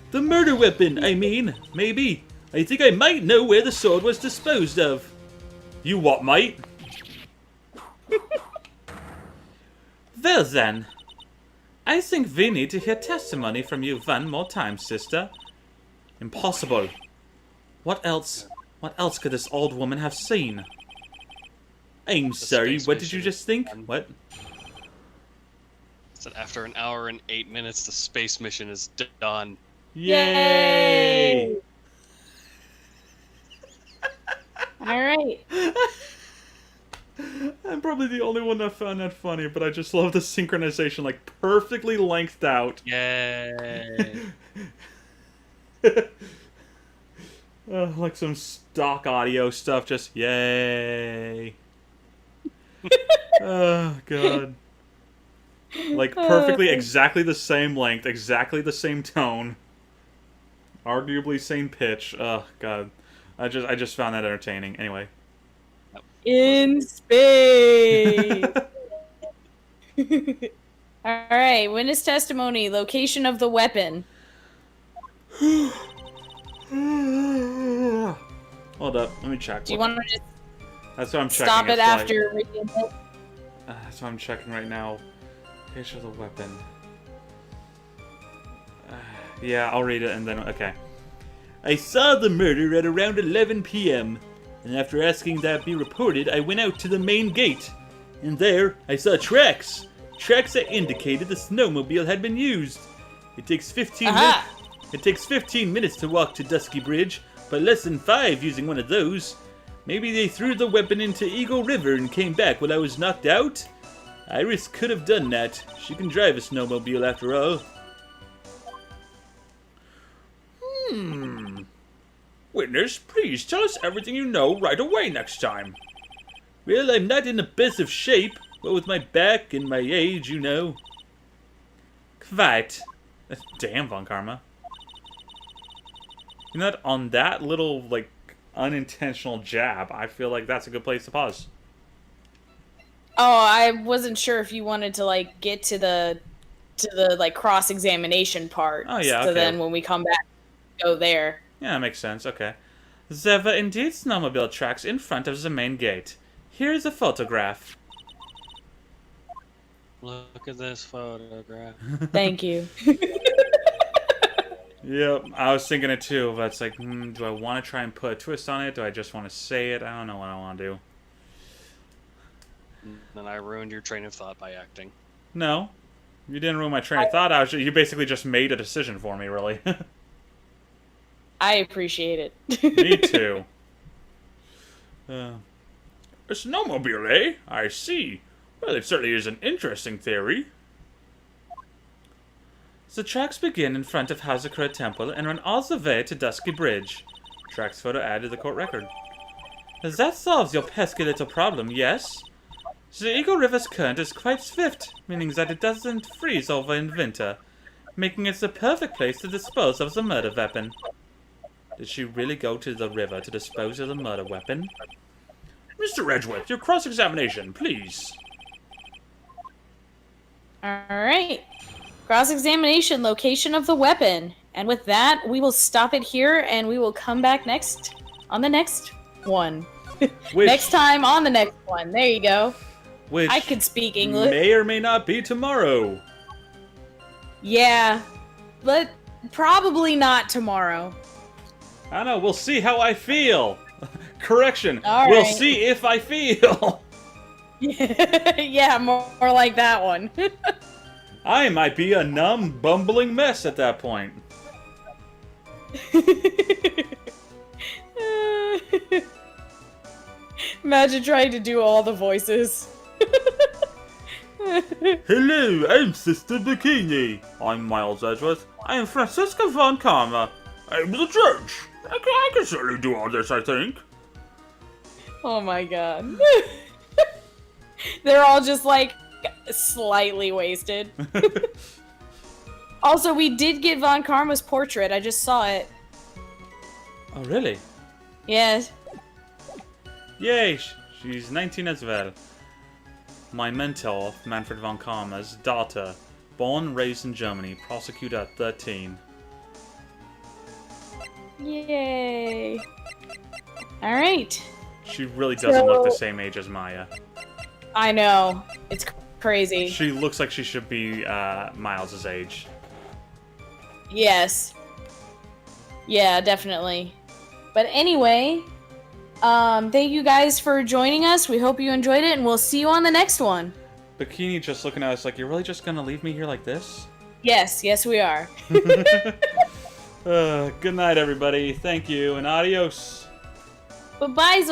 The murder weapon, I mean. Maybe. I think I might know where the sword was disposed of. You what, mate? Well then. I think we need to hear testimony from you one more time, sister. Impossible. What else could this old woman have seen? I'm sorry, what did you just think? What? Said after an hour and 8 minutes, the space mission is done. Yay! Alright. I'm probably the only one that found that funny, but I just love the synchronization, like, perfectly lengthed out. Yay! Like some stock audio stuff, just yay. Oh, God. Like, perfectly, exactly the same length, exactly the same tone. Arguably same pitch. Oh, God. I just found that entertaining. Anyway. In space. Alright, witness testimony, location of the weapon. Hold up, let me check. Do you want to just That's what I'm checking. stop it It's like- after reading it? That's what I'm checking right now. Picture of the weapon. Yeah, I'll read it and then... Okay. I saw the murder at around 11 p.m. And after asking that be reported, I went out to the main gate. And there, I saw tracks. Tracks that indicated the snowmobile had been used. It takes 15 minutes. It takes 15 minutes to walk to Dusky Bridge, but less than 5 using one of those. Maybe they threw the weapon into Eagle River and came back while I was knocked out? Iris could have done that. She can drive a snowmobile after all. Witness, please tell us everything you know right away next time. Well, I'm not in the best of shape, but with my back and my age, you know. Quite. Damn, Von Karma. You know what, on that little, like, unintentional jab, I feel like that's a good place to pause. Oh, I wasn't sure if you wanted to, like, get to the like, cross-examination part. Oh, yeah, So okay. then when we come back, go there. Yeah, that makes sense, okay. There were indeed snowmobile tracks in front of the main gate. Here's a photograph. Look at this photograph. Thank you. Yep, I was thinking it too, but it's like, do I want to try and put a twist on it? Do I just want to say it? I don't know what I want to do. Then I ruined your train of thought by acting. No, you didn't ruin my train of thought. You basically just made a decision for me, really. I appreciate it. Me too. A snowmobile, eh? I see. Well, it certainly is an interesting theory. The tracks begin in front of Hazakura Temple and run all the way to Dusky Bridge. Tracks photo added to the court record. That solves your pesky little problem, yes? The Eagle River's current is quite swift, meaning that it doesn't freeze over in winter, making it the perfect place to dispose of the murder weapon. Did she really go to the river to dispose of the murder weapon? Mr. Edgeworth, your cross-examination, please. Alright. Cross-examination, location of the weapon. And with that, we will stop it here, and we will come back next on the next one. Next time on the next one. There you go. Which I could speak English. may or may not be tomorrow. Yeah. But probably not tomorrow. I don't know, we'll see how I feel. Correction, All we'll right. see if I feel. Yeah, more like that one. I might be a numb, bumbling mess at that point. Imagine trying to do all the voices. Hello, I'm Sister Bikini. I'm Miles Edgeworth. I am Francisca Von Karma. I'm the judge. I can certainly do all this, I think. Oh my god. They're all just like slightly wasted. Also, we did get Von Karma's portrait. I just saw it. Oh, really? Yes. Yay, she's 19 as well. My mentor, Manfred von Karma's daughter, born and raised in Germany, prosecuted at 13. Yay. Alright. She really doesn't look the same age as Maya. I know. It's crazy. She looks like she should be Miles' age. Yes. Yeah, definitely. But anyway, thank you guys for joining us. We hope you enjoyed it, and we'll see you on the next one. Bikini just looking at us like, you're really just gonna leave me here like this? Yes, yes we are. Good night, everybody. Thank you, and adios. Bye-bye, Zol.